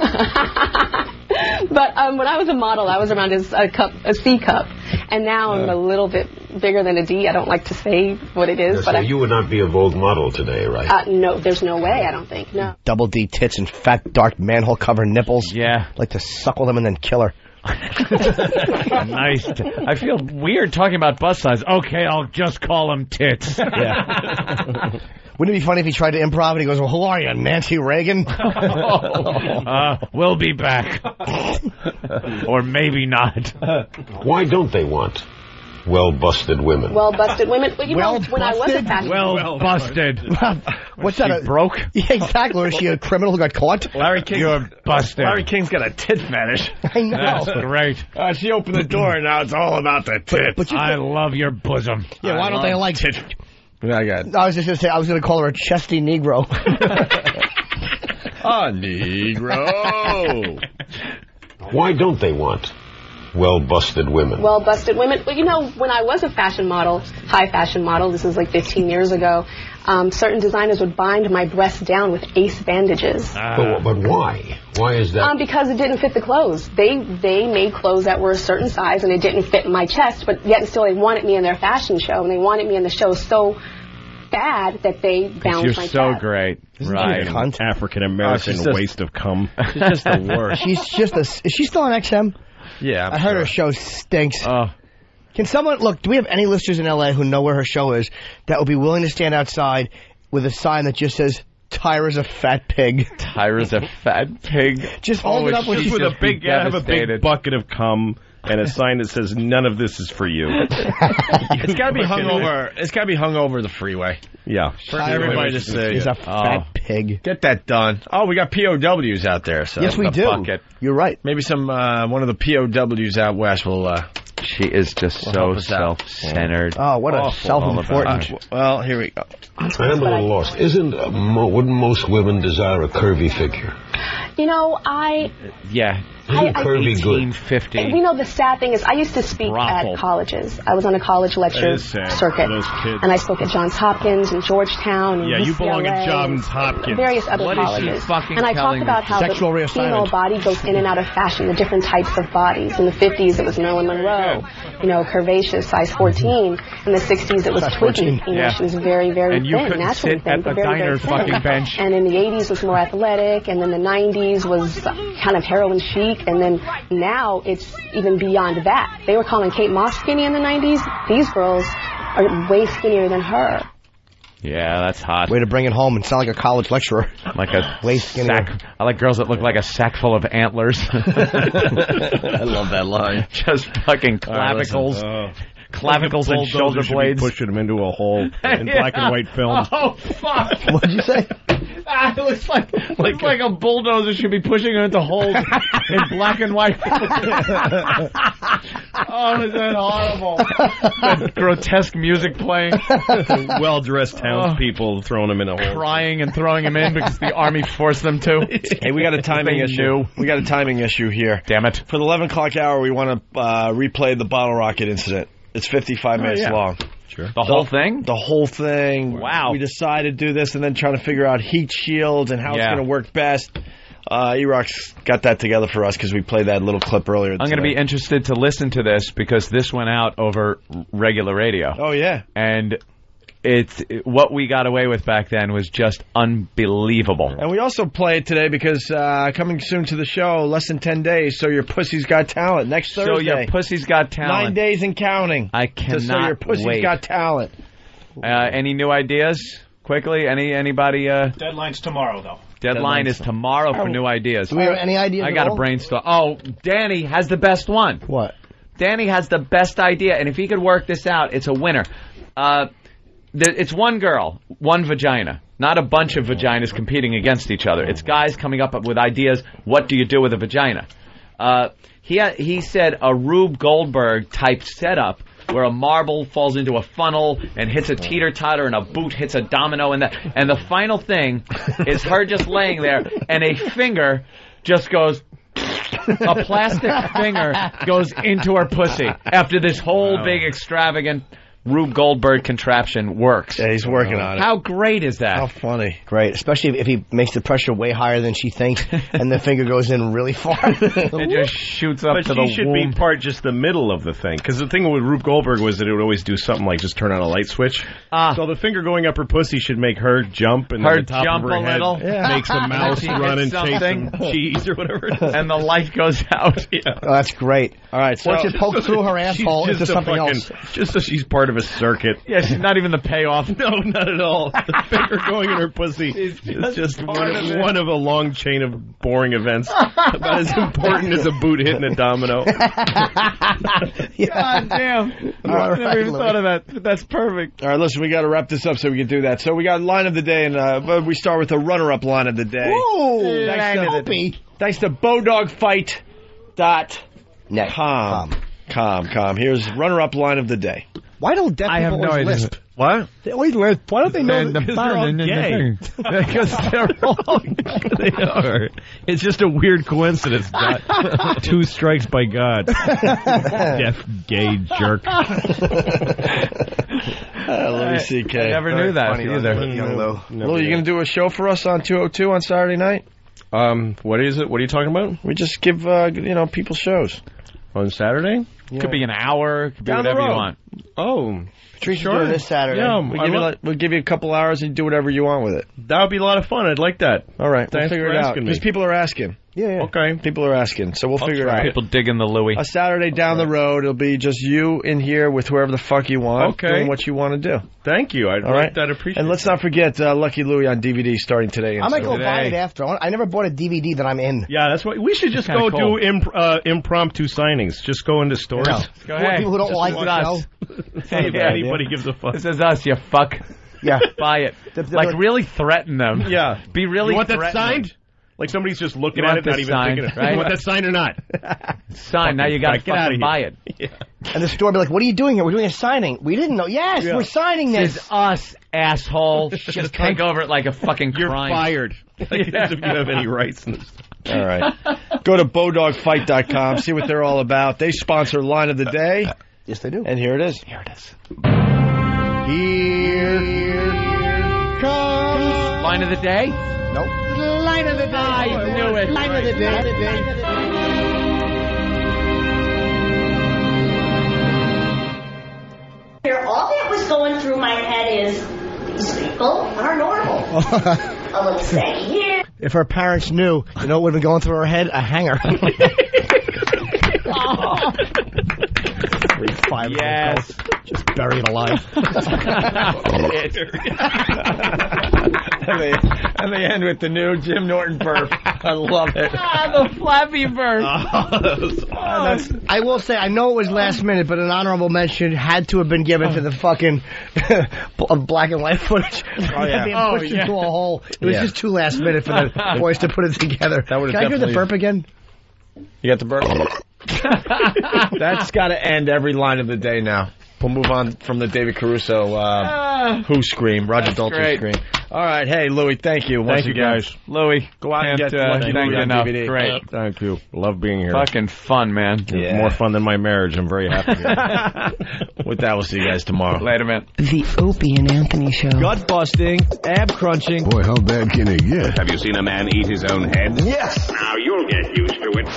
But when I was a model, I was around as a C cup, and now I'm a little bit bigger than a D. I don't like to say what it is, So you would not be a Vogue model today, right? No, there's no way. I don't think. No. Double D tits and fat, dark manhole-covered nipples. Yeah. Like to suckle them and then kill her. Nice. I feel weird talking about bust size. Okay, I'll just call them tits. Yeah. Wouldn't it be funny if he tried to improv and he goes, well, who are you, Nancy Reagan? We'll be back. Or maybe not. Why don't they want well-busted women? Well-busted women. Well, you know, when I was a fashion busted. What's that? Broke? Yeah, exactly. Or is she a criminal who got caught? Larry King. You're busted. Larry King's got a tit fetish. I know. That's great. She opened the door and now it's all about the tits. But I love your bosom. Yeah, why don't they like tit? I got. I was just going to say, I was going to call her a chesty Negro. A Negro. Why don't they want well-busted women? Well-busted women. Well, you know, when I was a fashion model, high fashion model, this was like 15 years ago, certain designers would bind my breasts down with ace bandages. But why? Why is that? Because it didn't fit the clothes. They made clothes that were a certain size, and it didn't fit my chest, but yet and still they wanted me in their fashion show, and they wanted me in the show so bad that they bound my chest. You're so great. Right. African-American waste of cum. She's just the worst. Is she still on XM? Yeah, I heard her show stinks. Can someone, look, do we have any listeners in L.A. who know where her show is that would be willing to stand outside with a sign that just says, Tyra's a fat pig? Tyra's a fat pig? Just hold it up with a big, have a big bucket of cum and a sign that says, none of this is for you. It's got to be hung over. It's got to be hung over the freeway. Yeah. For everybody to say, he's a fat pig. Get that done. Oh, we got POWs out there. So yes, we do. Bucket. You're right. Maybe some one of the POWs out west will. She is just so self-centered. Oh, what a self-important. Well, here we go. I'm a little lost. Wouldn't most women desire a curvy figure? You know, Yeah. Curvy good. 50. You know, the sad thing is, I used to speak at colleges. I was on a college lecture circuit, and I spoke at Johns Hopkins and Georgetown and UCLA, you belong at Johns Hopkins. Various other colleges. And I talked about how the female body goes in and out of fashion, the different types of bodies. In the 50s, it was Marilyn Monroe, you know, curvaceous, size 14. In the 60s, it was Twiggy. You know, she was very, very and thin, naturally thin, but very, very thin. Bench. And in the 80s, it was more athletic, and then the 90s was kind of heroin chic. And then now it's even beyond that. They were calling Kate Moss skinny in the 90s. These girls are way skinnier than her. Yeah, that's hot. Way to bring it home and sound like a college lecturer. Like a way skinnier. I like girls that look like a sack full of antlers. I love that line. Just fucking clavicles. Clavicles and shoulder blades. Pushing them into a hole in black and white film. Oh, fuck. What'd you say? It looks like a bulldozer should be pushing her into holes in black and white. Oh, is that horrible? That grotesque music playing. Well-dressed townspeople throwing them in a hole. Crying and throwing them in because the army forced them to. Hey, we got a timing issue. We got a timing issue here. Damn it. For the 11 o'clock hour, we want to replay the bottle rocket incident. It's 55 minutes long. Sure. The whole thing? The whole thing. Wow. We decided to do this and then trying to figure out heat shields and how it's going to work best. E-Rock's got that together for us because we played that little clip earlier today. I'm going to be interested to listen to this because this went out over regular radio. Oh, yeah. And what we got away with back then was just unbelievable. And we also play it today because coming soon to the show, less than 10 days, So Your Pussy's Got Talent. Next Thursday. So Your Pussy's Got Talent. 9 days and counting. I cannot So Your Pussy's wait. Got Talent. Any new ideas? Quickly, anybody? Deadline's tomorrow, though. Deadline is tomorrow for new ideas. Do we have any ideas? I got to brainstorm. Oh, Danny has the best one. What? Danny has the best idea, and if he could work this out, it's a winner. It's one girl, one vagina. Not a bunch of vaginas competing against each other. It's guys coming up with ideas. What do you do with a vagina? He said a Rube Goldberg type setup where a marble falls into a funnel and hits a teeter-totter and a boot hits a domino and the final thing is her just laying there and a finger just goes, a plastic finger goes into her pussy after this whole big extravagant Rube Goldberg contraption works. Yeah, he's working on it. How great is that? How funny. Great, especially if he makes the pressure way higher than she thinks, and the finger goes in really far. It just shoots up but to the she should womb. be part just the middle of the thing. Because the thing with Rube Goldberg was that it would always do something like just turn on a light switch. So the finger going up her pussy should make her jump, and Her then the top jump of her a head little. makes the mouse She run and hits chase something. some cheese or whatever it is. And the light goes out. Oh, that's great. All right, so once you poke through her asshole She's into just something fucking, else. just so she's part of a circuit. Yeah, she's not even the payoff. No, not at all. The finger going in her pussy is just one of a long chain of boring events. About as important as a boot hitting a domino. God damn. I never even thought of that. But that's perfect. All right, listen, we got to wrap this up so we can do that. So we got line of the day, and we start with the runner-up line of the day. Whoa! Thanks to BowDogFight.com. Here's runner-up line of the day. Why don't deaf I have people no always idea. lisp? What? They always lisp. Why don't they know that? Because they're all gay. Because they're all they are. It's just a weird coincidence. God. 2 strikes by God. Deaf gay jerk. Let me see, Kay. I never knew that either. Young Lou. Lou, you going to do a show for us on 202 on Saturday night? What is it? What are you talking about? We just give, people shows. On Saturday? Could be an hour. Could be Down the whatever you road. want. Oh, Patricia's doing this Saturday. Yeah, We'll give you a couple hours and do whatever you want with it. that would be a lot of fun. I'd like that. All right, we'll Thanks figure for it out. asking me. Because people are asking. Yeah. Okay. People are asking, so we'll figure it out. People digging the Louie. A Saturday down the road, it'll be just you in here with whoever the fuck you want, Okay. doing what you want to do. Thank you. I'd All like right? that. Appreciate And let's not forget Lucky Louie on DVD starting today. I might go today. buy it after. I never bought a DVD that I'm in. Yeah, that's what we should just Kinda go cool. do impromptu signings. Just go into stores. No. Go For ahead. people who don't Just like watch the us. show. Hey, If anybody gives a fuck. This is us, you fuck. Yeah. Buy it. Like, really threaten them. Yeah. Be really You want that threatening. signed? Like somebody's just looking You at want it, not this even signed, thinking. right? You want that signed or not? Sign. Now you got to Get outta fucking here. buy it. Yeah. And the store be like, what are you doing here? We're doing a signing. We didn't know. Yes, Yeah. we're signing this. It's us, asshole. Just take over it like a fucking You're crime. fired. Like, as if you have any rights in this. All right. Go to BowDogFight.com, see what they're all about. They sponsor Line of the Day. Yes, they do. And here it is. Here it is. Here comes. Line of the day? Nope. Line of the day. I knew it. Line of the day. Here, all that was going through my head is, these people are normal. A little saggy here. If her parents knew, you know what would have been going through her head? A hanger. 5 Yes. Just buried alive. And they end with the new Jim Norton burp. I love it. The flappy bird. I will say, I know it was last minute, but an honorable mention had to have been given to the fucking black and white footage. Oh, yeah. Being pushed into a hole. It was just too last minute for the boys to put it together. That would have Can I hear the definitely- burp again? You got the burp? That's got to end every Line of the Day now. We'll move on from the David Caruso Who scream, Roger Daltrey great. scream. All right, hey Louie, thank you once Thank you, again. guys. Louie, Go out and can't, get Lucky thank Louie you on enough. DVD. Great. Thank you. Love being here. Fucking fun, man. Yeah. More fun than my marriage. I'm very happy. With that, we'll see you guys tomorrow. Later, man. The Opie and Anthony Show. Gut busting, ab crunching. Boy, how bad can it get? Have you seen a man eat his own head? Yes! Now you'll get used to it.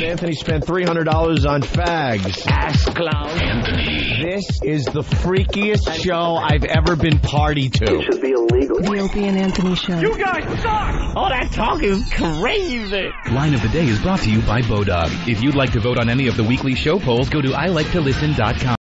Anthony spent $300 on fags. Ass clown. Anthony. This is the freakiest show I've ever been party to. It should be illegal. The Opie and Anthony Show. You guys suck! All that talk is crazy. Line of the Day is brought to you by BowDog. If you'd like to vote on any of the weekly show polls, go to iliketolisten.com.